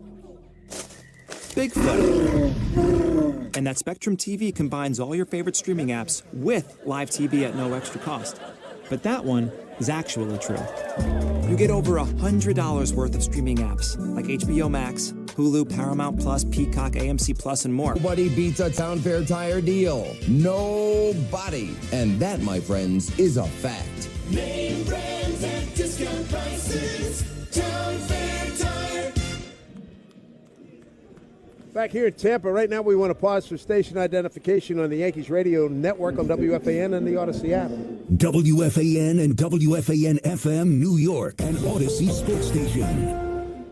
[SPEAKER 13] Bigfoot. And that Spectrum TV combines all your favorite streaming apps with live TV at no extra cost. But that one is actually true. You get over $100 worth of streaming apps like HBO Max, Hulu, Paramount Plus, Peacock, AMC Plus, and more.
[SPEAKER 7] Nobody beats a Town Fair tire deal. Nobody. And that, my friends, is a fact.
[SPEAKER 9] Name brands at discount prices. Town Fair Tire.
[SPEAKER 1] Back here in Tampa, right now we want to pause for station identification on the Yankees radio network on WFAN and the Odyssey app.
[SPEAKER 20] WFAN and WFAN-FM New York and Odyssey Sports Station.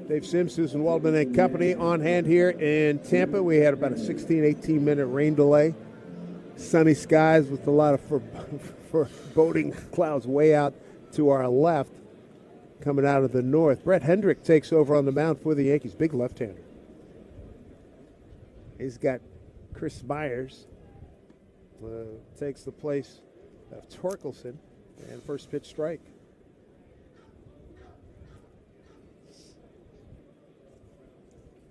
[SPEAKER 1] Dave Sims, Susan Waldman and company on hand here in Tampa. We had about a 16, 18-minute rain delay. Sunny skies with a lot of foreboding clouds way out to our left coming out of the north. Brett Hendrick takes over on the mound for the Yankees. Big left-hander. He's got Chris Myers. Takes the place of Torkelson. And first pitch strike.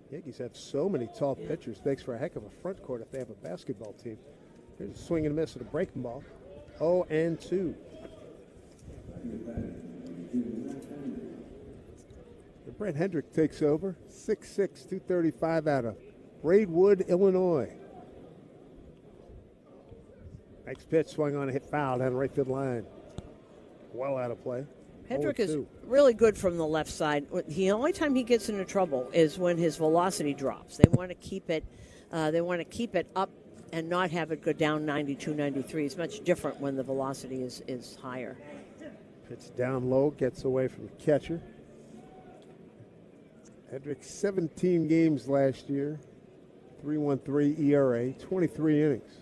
[SPEAKER 1] Yankees have so many tall pitchers. Makes for a heck of a front court if they have a basketball team. Here's a swing and a miss at a breaking ball. 0-2. Brent Hendrick takes over. 6'6", 235 out of Braidwood, Illinois. Next pitch swung on a hit foul down the right field line. Well out of play.
[SPEAKER 2] Hendrick is really good from the left side. The only time he gets into trouble is when his velocity drops. They want to keep it. Up and not have it go down 92, 93. It's much different when the velocity is higher.
[SPEAKER 1] Pitch down low, gets away from the catcher. Hendrick, 17 games last year, 3.13 ERA, 23 innings.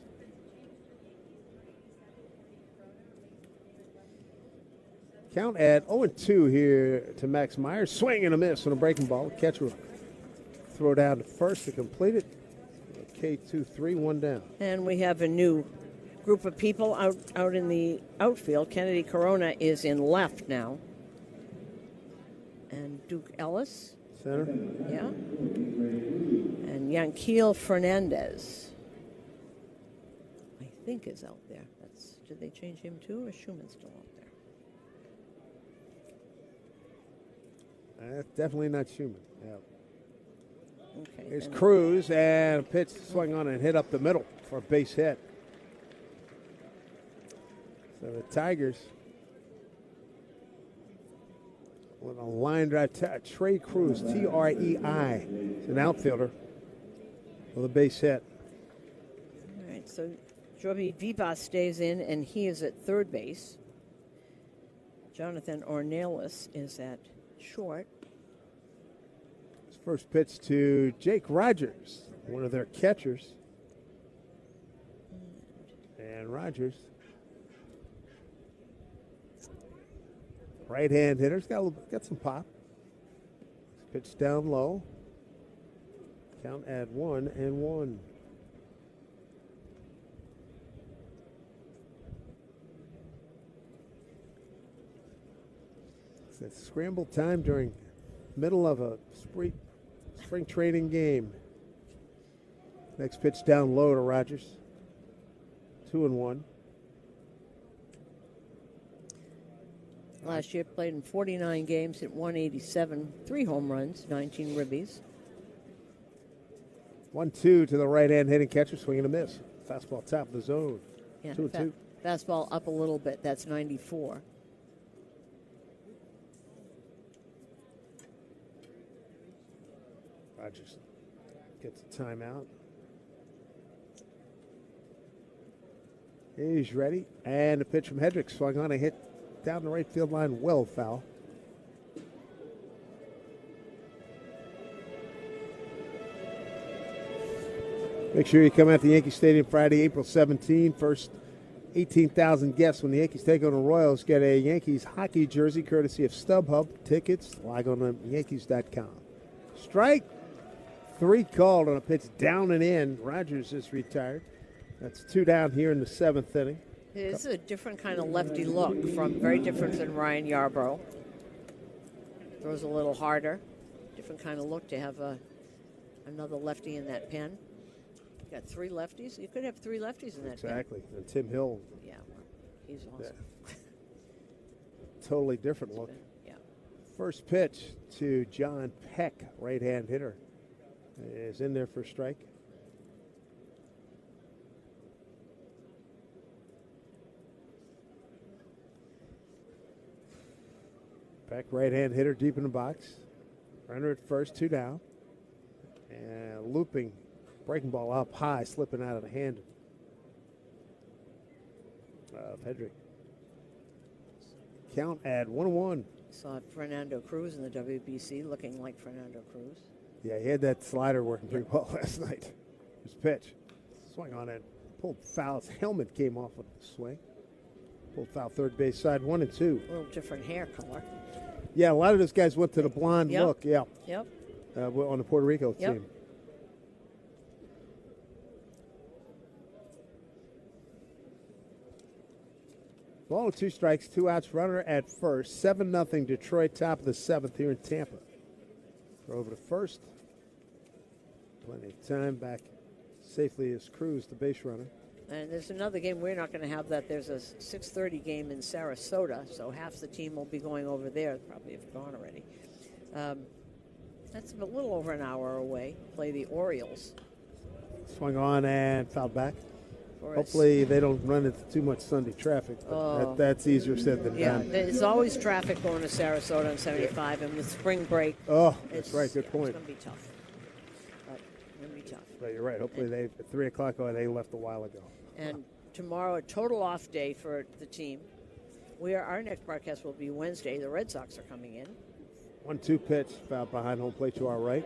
[SPEAKER 1] Count at 0-2 here to Max Myers. Swing and a miss on a breaking ball. The catcher will throw down to first to complete it. K2-3, one down.
[SPEAKER 2] And we have a new group of people out in the outfield. Kennedy Corona is in left now. And Duke Ellis.
[SPEAKER 1] Center.
[SPEAKER 2] Yeah. And Yanquiel Fernandez, I think, is out there. Did they change him too, or is Schumann still out there?
[SPEAKER 1] That's definitely not Schumann. Yeah.
[SPEAKER 2] Okay.
[SPEAKER 1] Here's Cruz, and a pitch swung on and hit up the middle for a base hit. So the Tigers with a line drive. Trey Cruz, Trei, is an outfielder with a base hit.
[SPEAKER 2] All right, so Joby Vivas stays in, and he is at third base. Jonathan Ornelas is at short.
[SPEAKER 1] First pitch to Jake Rogers, one of their catchers. And Rogers, right-hand hitter, got some pop. Pitch down low. Count at 1-1. It's scramble time during middle of a spring training game. Next pitch down low to Rogers. 2-1.
[SPEAKER 2] Last year played in 49 games, hit 187, 3 home runs, 19 ribbies.
[SPEAKER 1] 1-2 to the right-hand hitting catcher, swing and a miss. Fastball top of the zone.
[SPEAKER 2] Yeah,
[SPEAKER 1] 2-2.
[SPEAKER 2] Fastball up a little bit. That's 94.
[SPEAKER 1] Rogers gets a timeout. He's ready. And a pitch from Hendrick swung on a hit down the right field line, well foul. Make sure you come out to Yankee Stadium Friday, April 17. First 18,000 guests when the Yankees take on the Royals get a Yankees hockey jersey courtesy of StubHub. Tickets, log on to Yankees.com. Strike 3 called on a pitch down and in. Rogers is retired. That's 2 down here in the 7th inning.
[SPEAKER 2] It is a different kind of lefty look, very different than Ryan Yarbrough. Throws a little harder. Different kind of look to have another lefty in that pen. You got 3 lefties. You could have 3 lefties in that pen.
[SPEAKER 1] Exactly. And Tim Hill.
[SPEAKER 2] Yeah, he's awesome.
[SPEAKER 1] Yeah. Totally different look.
[SPEAKER 2] Yeah.
[SPEAKER 1] First pitch to John Peck, right-hand hitter, is in there for a strike. Peck, right-hand hitter, deep in the box. Runner at first, 2 down. And looping, breaking ball up high, slipping out of the hand of Hendrick. Count at 1-1.
[SPEAKER 2] Saw Fernando Cruz in the WBC looking like Fernando Cruz.
[SPEAKER 1] Yeah, he had that slider working pretty well last night. His pitch. Swung on it. Pulled foul. His helmet came off with the swing. Pulled foul third base side, 1-2.
[SPEAKER 2] A little different hair color.
[SPEAKER 1] Yeah, a lot of those guys went to the blonde look. Yeah.
[SPEAKER 2] Yep.
[SPEAKER 1] On the Puerto Rico team. Ball with 2 strikes, 2 outs, runner at first. 7-0 Detroit, top of the 7th here in Tampa. Throw over to first. Plenty of time back safely as Cruz, the base runner.
[SPEAKER 2] And there's another game. We're not going to have that. There's a 6:30 game in Sarasota, so half the team will be going over there. Probably have gone already. That's a little over an hour away. Play the Orioles.
[SPEAKER 1] Swung on and fouled back. Hopefully they don't run into too much Sunday traffic. But that's easier said than done.
[SPEAKER 2] Yeah, there's always traffic going to Sarasota on 75, and with spring break.
[SPEAKER 1] Oh, that's right. Good point.
[SPEAKER 2] It's going to be tough.
[SPEAKER 1] But you're right. Hopefully at 3 o'clock, they left a while ago.
[SPEAKER 2] And tomorrow, a total off day for the team. Our next broadcast will be Wednesday. The Red Sox are coming in.
[SPEAKER 1] 1-2 pitch, foul behind home plate to our right.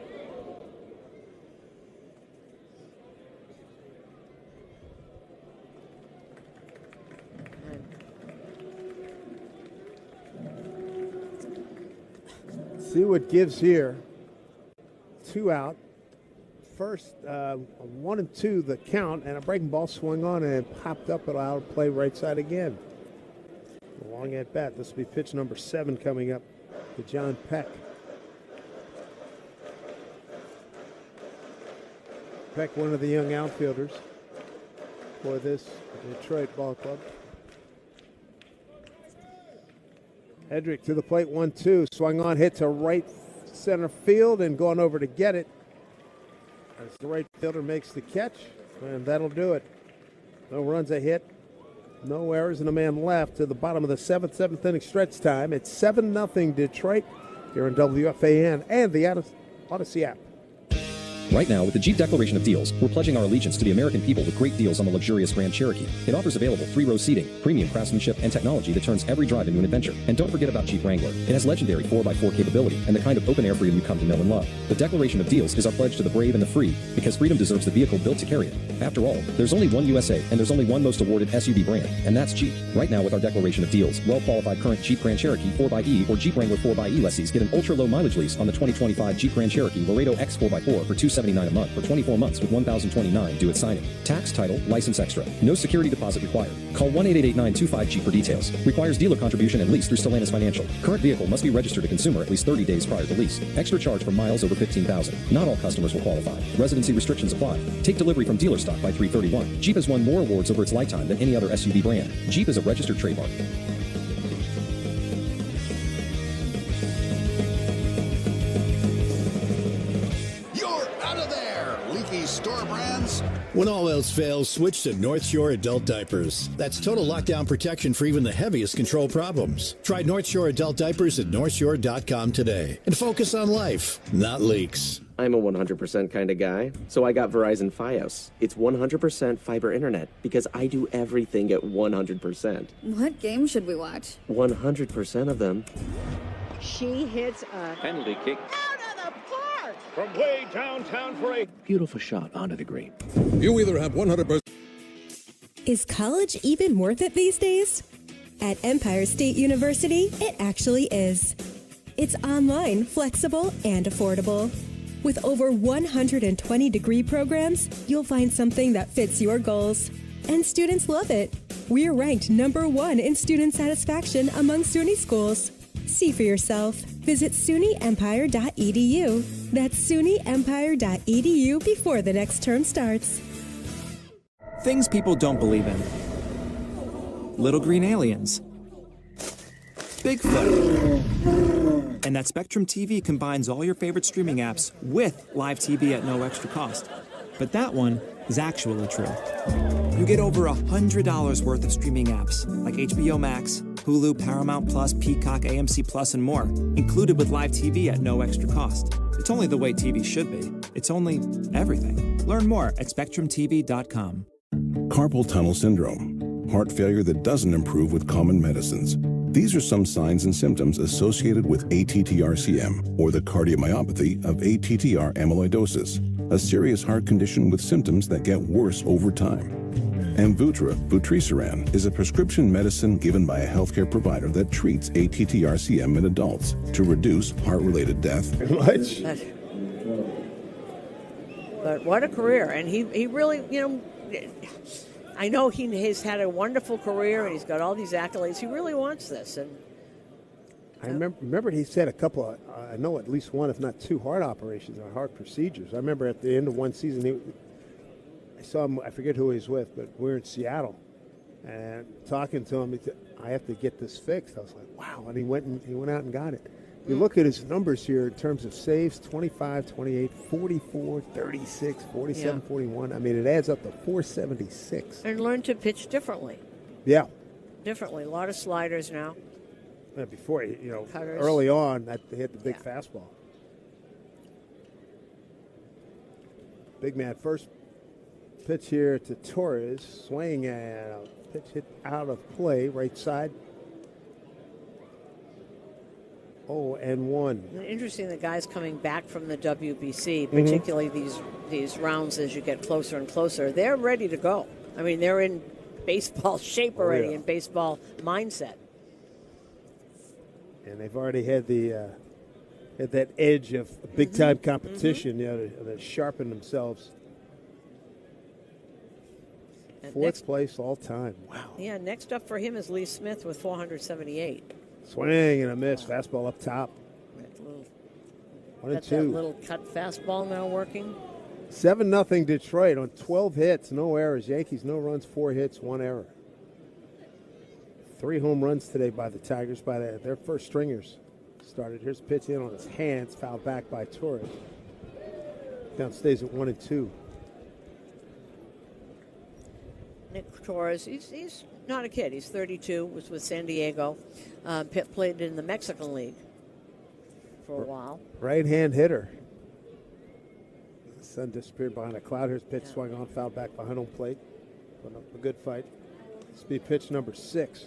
[SPEAKER 1] See what gives here. 2 out. First, 1-2 the count, and a breaking ball swung on and popped up at out play right side again. Long at bat. This will be pitch number 7 coming up to John Peck. Peck, one of the young outfielders for this Detroit ball club. Hedrick to the plate, 1-2. Swung on, hit to right center field and going over to get it. As the right fielder makes the catch, and that'll do it. No runs, a hit. No errors, and a man left to the bottom of the seventh inning stretch time. It's 7-0 Detroit here in WFAN and the Odyssey app.
[SPEAKER 12] Right now, with the Jeep Declaration of Deals, we're pledging our allegiance to the American people with great deals on the luxurious Grand Cherokee. It offers available 3-row seating, premium craftsmanship, and technology that turns every drive into an adventure. And don't forget about Jeep Wrangler. It has legendary 4x4 capability and the kind of open-air freedom you come to know and love. The Declaration of Deals is our pledge to the brave and the free, because freedom deserves the vehicle built to carry it. After all, there's only one USA, and there's only one most awarded SUV brand, and that's Jeep. Right now, with our Declaration of Deals, well-qualified current Jeep Grand Cherokee 4xe or Jeep Wrangler 4xe lessees get an ultra-low mileage lease on the 2025 Jeep Grand Cherokee Laredo X 4x4 for $279 a month for 24 months with $1,029 due at signing. Tax, title, license extra. No security deposit required. Call 1-888-925-JEEP for details. Requires dealer contribution and lease through Stellantis Financial. Current vehicle must be registered to consumer at least 30 days prior to lease. Extra charge for miles over 15,000. Not all customers will qualify. Residency restrictions apply. Take delivery from dealer stock by 3/31. Jeep has won more awards over its lifetime than any other SUV brand. Jeep is a registered trademark.
[SPEAKER 20] Store brands.
[SPEAKER 5] When all else fails, switch to North Shore Adult Diapers. That's total lockdown protection for even the heaviest control problems. Try North Shore Adult Diapers at NorthShore.com today and focus on life, not leaks.
[SPEAKER 8] I'm a 100% kind of guy, so I got Verizon Fios. It's 100% fiber internet because I do everything at 100%.
[SPEAKER 23] What game should we watch?
[SPEAKER 8] 100% of them.
[SPEAKER 2] She hits a
[SPEAKER 24] penalty kick
[SPEAKER 25] from way downtown for a
[SPEAKER 24] beautiful shot onto the green.
[SPEAKER 12] You either have 100%.
[SPEAKER 16] Is college even worth it these days? At Empire State University, it actually is. It's online, flexible, and affordable. With over 120 degree programs, you'll find something that fits your goals. And students love it. We're ranked #1 in student satisfaction among SUNY schools. See for yourself. Visit SUNYEmpire.edu. That's SUNYEmpire.edu before the next term starts.
[SPEAKER 13] Things people don't believe in. Little green aliens. Bigfoot. And that Spectrum TV combines all your favorite streaming apps with live TV at no extra cost. But that one is actually true. You get over $100 worth of streaming apps like HBO Max, Hulu, Paramount Plus, Peacock, AMC Plus, and more, included with live TV at no extra cost. It's only the way TV should be. It's only everything. Learn more at SpectrumTV.com.
[SPEAKER 4] Carpal tunnel syndrome, heart failure that doesn't improve with common medicines. These are some signs and symptoms associated with ATTR-CM, or the cardiomyopathy of ATTR amyloidosis, a serious heart condition with symptoms that get worse over time. Amvuttra, vutrisiran, is a prescription medicine given by a healthcare provider that treats ATTR-CM in adults to reduce heart-related death.
[SPEAKER 2] But what a career. And he really, I know he has had a wonderful career and he's got all these accolades. He really wants this. And
[SPEAKER 1] I remember he said a couple of, I know at least one, if not two, heart operations or heart procedures. I remember at the end of one season, I saw him, I forget who he was with, but we were in Seattle. And talking to him, he said, I have to get this fixed. I was like, wow. And he went out and got it. You look at his numbers here in terms of saves, 25, 28, 44, 36, 47, 41. I mean, it adds up to 476.
[SPEAKER 2] And learn to pitch differently.
[SPEAKER 1] Yeah.
[SPEAKER 2] Differently. A lot of sliders now.
[SPEAKER 1] Yeah, before,
[SPEAKER 2] Cutters.
[SPEAKER 1] early on, they hit the big fastball. Big man, first pitch here to Torres. Swing and a pitch hit out of play, right side. 0-1.
[SPEAKER 2] Interesting, the guys coming back from the WBC, particularly these rounds as you get closer and closer, they're ready to go. I mean, they're in baseball shape already, in baseball mindset.
[SPEAKER 1] And they've already had that edge of big time competition. They sharpen themselves.
[SPEAKER 2] And
[SPEAKER 1] Fourth place all time. Wow.
[SPEAKER 2] Yeah, next up for him is Lee Smith with 478.
[SPEAKER 1] Swing and a miss. Fastball up top. 1-2.
[SPEAKER 2] That little cut fastball now working.
[SPEAKER 1] 7-0 Detroit on 12 hits, no errors. Yankees, no runs, 4 hits, 1 error. 3 home runs today by the Tigers, by their first stringers. Started. Here's a pitch in on his hands, fouled back by Torres. Down stays at 1-2.
[SPEAKER 2] Nick Torres, he's not a kid. He's 32, was with San Diego. Played in the Mexican League for a while.
[SPEAKER 1] Right-hand hitter. The sun disappeared behind a cloud. Here's pitch swung on, fouled back behind home plate. Putting up a good fight. This will be pitch number 6.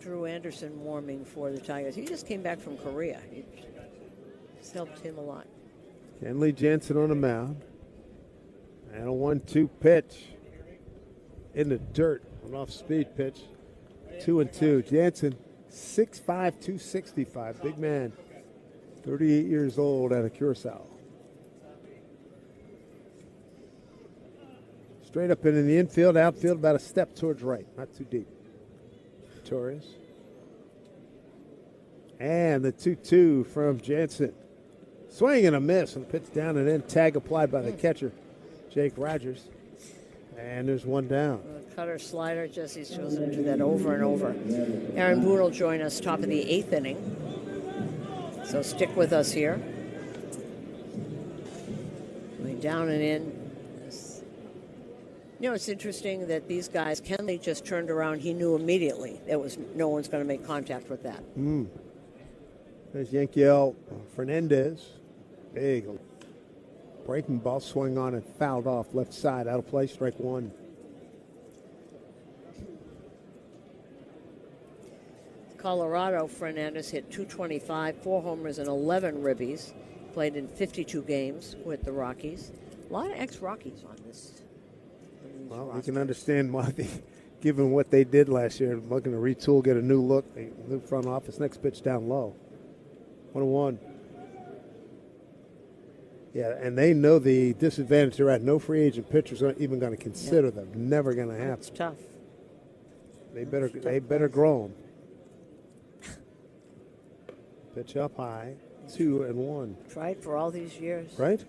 [SPEAKER 2] Drew Anderson warming for the Tigers. He just came back from Korea. It's helped him a lot.
[SPEAKER 1] Kenley Jansen on the mound. And a 1-2 pitch. In the dirt. An off-speed pitch. 2-2. Jansen, 6'5", 265. Big man. 38 years old out of Curacao. Straight up in the infield, outfield, about a step towards right. Not too deep. Torres. And the 2-2 from Jansen. Swing and a miss, and pitch down and in. Tag applied by the catcher, Jake Rogers. And there's one down.
[SPEAKER 2] Cutter slider, Jesse's chosen to do that over and over. Aaron Boone will join us top of the 8th inning. So stick with us here. Going down and in. It's interesting that these guys, Kenley just turned around. He knew immediately there was no one's going to make contact with that.
[SPEAKER 1] There's Yankiel Fernandez. Big breaking ball swung on and fouled off left side, out of play, strike 1.
[SPEAKER 2] Colorado, Fernandez hit .225, 4 homers and 11 ribbies. Played in 52 games with the Rockies. A lot of ex-Rockies on this.
[SPEAKER 1] Well, you can understand why, given what they did last year, looking to retool, get a new look, new front office. Next pitch down low. 1-1. Yeah, and they know the disadvantage they're at. No free agent pitchers aren't even going to consider them. Never going to happen.
[SPEAKER 2] It's tough.
[SPEAKER 1] They better grow them. Pitch up high, 2-1.
[SPEAKER 2] Tried for all these years.
[SPEAKER 1] Right?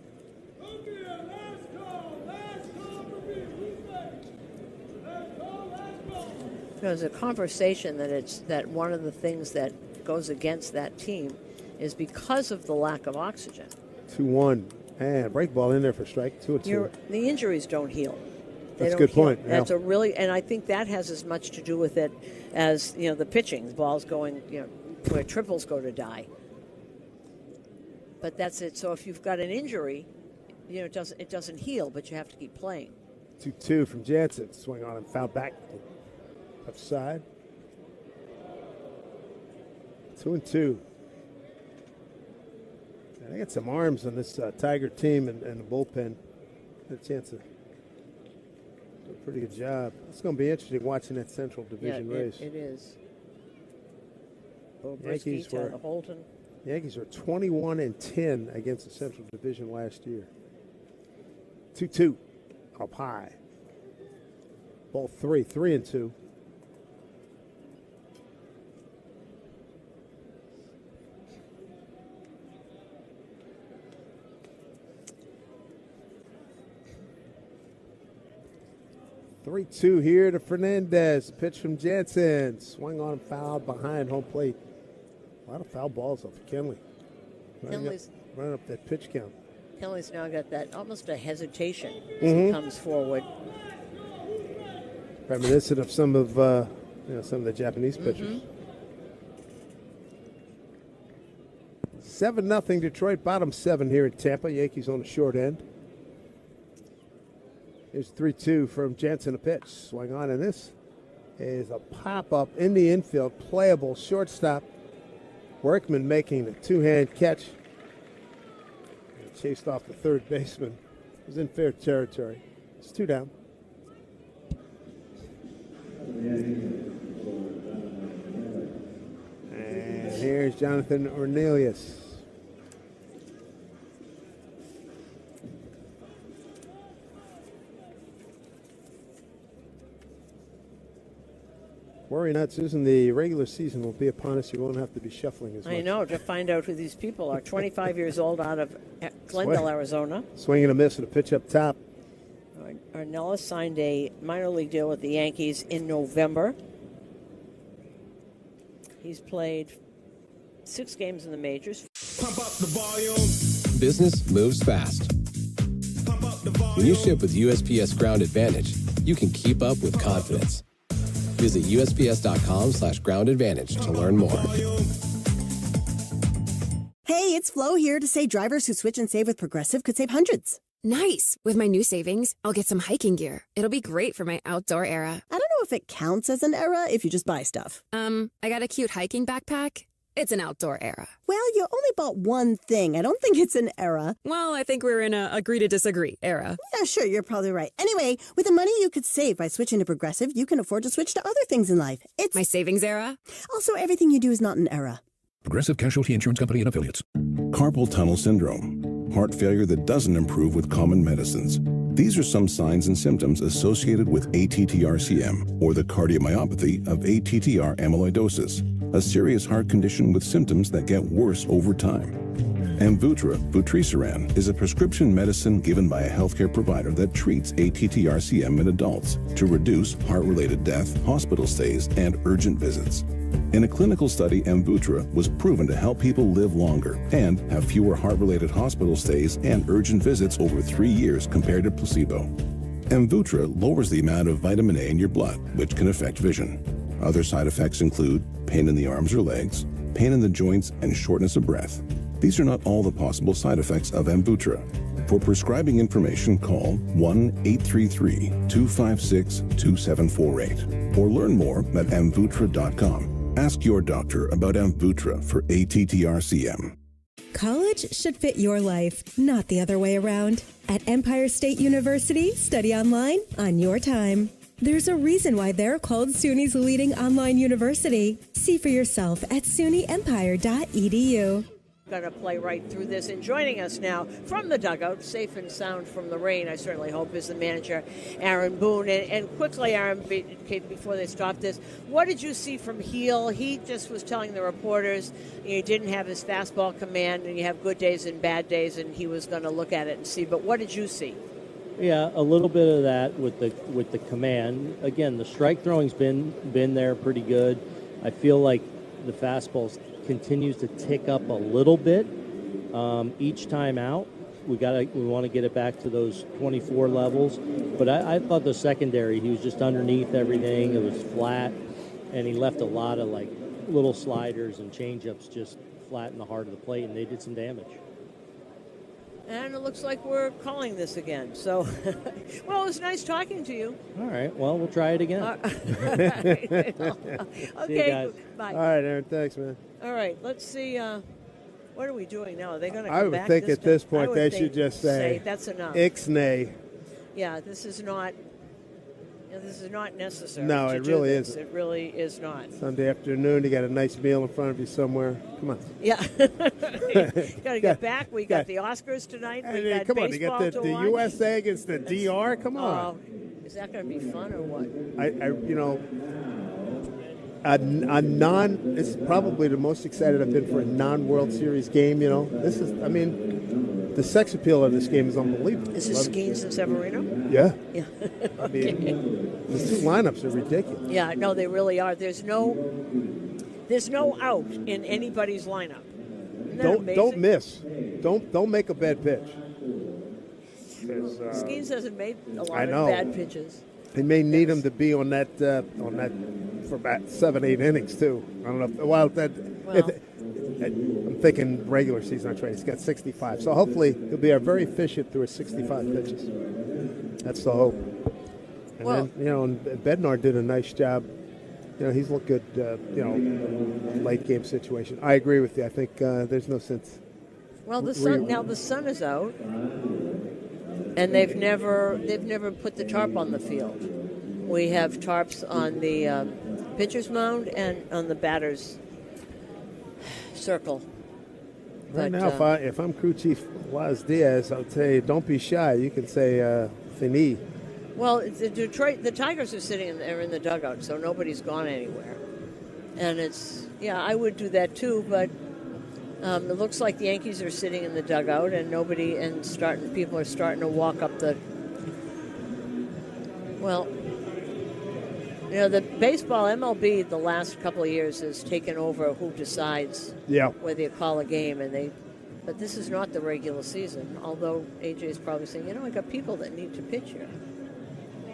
[SPEAKER 2] There's a conversation that one of the things that goes against that team is because of the lack of oxygen.
[SPEAKER 1] 2-1. And break ball in there for strike. 2-2.
[SPEAKER 2] The injuries don't heal.
[SPEAKER 1] That's a good point. Yeah.
[SPEAKER 2] That's and I think that has as much to do with it as the pitching. The ball's going where triples go to die. But that's it. So if you've got an injury, it doesn't heal, but you have to keep playing.
[SPEAKER 1] 2-2 from Jansen. Swing on and foul back. Left side. 2-2. They got some arms on this Tiger team and the bullpen. Had a chance to do a pretty good job. It's going to be interesting watching that Central Division race.
[SPEAKER 2] It is. Yankees were Holton.
[SPEAKER 1] Yankees were 21-10 against the Central Division last year. 2-2 up high. Ball 3-2. 3-2 here to Fernandez. Pitch from Jansen. Swung on, foul behind home plate. A lot of foul balls off of Kenley. Running up that pitch count.
[SPEAKER 2] Kenley's now got that almost a hesitation as he comes forward.
[SPEAKER 1] Reminiscent of some of the Japanese pitchers. 7-0 Detroit, bottom 7 here in Tampa. Yankees on the short end. Here's 3-2 from Jansen, a pitch. Swing on, and this is a pop-up in the infield. Playable shortstop. Workman making a two-hand catch. And chased off the third baseman. It was in fair territory. It's 2 down. And here's Jonathan Ornelas. Worry not, Susan. The regular season will be upon us. You won't have to be shuffling as much.
[SPEAKER 2] I know, to find out who these people are. 25 years old out of Glendale, Arizona.
[SPEAKER 1] Swing and a miss and a pitch up top.
[SPEAKER 2] Ornelas signed a minor league deal with the Yankees in November. He's played 6 games in the majors.
[SPEAKER 20] Pump up the volume.
[SPEAKER 14] Business moves fast.
[SPEAKER 20] Pump up the volume.
[SPEAKER 14] When you ship with USPS Ground Advantage, you can keep up with confidence. Visit USPS.com/Ground Advantage to learn more.
[SPEAKER 10] Hey, it's Flo here to say drivers who switch and save with Progressive could save hundreds.
[SPEAKER 11] Nice. With my new savings, I'll get some hiking gear. It'll be great for my outdoor era.
[SPEAKER 10] I don't know if it counts as an era if you just buy stuff.
[SPEAKER 11] I got a cute hiking backpack. It's an outdoor era.
[SPEAKER 10] Well, you only bought one thing. I don't think it's an era.
[SPEAKER 11] Well, I think we're in a agree to disagree era.
[SPEAKER 10] Yeah, sure, you're probably right. Anyway, with the money you could save by switching to Progressive, you can afford to switch to other things in life. It's
[SPEAKER 11] my savings era.
[SPEAKER 10] Also, everything you do is not an era.
[SPEAKER 4] Progressive Casualty Insurance Company and Affiliates. Carpal tunnel syndrome. Heart failure that doesn't improve with common medicines. These are some signs and symptoms associated with ATTR-CM, or the cardiomyopathy of ATTR amyloidosis, a serious heart condition with symptoms that get worse over time. Amvuttra, vutrisiran, is a prescription medicine given by a healthcare provider that treats ATTR-CM in adults to reduce heart-related death, hospital stays, and urgent visits. In a clinical study, Amvuttra was proven to help people live longer and have fewer heart-related hospital stays and urgent visits over 3 years compared to placebo. Amvuttra lowers the amount of vitamin A in your blood, which can affect vision. Other side effects include pain in the arms or legs, pain in the joints, and shortness of breath. These are not all the possible side effects of Amvuttra. For prescribing information, call 1-833-256-2748 or learn more at amvuttra.com. Ask your doctor about Amvuttra for ATTR-CM.
[SPEAKER 16] College should fit your life, not the other way around. At Empire State University, study online on your time. There's a reason why they're called SUNY's leading online university. See for yourself at sunyempire.edu.
[SPEAKER 2] Going to play right through this. And joining us now from the dugout, safe and sound from the rain, I certainly hope, is the manager, Aaron Boone. And quickly, Aaron, before they stop this, what did you see from Heel? He just was telling the reporters he didn't have his fastball command, and you have good days and bad days, and he was going to look at it and see. But what did you see?
[SPEAKER 15] Yeah, a little bit of that with the command. Again, the strike throwing's been there pretty good. I feel like the fastball continues to tick up a little bit each time out. We want to get it back to those 24 levels. But I thought the secondary, he was just underneath everything. It was flat, and he left a lot of like little sliders and changeups just flat in the heart of the plate, and they did some damage.
[SPEAKER 2] And it looks like we're calling this again. So, well, it was nice talking to you.
[SPEAKER 15] All right. Well, we'll try it again.
[SPEAKER 2] Okay.
[SPEAKER 15] See you guys.
[SPEAKER 2] Bye.
[SPEAKER 1] All right, Aaron. Thanks, man.
[SPEAKER 2] All right. Let's see. What are we doing now? Are they going to come
[SPEAKER 1] I would
[SPEAKER 2] back
[SPEAKER 1] think
[SPEAKER 2] this
[SPEAKER 1] at this
[SPEAKER 2] time?
[SPEAKER 1] point
[SPEAKER 2] I would
[SPEAKER 1] they
[SPEAKER 2] think
[SPEAKER 1] should just say
[SPEAKER 2] that's enough.
[SPEAKER 1] Ixnay.
[SPEAKER 2] Yeah, this is not. This is not necessary.
[SPEAKER 1] No,
[SPEAKER 2] to
[SPEAKER 1] it
[SPEAKER 2] do
[SPEAKER 1] really
[SPEAKER 2] this.
[SPEAKER 1] isn't.
[SPEAKER 2] It really is not.
[SPEAKER 1] Sunday afternoon, you got a nice meal in front of you somewhere. Come on.
[SPEAKER 2] Yeah. Got to get back. We got the Oscars tonight. We got
[SPEAKER 1] come on, you got the
[SPEAKER 2] watch.
[SPEAKER 1] USA against the DR. Come on.
[SPEAKER 2] Is that going to be fun or what?
[SPEAKER 1] This is probably the most excited I've been for a non-World Series game. The sex appeal of this game is unbelievable.
[SPEAKER 2] Is this Skeens and Severino?
[SPEAKER 1] Yeah.
[SPEAKER 2] Yeah.
[SPEAKER 1] I mean, the two lineups are ridiculous.
[SPEAKER 2] Yeah, no, they really are. There's no out in anybody's lineup. Isn't that amazing?
[SPEAKER 1] Don't miss. Don't make a bad pitch.
[SPEAKER 2] Skeens hasn't made a lot
[SPEAKER 1] I
[SPEAKER 2] of
[SPEAKER 1] know.
[SPEAKER 2] bad pitches.
[SPEAKER 1] They may need him to be on that for about 7-8 innings too. I don't know. I'm thinking regular season. I'm trying. He's got 65, so hopefully he'll be very efficient through his 65 pitches. That's the hope. And then, and Bednar did a nice job. He's looked good. Late game situation. I agree with you. I think there's no sense.
[SPEAKER 2] Well, the sun is out, and they've never put the tarp on the field. We have tarps on the pitcher's mound and on the batter's circle.
[SPEAKER 1] Right now, if I'm crew chief Laz Diaz, I'll tell you, don't be shy. You can say fini.
[SPEAKER 2] Well, the Tigers are sitting there in the dugout, so nobody's gone anywhere. And I would do that too, but it looks like the Yankees are sitting in the dugout, and people are starting to walk up the. Well, the baseball MLB the last couple of years has taken over who decides whether you call a game, but this is not the regular season. Although AJ's probably saying, I got people that need to pitch here.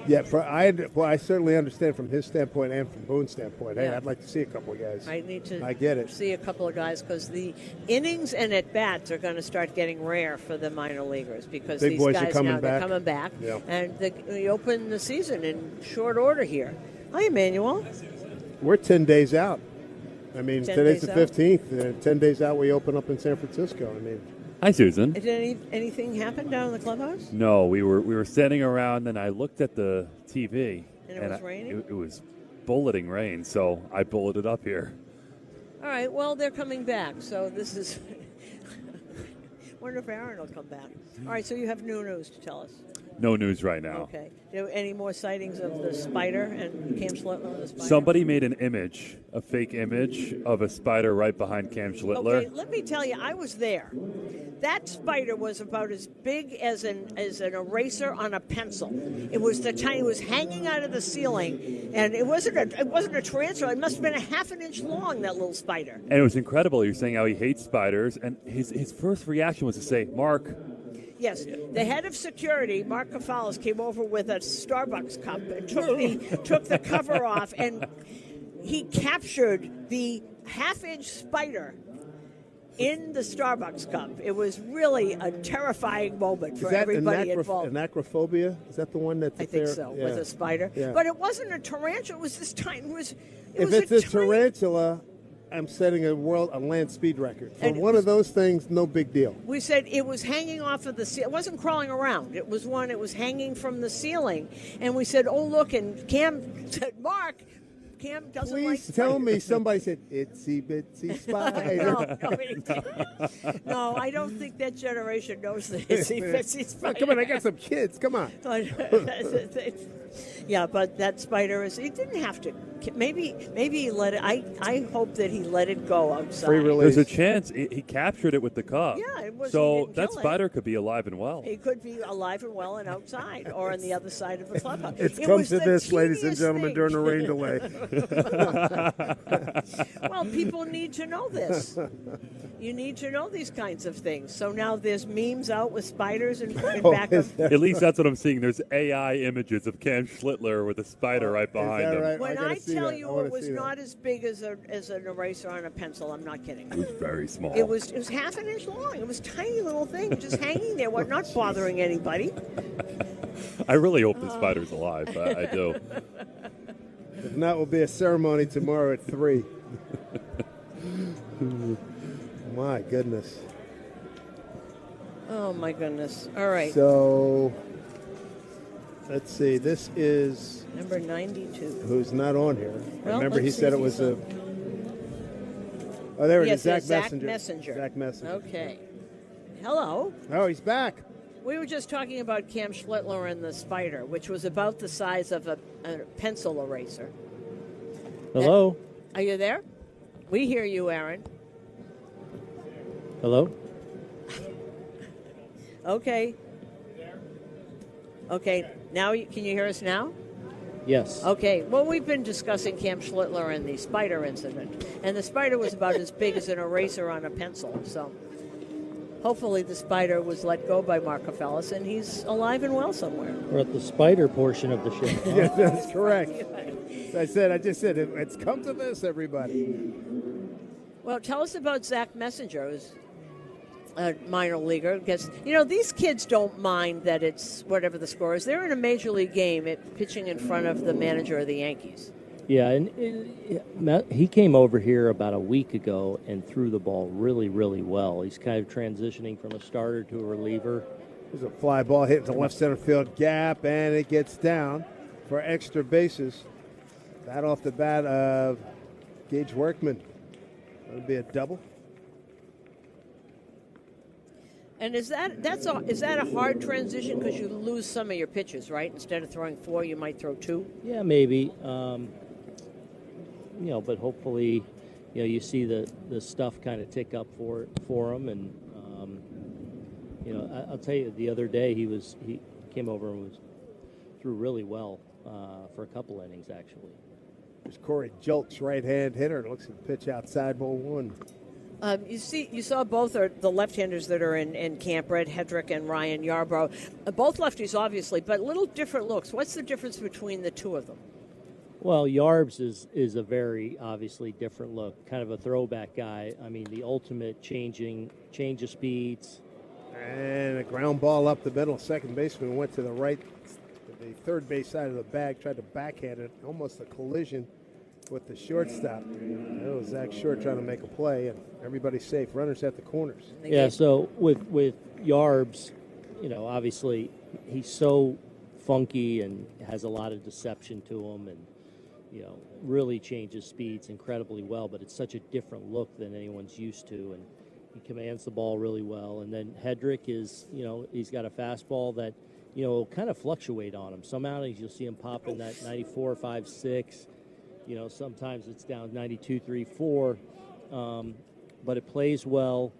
[SPEAKER 1] Yeah, I certainly understand from his standpoint and from Boone's standpoint. Hey, I'd like to see a couple of guys.
[SPEAKER 2] I
[SPEAKER 1] get it.
[SPEAKER 2] See a couple of guys because the innings and at-bats are going to start getting rare for the minor leaguers because
[SPEAKER 1] Big
[SPEAKER 2] these
[SPEAKER 1] boys
[SPEAKER 2] guys
[SPEAKER 1] are coming
[SPEAKER 2] now, they're coming back.
[SPEAKER 1] Yeah.
[SPEAKER 2] And we open the season in short order here. Hi, Emmanuel.
[SPEAKER 1] We're 10 days out. I mean,
[SPEAKER 2] 10
[SPEAKER 1] today's the
[SPEAKER 2] days
[SPEAKER 1] 15th. 10 days out, we open up in San Francisco. I mean,
[SPEAKER 6] hi, Susan.
[SPEAKER 2] Did anything happen down in the clubhouse?
[SPEAKER 6] No, we were standing around, and I looked at the TV.
[SPEAKER 2] And it was raining?
[SPEAKER 6] It was bulleting rain, so I bulleted up here.
[SPEAKER 2] All right, well, they're coming back, so this is... wonder if Aaron will come back. All right, so you have new news to tell us.
[SPEAKER 6] No news right now.
[SPEAKER 2] Okay. Any more sightings of the spider and Cam Schlittler and the spider?
[SPEAKER 6] Somebody made an image, a fake image of a spider right behind Cam Schlittler.
[SPEAKER 2] Okay, let me tell you, I was there. That spider was about as big as an eraser on a pencil. It was it was hanging out of the ceiling, and it wasn't a tarantula. It must have been a half an inch long. That little spider.
[SPEAKER 6] And it was incredible. You're saying how he hates spiders, and his first reaction was to say, "Mark."
[SPEAKER 2] Yes, the head of security, Mark Kafalis, came over with a Starbucks cup and took the cover off, and he captured the half-inch spider in the Starbucks cup. It was really a terrifying moment for everybody involved.
[SPEAKER 1] Anacrophobia? Is that the one that's
[SPEAKER 2] I think so, with a spider.
[SPEAKER 1] Yeah.
[SPEAKER 2] But it wasn't a tarantula. It was this tiny. If
[SPEAKER 1] it's a tarantula, I'm setting a land speed record. For one of those things, no big deal.
[SPEAKER 2] We said it was hanging off of the ceiling. It wasn't crawling around. It was hanging from the ceiling. And we said, oh, look. And Cam said, Mark, Cam doesn't like
[SPEAKER 1] spiders. Please tell me somebody said, itsy bitsy spider.
[SPEAKER 2] No, I don't think that generation knows the itsy bitsy spider.
[SPEAKER 1] Come on, I got some kids. Come on.
[SPEAKER 2] Yeah, but that spider he didn't have to. Maybe he let it. I hope that he let it go outside.
[SPEAKER 1] Free release.
[SPEAKER 6] There's a chance he captured it with the cup.
[SPEAKER 2] Yeah, it was.
[SPEAKER 6] So that spider could be alive and well.
[SPEAKER 2] He could be alive and well and outside or on the other side of the clubhouse.
[SPEAKER 1] It comes to this, ladies and gentlemen, during the rain delay.
[SPEAKER 2] Well, people need to know this. You need to know these kinds of things. So now there's memes out with spiders and back of.
[SPEAKER 6] At least that's what I'm seeing. There's AI images of Cam Schlittler with a spider right behind him.
[SPEAKER 1] Right?
[SPEAKER 2] When I tell you it was not as big as an eraser on a pencil, I'm not kidding.
[SPEAKER 6] It was very small.
[SPEAKER 2] It was half an inch long. It was a tiny little thing just hanging there, not bothering anybody.
[SPEAKER 6] I really hope the spider's alive. I do.
[SPEAKER 1] If not, will be a ceremony tomorrow at 3. My goodness.
[SPEAKER 2] Oh, my goodness. All right.
[SPEAKER 1] So, let's see. This is...
[SPEAKER 2] number 92.
[SPEAKER 1] Who's not on here.
[SPEAKER 2] Well,
[SPEAKER 1] remember, he said it was a... Oh, there it is. Zach
[SPEAKER 2] Messenger.
[SPEAKER 1] Zach Messenger.
[SPEAKER 2] Okay. Hello.
[SPEAKER 1] Oh, he's back.
[SPEAKER 2] We were just talking about Cam Schlittler and the spider, which was about the size of a pencil eraser.
[SPEAKER 15] Hello?
[SPEAKER 2] Are you there? We hear you, Aaron.
[SPEAKER 15] Hello?
[SPEAKER 2] Okay. Okay. Now, can you hear us now?
[SPEAKER 15] Yes.
[SPEAKER 2] Okay. Well, we've been discussing Camp Schlittler and the spider incident. And the spider was about as big as an eraser on a pencil. So hopefully the spider was let go by Mark Kafelis, and he's alive and well somewhere.
[SPEAKER 15] We're at the spider portion of the show. Huh?
[SPEAKER 1] Yes, that's correct. I just said, it's come to this, everybody.
[SPEAKER 2] Well, tell us about Zach Messenger, who's a minor leaguer. Because, these kids don't mind that it's whatever the score is. They're in a major league game pitching in front of the manager of the Yankees.
[SPEAKER 15] Yeah, and he came over here about a week ago and threw the ball really, really well. He's kind of transitioning from a starter to a reliever.
[SPEAKER 1] There's a fly ball hitting the left center field gap, and it gets down for extra bases. That off the bat of Gage Workman. That'll be a double.
[SPEAKER 2] And is that a hard transition because you lose some of your pitches, right? Instead of throwing 4, you might throw 2.
[SPEAKER 15] Yeah, maybe. But hopefully, you see the stuff kind of tick up for him, and I'll tell you, the other day he came over and threw really well for a couple innings actually.
[SPEAKER 1] There's Corey Jolt's right-hand hitter. Looks at the pitch outside, ball 1.
[SPEAKER 2] You saw both are the left-handers that are in camp, Red Hedrick and Ryan Yarbrough. Both lefties, obviously, but little different looks. What's the difference between the two of them?
[SPEAKER 15] Well, Yarbs is a very obviously different look, kind of a throwback guy. I mean, the ultimate change of speeds.
[SPEAKER 1] And a ground ball up the middle. Second baseman went to the right, to the third base side of the bag, tried to backhand it, almost a collision with the shortstop. That was Zach Short trying to make a play, and everybody's safe. Runners at the corners.
[SPEAKER 15] Yeah, so with Yarbs, obviously he's so funky and has a lot of deception to him, and really changes speeds incredibly well, but it's such a different look than anyone's used to, and he commands the ball really well. And then Hedrick is, he's got a fastball that, will kind of fluctuate on him. Some outings you'll see him pop in that 94, 5, 6. Sometimes it's down 92, 3, 4. But it plays well,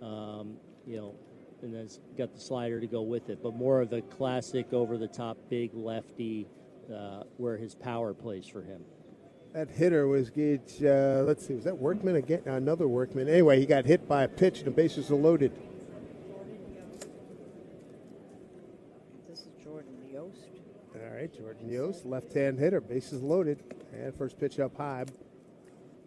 [SPEAKER 15] and then it's got the slider to go with it. But more of the classic over-the-top big lefty where his power plays for him.
[SPEAKER 1] That hitter was Gage, let's see, was that Workman again? Another Workman. Anyway, he got hit by a pitch, and the bases are loaded.
[SPEAKER 2] This is Jordan Yost.
[SPEAKER 1] All right, Jordan Yost, left-hand hitter, bases loaded, and first pitch up high.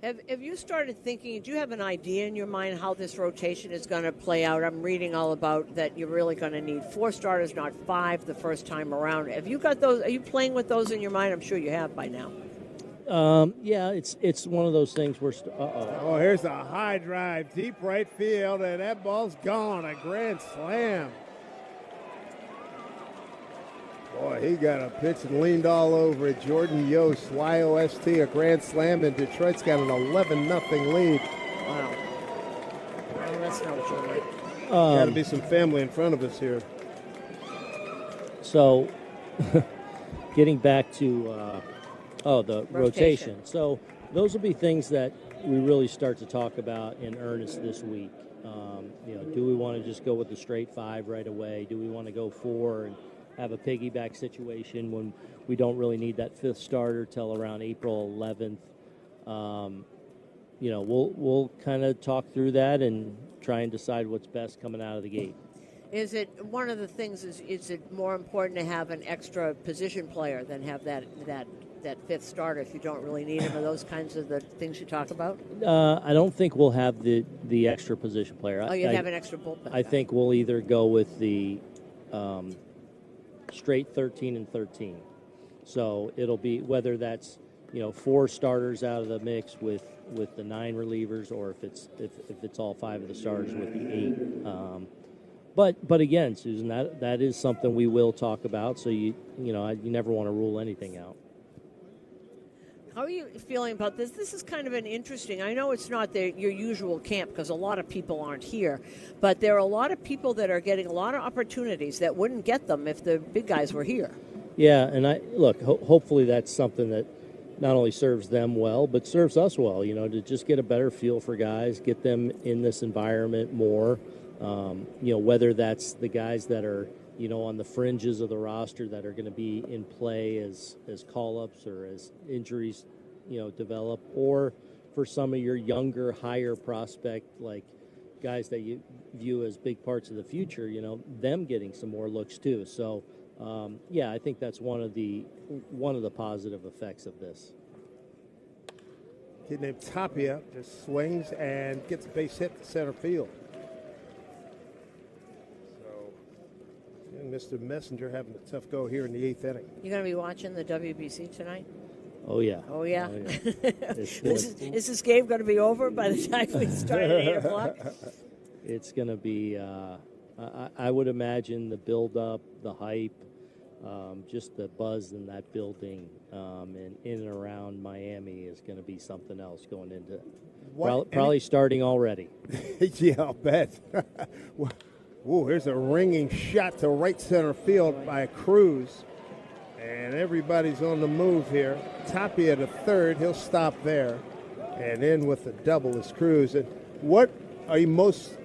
[SPEAKER 2] Have you started thinking, do you have an idea in your mind how this rotation is going to play out? I'm reading all about that you're really going to need 4 starters, not 5 the first time around. Have you got those? Are you playing with those in your mind? I'm sure you have by now.
[SPEAKER 15] Yeah, it's one of those things where
[SPEAKER 1] Oh, here's a high drive, deep right field, and that ball's gone. A grand slam. Boy, he got a pitch and leaned all over it. Jordan Yost, YOST, a grand slam, and Detroit's got an 11-0 lead.
[SPEAKER 2] Wow. Well, that's not what you like.
[SPEAKER 1] Got to be some family in front of us here.
[SPEAKER 15] So, getting back to the rotation. So those will be things that we really start to talk about in earnest this week. Do we want to just go with the straight 5 right away? Do we want to go 4 and have a piggyback situation when we don't really need that 5th starter till around April 11th? We'll kind of talk through that and try and decide what's best coming out of the gate.
[SPEAKER 2] Is it one of the things? Is it more important to have an extra position player than have that 5th starter if you don't really need him? Are those kinds of the things you talk about?
[SPEAKER 15] I don't think we'll have the extra position player.
[SPEAKER 2] Oh, you'd have an extra bullpen.
[SPEAKER 15] I think we'll either go with the straight 13 and 13. So it'll be whether that's 4 starters out of the mix with the 9 relievers, or if it's all 5 of the starters with the 8. But again, Susan, that is something we will talk about. So you never want to rule anything out.
[SPEAKER 2] How are you feeling about this? This is kind of an interesting. I know it's not your usual camp because a lot of people aren't here, but there are a lot of people that are getting a lot of opportunities that wouldn't get them if the big guys were here.
[SPEAKER 15] Yeah, and hopefully that's something that not only serves them well, but serves us well. To just get a better feel for guys, get them in this environment more. Whether that's the guys that are on the fringes of the roster that are going to be in play as call-ups or as injuries, develop, or for some of your younger, higher prospect, like guys that you view as big parts of the future, them getting some more looks too. So, I think that's one of the positive effects of this.
[SPEAKER 1] Kid named Tapia just swings and gets a base hit to center field. So, Mr. Messenger having a tough go here in the 8th inning.
[SPEAKER 2] You going to be watching the WBC tonight?
[SPEAKER 15] Oh, yeah.
[SPEAKER 2] Oh, yeah.
[SPEAKER 15] Oh, yeah.
[SPEAKER 2] Is this game going to be over by the time we start at 8 o'clock?
[SPEAKER 15] It's going to be, I would imagine, the build-up, the hype, just the buzz in that building and in and around Miami is going to be something else going into probably starting already.
[SPEAKER 1] Yeah, I'll bet. Ooh, here's a ringing shot to right center field by Cruz. And everybody's on the move here. Tapia to third. He'll stop there. And in with the double is Cruz. And what are you most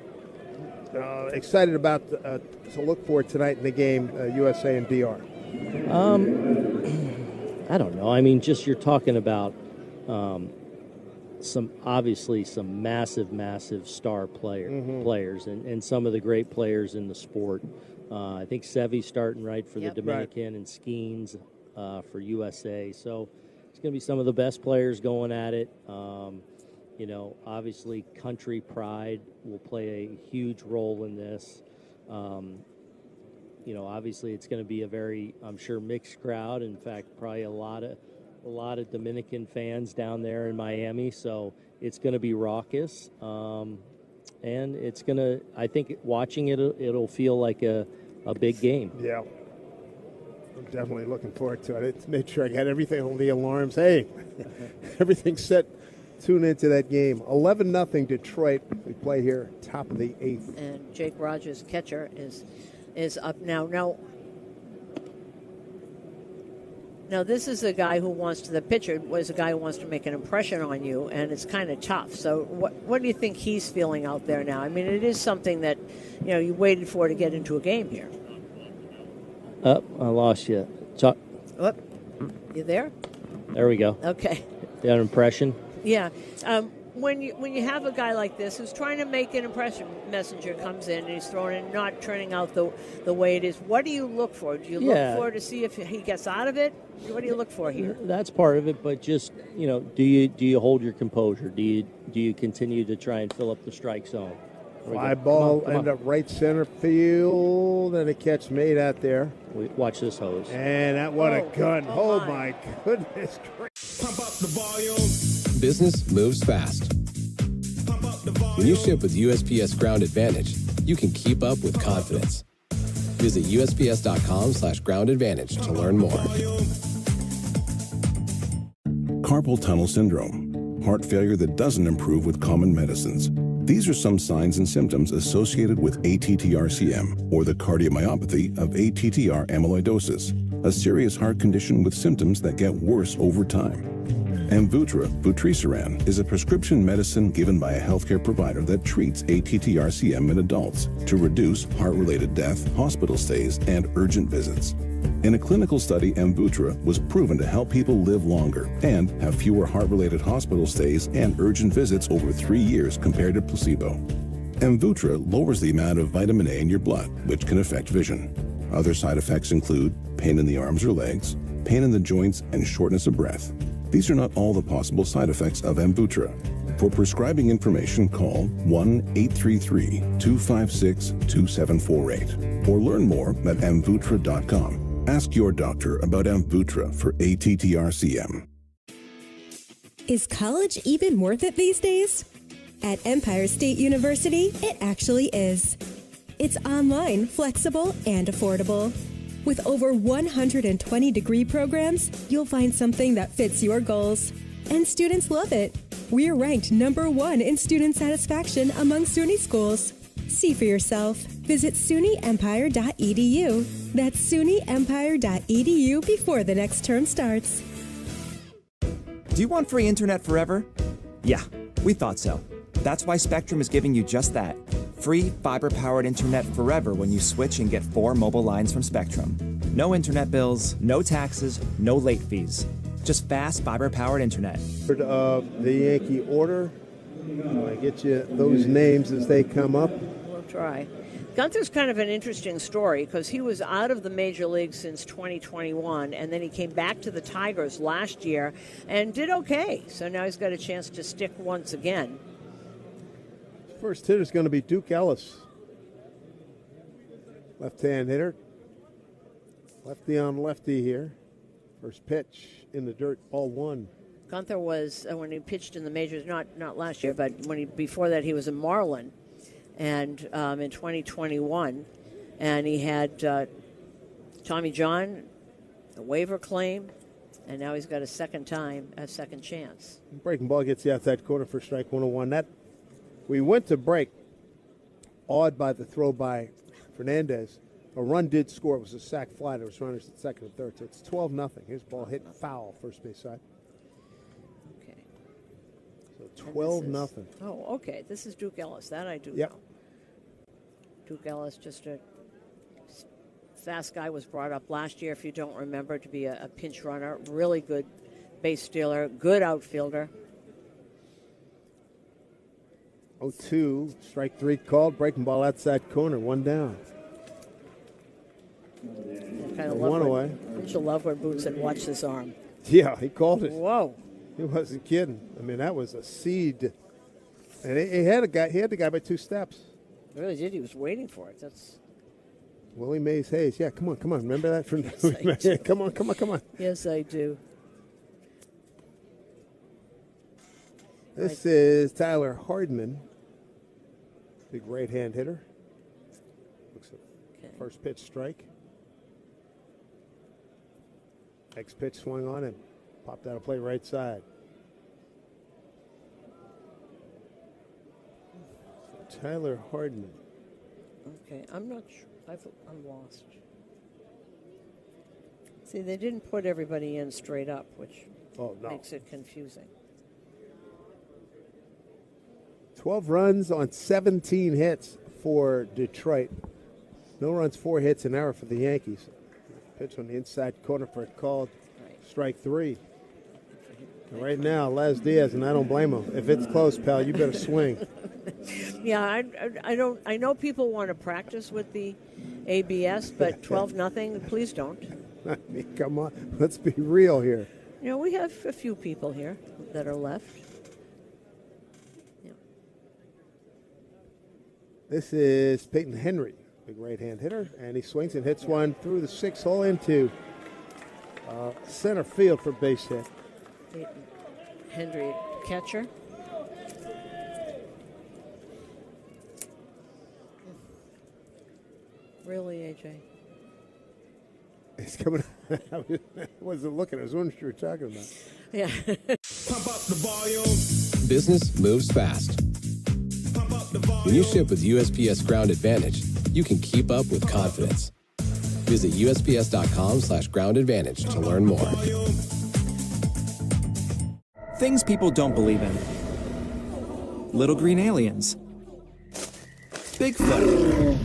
[SPEAKER 1] excited about to look for tonight in the game, USA and DR?
[SPEAKER 15] I don't know. I mean, just you're talking about some massive star players and some of the great players in the sport. I think Sevy's starting right for the Dominican and Skeens for USA. So it's going to be some of the best players going at it. Obviously country pride will play a huge role in this. Obviously it's going to be a very, I'm sure, mixed crowd. In fact, probably a lot of Dominican fans down there in Miami. So it's going to be raucous. And it's going to, I think watching it, it'll feel like a big game.
[SPEAKER 1] Yeah. I'm definitely looking forward to it. It's made sure I got everything on the alarms. Hey, everything's set. Tune into that game. 11-0 Detroit. We play here, top of the 8th.
[SPEAKER 2] And Jake Rogers, catcher, is up now. Now, this is a guy who wants to, the pitcher was a guy who wants to make an impression on you, and it's kind of tough. So what do you think he's feeling out there now? I mean, it is something that, you waited for to get into a game here.
[SPEAKER 15] I lost you.
[SPEAKER 2] You there?
[SPEAKER 15] There we go.
[SPEAKER 2] Okay.
[SPEAKER 15] That impression?
[SPEAKER 2] Yeah. When you have a guy like this who's trying to make an impression, Messenger comes in and he's throwing it, not turning out the way it is. What do you look for? Do you look for to see if he gets out of it? What do you look for here?
[SPEAKER 15] That's part of it, but just do you hold your composure? Do you continue to try and fill up the strike zone?
[SPEAKER 1] Fly ball end up right center field, and a catch made out there.
[SPEAKER 15] Watch this hose.
[SPEAKER 1] And that what a gun! Oh my goodness!
[SPEAKER 20] Pump up the volume.
[SPEAKER 14] Business moves fast. When you ship with USPS Ground Advantage, you can keep up with confidence. Visit USPS.com/Ground Advantage to learn more.
[SPEAKER 4] Carpal tunnel syndrome, heart failure that doesn't improve with common medicines. These are some signs and symptoms associated with ATTR-CM, or the cardiomyopathy of ATTR amyloidosis, a serious heart condition with symptoms that get worse over time. Amvuttra, vutrisiran, is a prescription medicine given by a healthcare provider that treats ATTR-CM in adults to reduce heart-related death, hospital stays, and urgent visits. In a clinical study, Amvuttra was proven to help people live longer and have fewer heart-related hospital stays and urgent visits over 3 years compared to placebo. Amvuttra lowers the amount of vitamin A in your blood, which can affect vision. Other side effects include pain in the arms or legs, pain in the joints, and shortness of breath. These are not all the possible side effects of Amvuttra. For prescribing information, call 1-833-256-2748 or learn more at amvuttra.com. Ask your doctor about Amvuttra for ATTR-CM.
[SPEAKER 16] Is college even worth it these days? At Empire State University, it actually is. It's online, flexible, and affordable. With over 120 degree programs, you'll find something that fits your goals. And students love it. We're ranked #1 in student satisfaction among SUNY schools. See for yourself. Visit SUNYEmpire.edu. That's SUNYEmpire.edu before the next term starts.
[SPEAKER 13] Do you want free internet forever? Yeah, we thought so. That's why Spectrum is giving you just that. Free fiber-powered internet forever when you switch and get 4 mobile lines from Spectrum. No internet bills, no taxes, no late fees. Just fast fiber-powered internet.
[SPEAKER 1] Of the Yankee order. I get you those names as they come up.
[SPEAKER 2] We'll try. Gunther's kind of an interesting story because he was out of the major leagues since 2021, and then he came back to the Tigers last year and did okay. So now he's got a chance to stick once again.
[SPEAKER 1] First hitter is going to be Duke Ellis. Left-hand hitter. Lefty on lefty here. First pitch in the dirt, ball 1.
[SPEAKER 2] Gunther was, when he pitched in the majors, not last year, but before that he was in Marlin. And in 2021, and he had Tommy John, the waiver claim, and now he's got a second chance.
[SPEAKER 1] Breaking ball gets the outside corner for strike 101. We went to break, awed by the throw by Fernandez. A run did score. It was a sac fly. There was runners at second and third, so it's 12-0. Here's ball hit foul, first base side.
[SPEAKER 2] Okay.
[SPEAKER 1] So 12-0.
[SPEAKER 2] Oh, okay. This is Duke Ellis. That I do
[SPEAKER 1] Yep.
[SPEAKER 2] know. Duke Ellis, just a fast guy, was brought up last year, if you don't remember, to be a pinch runner. Really good base stealer, good outfielder.
[SPEAKER 1] 0-2, strike 3 called. Breaking ball outside corner, 1 down.
[SPEAKER 2] Kind of
[SPEAKER 1] one away.
[SPEAKER 2] Don't you love when Boone said, "Watch this arm"?
[SPEAKER 1] Yeah, he called it.
[SPEAKER 2] Whoa.
[SPEAKER 1] He wasn't kidding. I mean, that was a seed. And he had the guy by 2 steps.
[SPEAKER 2] Really did. He was waiting for it. That's
[SPEAKER 1] Willie Mays Hayes. Yeah, come on. Remember that from yes, come on.
[SPEAKER 2] Yes, I do.
[SPEAKER 1] This is Tyler Hardman, big right-hand hitter. Looks at first pitch strike. Next pitch swung on him. Popped out of play right side. So Tyler Hardman.
[SPEAKER 2] Okay, I'm not sure. I'm lost. See, they didn't put everybody in straight up, which makes it confusing.
[SPEAKER 1] 12 runs on 17 hits for Detroit. No runs, 4 hits, an error for the Yankees. Pitch on the inside corner for a called strike 3. And right now, Les Diaz, and I don't blame him. If it's close, pal, you better swing.
[SPEAKER 2] Yeah, I know people want to practice with the ABS, but 12-0, please don't.
[SPEAKER 1] I mean, come on, let's be real here.
[SPEAKER 2] You know, we have a few people here that are left. Yeah.
[SPEAKER 1] This is Peyton Henry, big right-hand hitter, and he swings and hits one through the 6th hole into center field for base hit.
[SPEAKER 2] Peyton Henry, catcher. Really, AJ?
[SPEAKER 1] He's coming. I wasn't looking. I was wondering what you were talking about.
[SPEAKER 2] Yeah.
[SPEAKER 20] Pump up the volume.
[SPEAKER 14] Business moves fast.
[SPEAKER 20] Pump up the volume.
[SPEAKER 14] When you ship with USPS Ground Advantage, you can keep up with confidence. Visit USPS.com/Ground Advantage to learn more.
[SPEAKER 13] Things people don't believe in. Little green aliens. Bigfoot.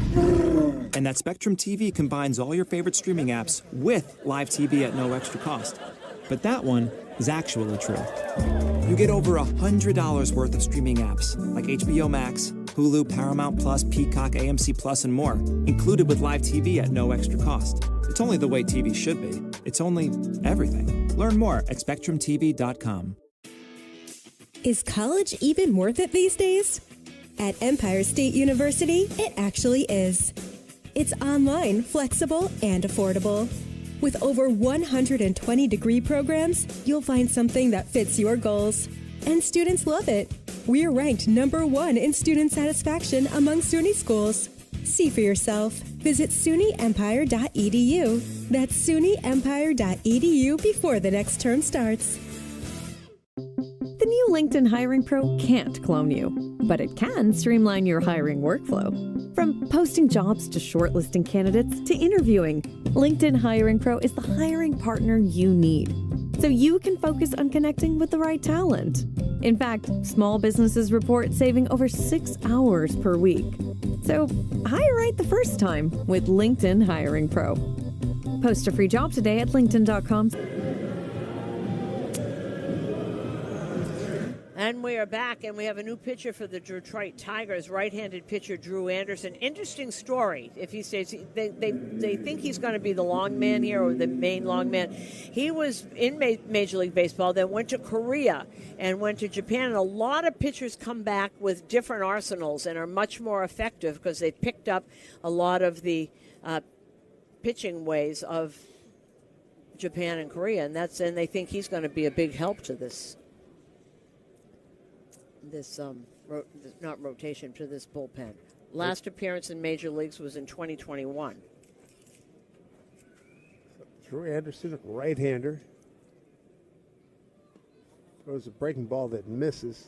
[SPEAKER 13] And that Spectrum TV combines all your favorite streaming apps with live TV at no extra cost. But that one is actually true. You get over $100 worth of streaming apps like HBO Max, Hulu, Paramount Plus, Peacock, AMC Plus, and more, included with live TV at no extra cost. It's only the way TV should be. It's only everything. Learn more at SpectrumTV.com.
[SPEAKER 16] Is college even worth it these days? At Empire State University, it actually is. It's online, flexible, and affordable. With over 120 degree programs, you'll find something that fits your goals. And students love it. We're ranked #1 in student satisfaction among SUNY schools. See for yourself. Visit SUNYEmpire.edu. That's SUNYEmpire.edu before the next term starts.
[SPEAKER 3] The new LinkedIn Hiring Pro can't clone you, but it can streamline your hiring workflow. From posting jobs to shortlisting candidates to interviewing, LinkedIn Hiring Pro is the hiring partner you need, so you can focus on connecting with the right talent. In fact, small businesses report saving over 6 hours per week. So hire right the first time with LinkedIn Hiring Pro. Post a free job today at linkedin.com.
[SPEAKER 2] And we are back, and we have a new pitcher for the Detroit Tigers, right-handed pitcher Drew Anderson. Interesting story. If he stays, they think he's going to be the long man here, or the main long man. He was in Major League Baseball, then went to Korea and went to Japan. And a lot of pitchers come back with different arsenals and are much more effective because they picked up a lot of the pitching ways of Japan and Korea, and they think he's going to be a big help to this not rotation, to this bullpen. Last appearance in major leagues was in 2021.
[SPEAKER 1] Drew Anderson, right-hander. Throws a breaking ball that misses.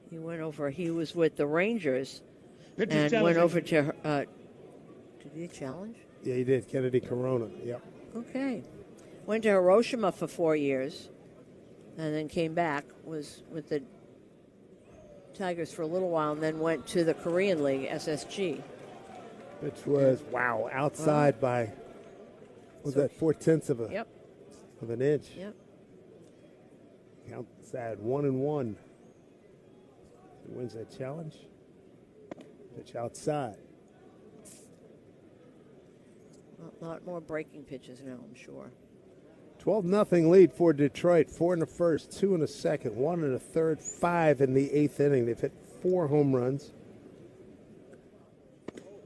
[SPEAKER 2] He was with the Rangers
[SPEAKER 1] Pitcher's
[SPEAKER 2] and went over to, did he challenge?
[SPEAKER 1] Yeah, he did. Kennedy Corona, yep.
[SPEAKER 2] Okay. Went to Hiroshima for 4 years. And then came back, was with the Tigers for a little while, and then went to the Korean League, SSG.
[SPEAKER 1] Which was, outside by, that 4/10 of an inch.
[SPEAKER 2] Yep.
[SPEAKER 1] Outside 1-1. He wins that challenge. Pitch outside.
[SPEAKER 2] A lot more breaking pitches now, I'm sure.
[SPEAKER 1] 12-0 lead for Detroit. 4 in the first, 2 in the second, 1 in the third, 5 in the 8th inning. They've hit 4 home runs.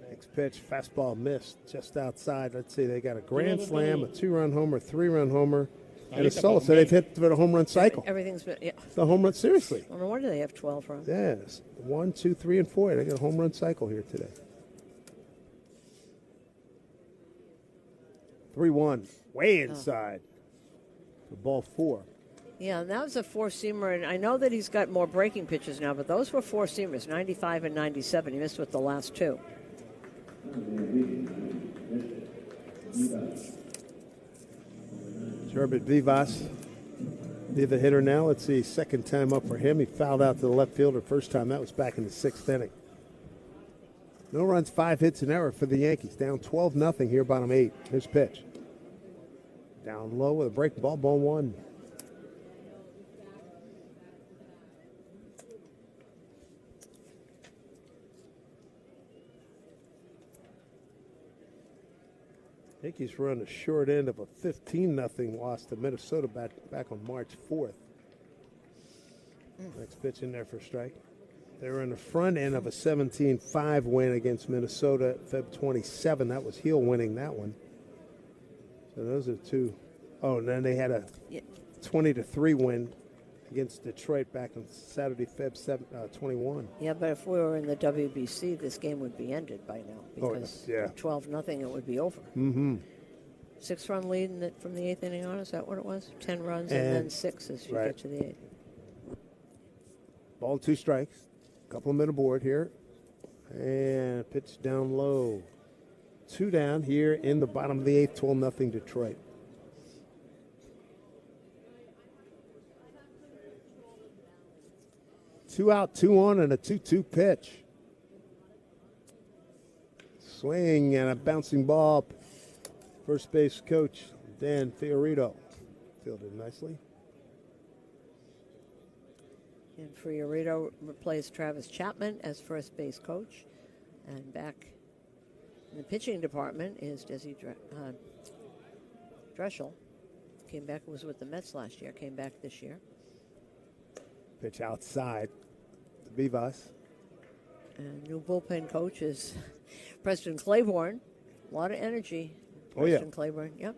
[SPEAKER 1] Next pitch, fastball missed just outside. Let's see, they got a grand slam, a 2-run homer, 3-run homer, and a solo. So they've hit the home run cycle.
[SPEAKER 2] Everything's been, yeah.
[SPEAKER 1] The home run, seriously.
[SPEAKER 2] Well, no wonder they have 12 runs.
[SPEAKER 1] Yes, 1, 2, 3, and 4. They got a home run cycle here today. 3-1, way inside. The ball 4.
[SPEAKER 2] Yeah, and that was a 4-seamer, and I know that he's got more breaking pitches now, but those were 4-seamers, 95 and 97. He missed with the last 2.
[SPEAKER 1] Sherbert Vivas be the hitter now. Let's see, second time up for him. He fouled out to the left fielder first time. That was back in the 6th inning. No runs, 5 hits, and error for the Yankees. Down 12-0 here, bottom 8. Here's pitch. Down low with a breaking ball, ball 1. Yankees were on the short end of a 15-0 loss to Minnesota back on March 4th. Next pitch in there for a strike. They were in the front end of a 17-5 win against Minnesota Feb 27. That was Heel winning that one. So those are 2. Oh, and then they had a 20-3 win against Detroit back on Saturday, Feb 21.
[SPEAKER 2] Yeah, but if we were in the WBC, this game would be ended by now because 12-0, it would be over.
[SPEAKER 1] Mm-hmm.
[SPEAKER 2] 6-run lead from the 8th inning on. Is that what it was? 10 runs and then 6 as you get to the 8th.
[SPEAKER 1] Ball 2 strikes. Couple of men aboard here. And pitch down low. 2 down here in the bottom of the 8th, 12-0 Detroit. Two out, 2 on, and a 2-2 pitch. Swing and a bouncing ball. First base coach Dan Fiorito fielded nicely.
[SPEAKER 2] And Fiorito replaced Travis Chapman as first base coach. And back in the pitching department is Desi Dreschel. Came back, was with the Mets last year, came back this year.
[SPEAKER 1] Pitch outside to Vivas.
[SPEAKER 2] And new bullpen coach is Preston Claiborne. A lot of energy. Preston Claiborne, yep.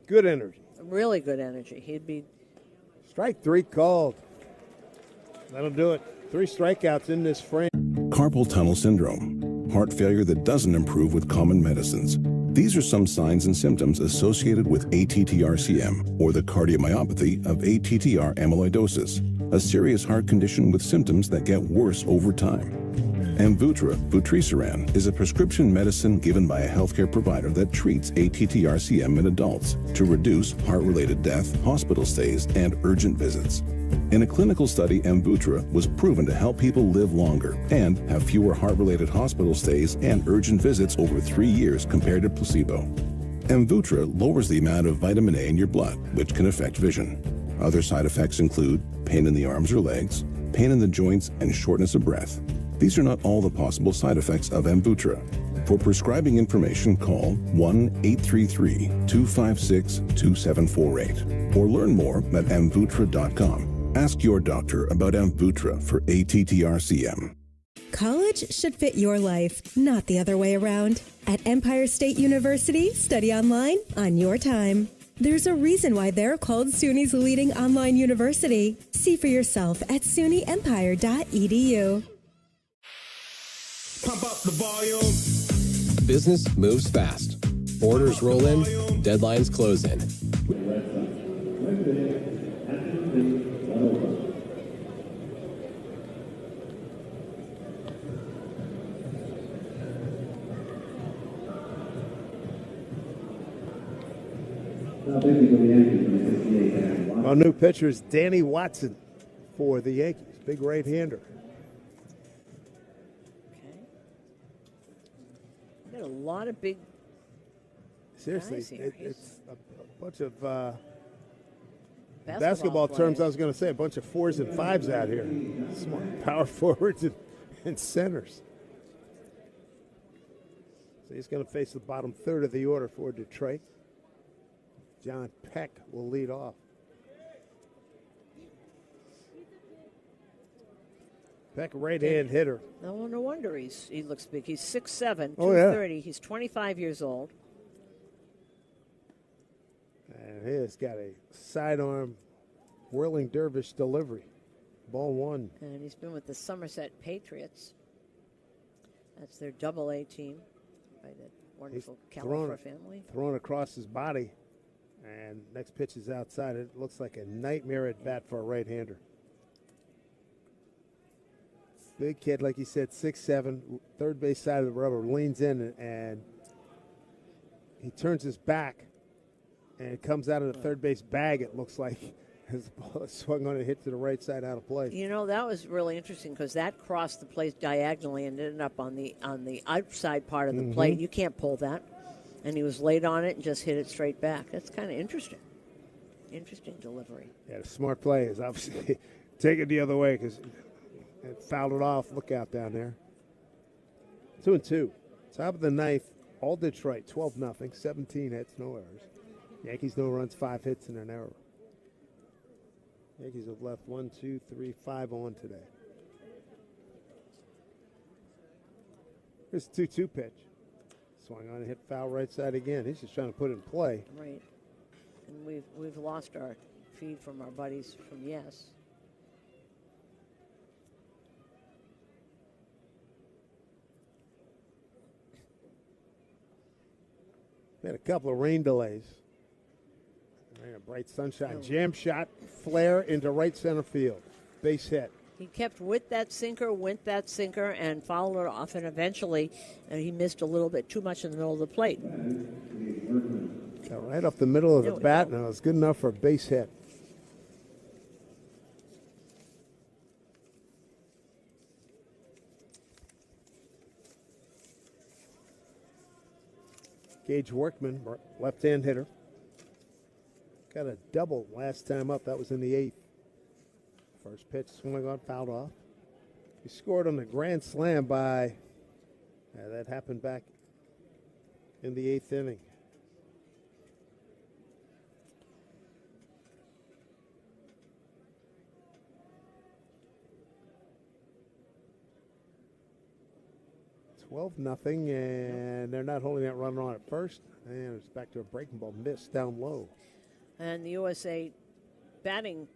[SPEAKER 1] Good energy.
[SPEAKER 2] Really good energy. He'd be...
[SPEAKER 1] Strike 3 called. That'll do it. 3 strikeouts in this frame.
[SPEAKER 4] Carpal tunnel syndrome, heart failure that doesn't improve with common medicines. These are some signs and symptoms associated with ATTR-CM, or the cardiomyopathy of ATTR amyloidosis, a serious heart condition with symptoms that get worse over time. Amvuttra, vutrisiran, is a prescription medicine given by a healthcare provider that treats ATTR-CM in adults to reduce heart-related death, hospital stays, and urgent visits. In a clinical study, Amvuttra was proven to help people live longer and have fewer heart-related hospital stays and urgent visits over 3 years compared to placebo. Amvuttra lowers the amount of vitamin A in your blood, which can affect vision. Other side effects include pain in the arms or legs, pain in the joints, and shortness of breath. These are not all the possible side effects of Amvuttra. For prescribing information, call 1-833-256-2748 or learn more at amvuttra.com. Ask your doctor about Amvuttra for ATTR-CM.
[SPEAKER 16] College should fit your life, not the other way around. At Empire State University, study online on your time. There's a reason why they're called SUNY's leading online university. See for yourself at sunyempire.edu.
[SPEAKER 14] Pump up the volume. Business moves fast. Orders roll in, deadlines close in.
[SPEAKER 1] Our new pitcher is Danny Watson for the Yankees. Big right-hander.
[SPEAKER 2] Got a lot of big.
[SPEAKER 1] Seriously,
[SPEAKER 2] guys here.
[SPEAKER 1] it's a bunch of basketball terms. I was going to say a bunch of 4s and 5s out here. Smart power forwards and centers. So he's going to face the bottom third of the order for Detroit. John Peck will lead off. Peck, right-hand hitter.
[SPEAKER 2] No wonder he looks big. He's 6'7", 230.
[SPEAKER 1] Oh, yeah.
[SPEAKER 2] He's 25 years old.
[SPEAKER 1] And he has got a sidearm whirling dervish delivery. Ball one.
[SPEAKER 2] And he's been with the Somerset Patriots. That's their double-A team by the wonderful Califer family.
[SPEAKER 1] Thrown across his body. And next pitch is outside. It looks like a nightmare at bat for a right-hander. Big kid, like you said, 6'7", third base side of the rubber, leans in and he turns his back and it comes out of the third base bag, it looks like, as the ball is swung on and hit to the right side out of play.
[SPEAKER 2] You know, that was really interesting because that crossed the plate diagonally and ended up on the outside part of the plate. You can't pull that. And he was laid on it and just hit it straight back. That's kind of interesting. Interesting delivery.
[SPEAKER 1] Yeah, the smart play is obviously take it the other way because it fouled it off. Look out down there. 2-2. Top of the ninth, all Detroit, 12-0, 17 hits, no errors. Yankees no runs, 5 hits, and an error. Yankees have left 1, 2, 3, 5 on today. Here's the 2-2 pitch. Swung on and hit foul right side again. He's just trying to put it in play.
[SPEAKER 2] Right. And we've lost our feed from our buddies from Yes.
[SPEAKER 1] We had a couple of rain delays. And a bright sunshine. Jam shot, flare into right center field. Base hit.
[SPEAKER 2] He kept with that sinker, and fouled it off, and eventually he missed a little bit too much in the middle of the plate.
[SPEAKER 1] Got right up the middle of the bat, and it was good enough for a base hit. Gage Workman, left-hand hitter. Got a double last time up. That was in the 8th. First pitch swung on, fouled off. He scored on the grand slam by, that happened back in the 8th inning. Nothing, and they're not holding that runner on at first. And it's back to a breaking ball miss down low.
[SPEAKER 2] And the USA batting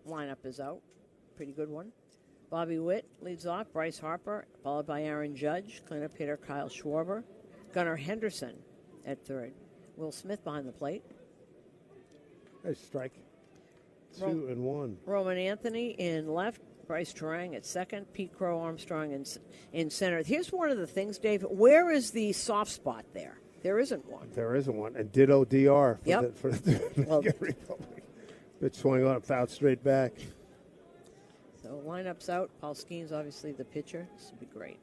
[SPEAKER 2] lineup is out. Pretty good one. Bobby Witt leads off. Bryce Harper, followed by Aaron Judge. Cleanup hitter Kyle Schwarber. Gunnar Henderson at third. Will Smith behind the plate.
[SPEAKER 1] Nice strike. 2-1.
[SPEAKER 2] Roman Anthony in left. Bryce Terang at second, Pete Crow Armstrong in center. Here's one of the things, Dave. Where is the soft spot there? There isn't one.
[SPEAKER 1] There isn't one. And ditto DR for the
[SPEAKER 2] Well,
[SPEAKER 1] Republic. Pitch swung on, fouled straight back.
[SPEAKER 2] So lineup's out. Paul Skeen's obviously the pitcher. This would be great.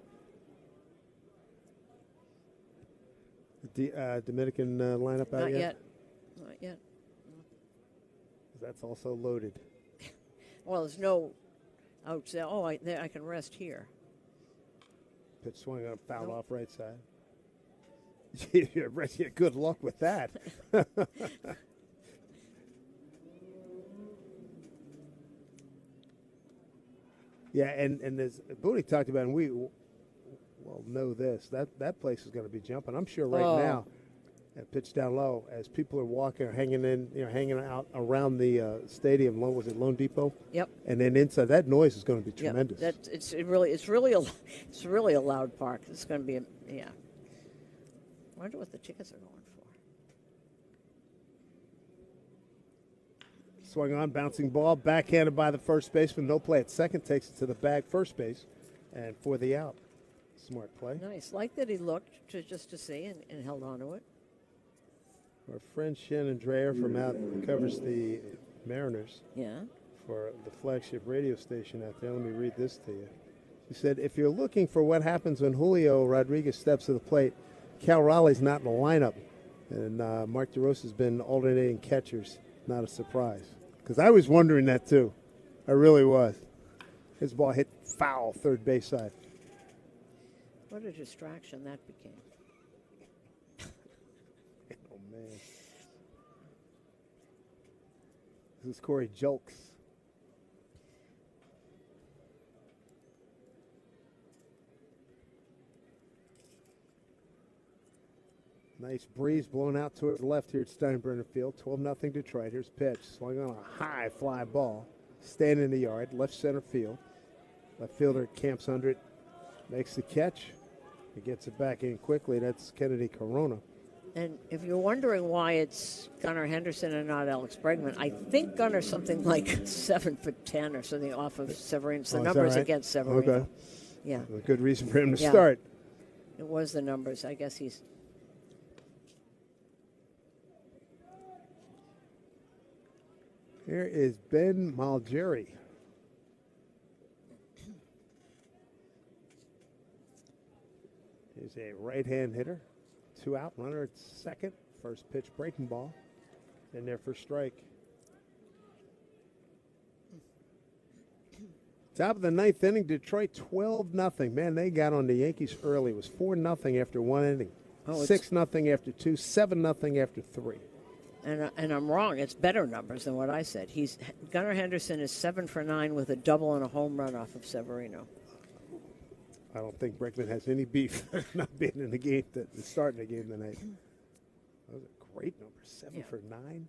[SPEAKER 1] Dominican lineup out
[SPEAKER 2] Not
[SPEAKER 1] yet?
[SPEAKER 2] yet. Not yet.
[SPEAKER 1] That's also loaded.
[SPEAKER 2] Well, there's no outs there. Oh, I can rest here.
[SPEAKER 1] Pitch swung on, foul off right side. Yeah, good luck with that. Yeah, and as Booty talked about, and we know this, that place is going to be jumping. I'm sure right now, at pitch down low, as people are walking or hanging out around the stadium. Was it Lone Depot?
[SPEAKER 2] Yep.
[SPEAKER 1] And then inside, that noise is going to be tremendous.
[SPEAKER 2] Yep. It's really a loud park. It's going to be I wonder what the tickets are going for.
[SPEAKER 1] Swung on, bouncing ball, backhanded by the first baseman. No play at second, takes it to the bag, first base, and for the out. Smart play.
[SPEAKER 2] Nice. Like that he looked just to see and held on to it.
[SPEAKER 1] Our friend Shannon Dreyer from out covers the Mariners.
[SPEAKER 2] Yeah.
[SPEAKER 1] For the flagship radio station out there. Let me read this to you. She said, if you're looking for what happens when Julio Rodriguez steps to the plate, Cal Raleigh's not in the lineup. And Mark DeRosa's been alternating catchers. Not a surprise. Because I was wondering that too. I really was. His ball hit foul third base side.
[SPEAKER 2] What a distraction that became.
[SPEAKER 1] Oh, man. This is Corey Julks. Nice breeze blowing out towards the left here at Steinbrenner Field. 12-0 Detroit. Here's pitch. Swung on a high fly ball. Standing in the yard. Left center field. Left fielder camps under it. Makes the catch. He gets it back in quickly. That's Kennedy Corona.
[SPEAKER 2] And if you're wondering why it's Gunnar Henderson and not Alex Bregman, I think Gunnar's something like 7'10" or something off of Severino. The numbers against Severino.
[SPEAKER 1] Okay.
[SPEAKER 2] Yeah.
[SPEAKER 1] A good reason for him to start.
[SPEAKER 2] It was the numbers. I guess he's.
[SPEAKER 1] Here is Ben Malgeri. He's a right-hand hitter. 2 out, runner at second. First pitch, breaking ball. In there for strike. Top of the ninth inning, Detroit 12-0. Man, they got on the Yankees early. It was 4-0 after one inning. 6-0 after two, 7-0 after three.
[SPEAKER 2] And I'm wrong. It's better numbers than what I said. Gunnar Henderson is 7 for 9 with a double and a home run off of Severino.
[SPEAKER 1] I don't think Bregman has any beef not being in the game, starting the game tonight. That was a great number, 7 for 9.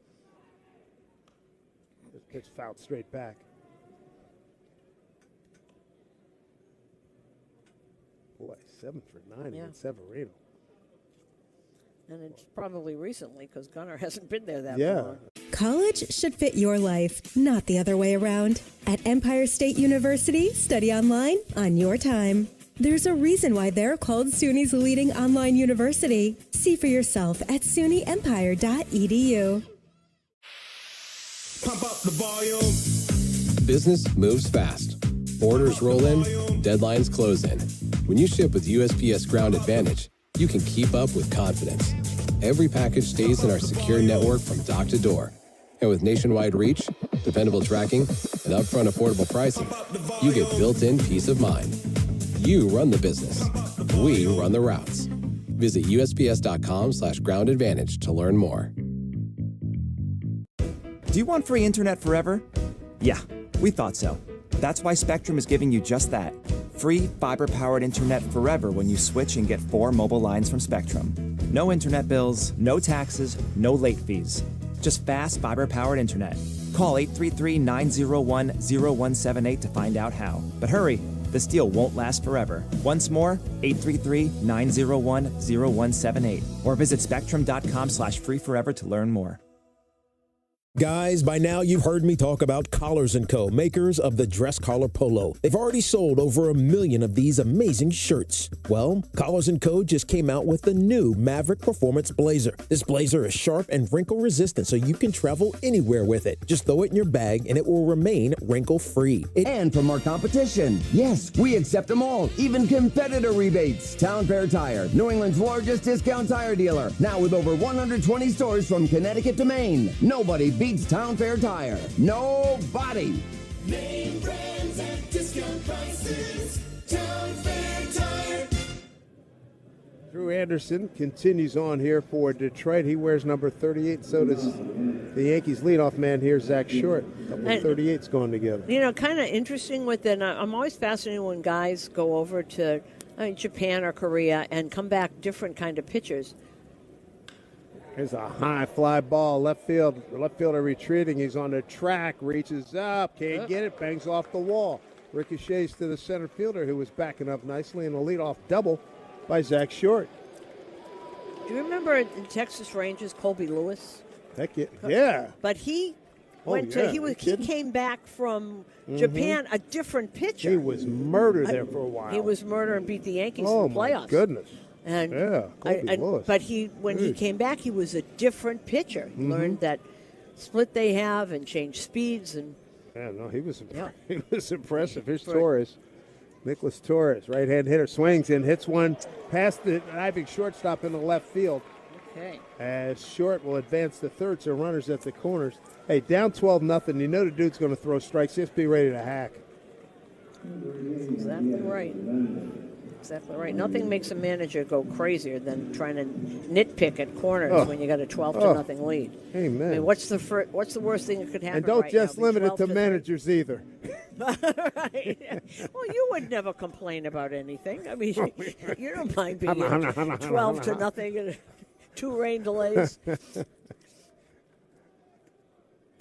[SPEAKER 1] This pitch fouled straight back. Boy, 7 for 9 against Severino.
[SPEAKER 2] And it's probably recently because Gunnar hasn't been there that long.
[SPEAKER 16] College should fit your life, not the other way around. At Empire State University, study online on your time. There's a reason why they're called SUNY's leading online university. See for yourself at sunyempire.edu.
[SPEAKER 14] Pump up the volume. Business moves fast. Orders roll in, deadlines close in. When you ship with USPS Ground Advantage, you can keep up with confidence. Every package stays in our secure network from dock to door. And with nationwide reach, dependable tracking, and upfront affordable pricing, you get built-in peace of mind. You run the business. We run the routes. Visit USPS.com/Ground Advantage to learn more.
[SPEAKER 13] Do you want free internet forever? Yeah, we thought so. That's why Spectrum is giving you just that. Free fiber-powered internet forever when you switch and get 4 mobile lines from Spectrum. No internet bills, no taxes, no late fees. Just fast fiber-powered internet. Call 833-901-0178 to find out how. But hurry, this deal won't last forever. Once more, 833-901-0178. Or visit spectrum.com/freeforever to learn more.
[SPEAKER 17] Guys, by now you've heard me talk about Collars & Co., makers of the dress collar polo. They've already sold over 1 million of these amazing shirts. Well, Collars & Co. just came out with the new Maverick Performance Blazer. This blazer is sharp and wrinkle resistant, so you can travel anywhere with it. Just throw it in your bag and it will remain wrinkle-free.
[SPEAKER 7] And from our competition, yes, we accept them all, even competitor rebates. Town Fair Tire, New England's largest discount tire dealer, now with over 120 stores from Connecticut to Maine. Nobody beats Town Fair Tire. Nobody.
[SPEAKER 9] Name brands at discount prices. Town Fair Tire.
[SPEAKER 1] Drew Anderson continues on here for Detroit. He wears number 38. So does the Yankees leadoff man here, Zach Short. A couple of 38s going together.
[SPEAKER 2] You know, kind of interesting with it. I'm always fascinated when guys go over to Japan or Korea and come back different kind of pitchers.
[SPEAKER 1] Here's a high fly ball, left field. The left fielder retreating. He's on the track, reaches up, can't get it, bangs off the wall. Ricochets to the center fielder, who was backing up nicely, and a leadoff double by Zach Short.
[SPEAKER 2] Do you remember in Texas Rangers, Colby Lewis?
[SPEAKER 1] Heck yeah.
[SPEAKER 2] But he he came back from
[SPEAKER 1] Mm-hmm.
[SPEAKER 2] Japan a different pitcher.
[SPEAKER 1] He was murdered there for a while.
[SPEAKER 2] He was murder and beat the Yankees
[SPEAKER 1] Oh,
[SPEAKER 2] in the playoffs.
[SPEAKER 1] my goodness.
[SPEAKER 2] And
[SPEAKER 1] yeah, Colby Lewis.
[SPEAKER 2] But when he came back, he was a different pitcher. He learned that split they have and changed speeds and.
[SPEAKER 1] Yeah, no, he was impressive. Here's Torres, Nicholas Torres, right-hand hitter, swings and hits one past the diving shortstop in the left field.
[SPEAKER 2] Okay.
[SPEAKER 1] As Short will advance to third, so runners at the corners. Hey, down 12-0. You know the dude's going to throw strikes. Just be ready to hack.
[SPEAKER 2] Exactly right. Exactly right. Nothing makes a manager go crazier than trying to nitpick at corners when you got a 12-0 lead.
[SPEAKER 1] Amen.
[SPEAKER 2] I mean, what's the worst thing that could happen?
[SPEAKER 1] And don't
[SPEAKER 2] right
[SPEAKER 1] just
[SPEAKER 2] now?
[SPEAKER 1] limit it to managers either.
[SPEAKER 2] Right. Well, you would never complain about anything. I mean, you don't mind being 12-0 and 2 rain delays.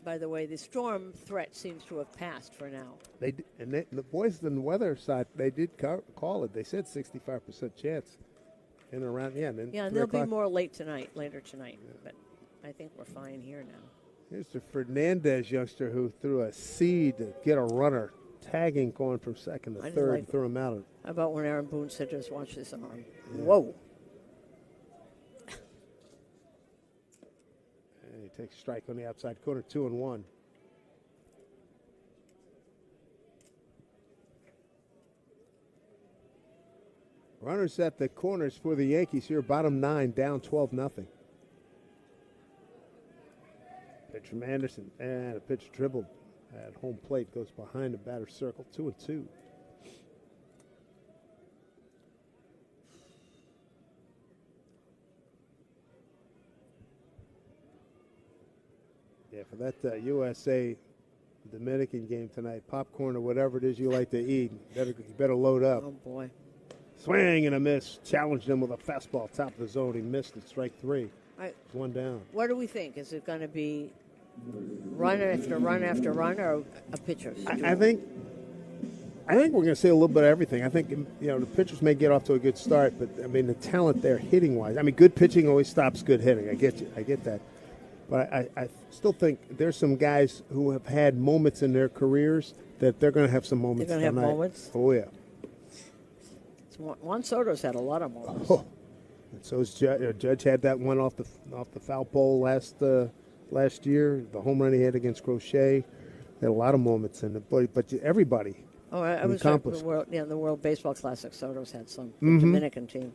[SPEAKER 2] By the way, the storm threat seems to have passed for now.
[SPEAKER 1] The boys on the weather side, they did call it. They said 65% chance in and around. And
[SPEAKER 2] there'll be more later tonight. But I think we're fine here now.
[SPEAKER 1] Here's the Fernandez youngster who threw a seed to get a runner, tagging going from second to third and threw him out.
[SPEAKER 2] How about when Aaron Boone said, just watch this arm? Yeah. Whoa.
[SPEAKER 1] And he takes a strike on the outside corner, 2-1. Runners at the corners for the Yankees here, bottom 9, down 12-0. Pitch from Anderson, and a pitch dribbled at home plate, goes behind the batter's circle, 2-2. Yeah, for that USA Dominican game tonight, popcorn or whatever it is you like to eat, you better load up.
[SPEAKER 2] Oh, boy.
[SPEAKER 1] Swing and a miss. Challenged him with a fastball top of the zone. He missed it. Strike 3.
[SPEAKER 2] Right.
[SPEAKER 1] One down.
[SPEAKER 2] What do we think? Is it going to be run after run after run, or a pitcher?
[SPEAKER 1] I think we're going to see a little bit of everything. I think the pitchers may get off to a good start, but I mean the talent there hitting wise. I mean, good pitching always stops good hitting. I get that. But I still think there's some guys who have had moments in their careers that they're going to have some moments.
[SPEAKER 2] They're going to have moments.
[SPEAKER 1] Oh yeah.
[SPEAKER 2] Juan Soto's had a lot of moments.
[SPEAKER 1] Oh. And so Judge had that one off the foul pole last year. The home run he had against Crochet. Had a lot of moments in it, but everybody.
[SPEAKER 2] Oh, I was
[SPEAKER 1] accomplished.
[SPEAKER 2] The World Baseball Classic. Soto's had some. The Dominican team.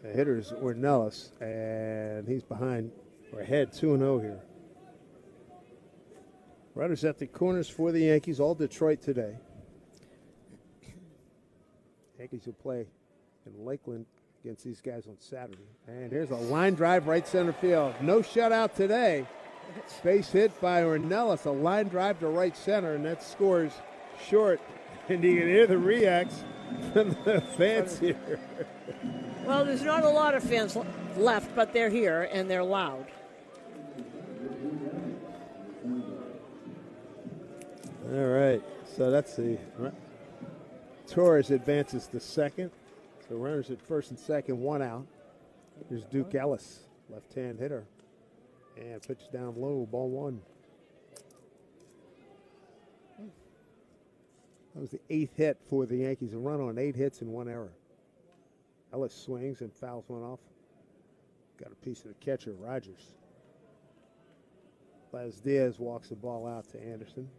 [SPEAKER 1] The hitter is Ornelas, and he's behind or ahead 2-0 here. Runners at the corners for the Yankees, all Detroit today. Yankees will play in Lakeland against these guys on Saturday. And here's a line drive right center field. No shutout today. Base hit by Ornelas, a line drive to right center, and that scores Short. And you can hear the reacts from the fans here.
[SPEAKER 2] Well, there's not a lot of fans left, but they're here, and they're loud.
[SPEAKER 1] All right, so that's the Torres advances to second. So runners at first and second, one out. Here's Duke Ellis, left-hand hitter. And pitch down low, ball one. That was the 8th hit for the Yankees. A run on 8 hits and 1 error. Ellis swings and fouls one off. Got a piece of the catcher, Rogers. Les Diaz walks the ball out to Anderson.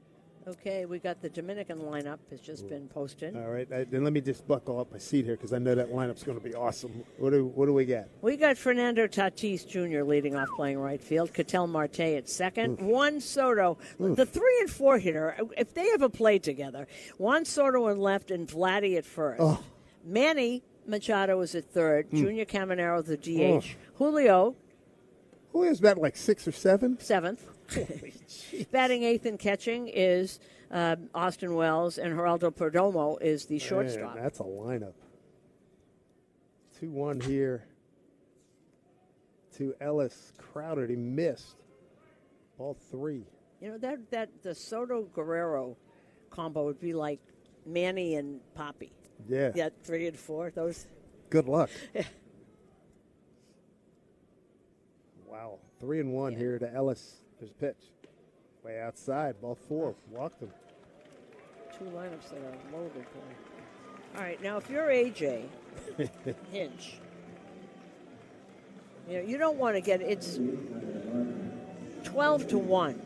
[SPEAKER 2] Okay, we got the Dominican lineup has just been posted.
[SPEAKER 1] All right, then let me just buckle up my seat here because I know that lineup's going to be awesome. What do we got?
[SPEAKER 2] We got Fernando Tatis Jr. leading off playing right field. Ketel Marte at second. Juan Soto, the 3 and 4 hitter. If they ever played together, Juan Soto in left and Vladdy at first. Manny Machado is at third. Junior Caminero the DH. Julio's
[SPEAKER 1] batting like 6 or 7?
[SPEAKER 2] 7th. Batting 8th and catching is Austin Wells, and Geraldo Perdomo is the shortstop.
[SPEAKER 1] Man, that's a lineup. 2-1 here to Ellis. Crowded. He missed. Ball 3.
[SPEAKER 2] You know, that the Soto-Guerrero combo would be like Manny and Poppy.
[SPEAKER 1] Yeah.
[SPEAKER 2] Yeah, 3 and 4. Those.
[SPEAKER 1] Good luck. Wow. 3 and 1 here to Ellis. There's a pitch. Way outside. Ball 4. Walked him.
[SPEAKER 2] 2 lineups that are loaded. All right. Now, if you're AJ Hinch, you don't want to get it's 12-1.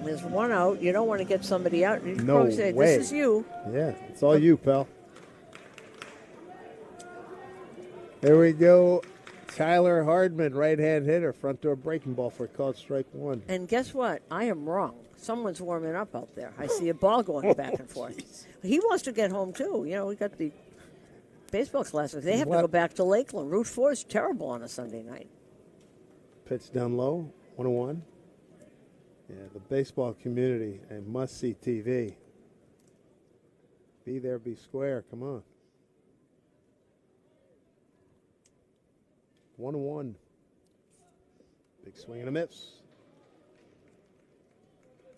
[SPEAKER 2] There's 1 out. You don't want to get somebody out. You
[SPEAKER 1] No
[SPEAKER 2] say,
[SPEAKER 1] way.
[SPEAKER 2] This is you.
[SPEAKER 1] Yeah, it's all you, pal. There we go. Tyler Hardman, right-hand hitter, front door breaking ball for a called strike 1.
[SPEAKER 2] And guess what? I am wrong. Someone's warming up out there. I see a ball going back and forth. He wants to get home, too. You know, we got the baseball classics. They have to go back to Lakeland. Route 4 is terrible on a Sunday night.
[SPEAKER 1] Pitch down low, 1-1. Yeah, the baseball community and must-see TV. Be there, be square. Come on. 1-1. Big swing and a miss.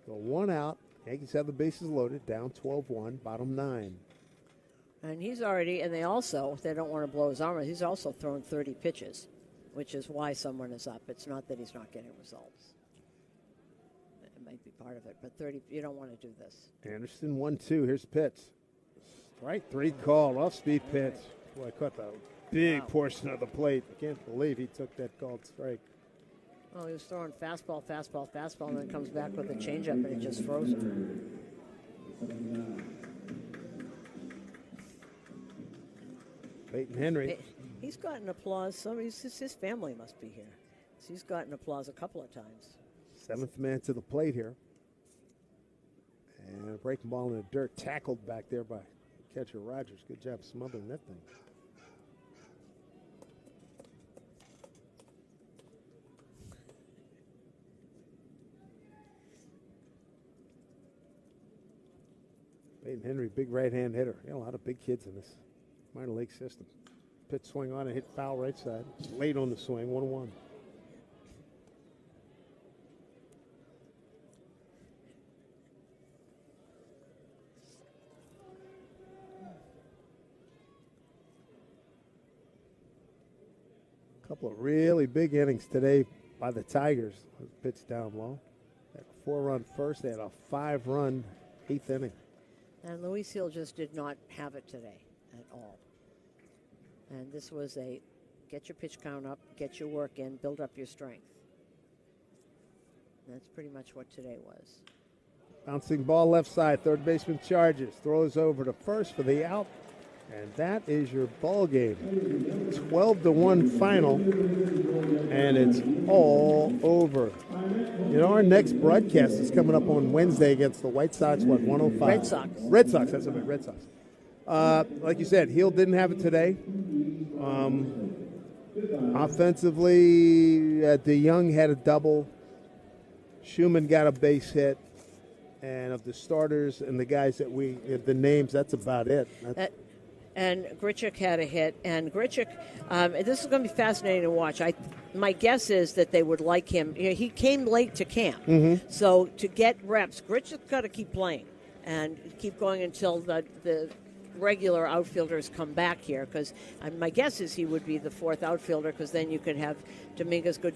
[SPEAKER 1] So 1 out. Yankees have the bases loaded, down 12-1, bottom 9.
[SPEAKER 2] And he's already, and they don't want to blow his arm. He's also thrown 30 pitches, which is why someone is up. It's not that he's not getting results. It might be part of it, but 30, you don't want to do this.
[SPEAKER 1] Anderson 1-2. Here's the pitch. Strike 3 called. Off-speed pitch. Boy, I caught that big portion of the plate. I can't believe he took that called strike.
[SPEAKER 2] Well, he was throwing fastball, and then comes back with a changeup, and it just froze him.
[SPEAKER 1] Peyton Henry.
[SPEAKER 2] He's gotten applause. His family must be here. He's gotten applause a couple of times.
[SPEAKER 1] 7th man to the plate here. And a breaking ball in the dirt, tackled back there by catcher Rogers. Good job smothering that thing. Peyton Henry, big right-hand hitter. A lot of big kids in this minor league system. Pitch swing on and hit foul right side. Late on the swing, 1-1. Couple of really big innings today by the Tigers. Pitch down low. They had a 4-run first. They had a 5-run 8th inning.
[SPEAKER 2] And Luis Hill just did not have it today at all. And this was a get your pitch count up, get your work in, build up your strength. And that's pretty much what today was.
[SPEAKER 1] Bouncing ball left side, third baseman charges, throws over to first for the out. And that is your ball game. 12-1 final, and it's all over. You know, our next broadcast is coming up on Wednesday against the White Sox, 105?
[SPEAKER 2] Red Sox.
[SPEAKER 1] Red Sox, that's what I meant, Red Sox. Like you said, Hill didn't have it today. Offensively, DeYoung had a double. Schumann got a base hit. And of the starters and the guys that the names, that's about it.
[SPEAKER 2] And Grichuk had a hit. And Grichuk, this is going to be fascinating to watch. My guess is that they would like him. You know, he came late to camp.
[SPEAKER 1] Mm-hmm.
[SPEAKER 2] So to get reps, Grichuk's got to keep playing and keep going until the regular outfielders come back here, because my guess is he would be the fourth outfielder, because then you could have Dominguez go.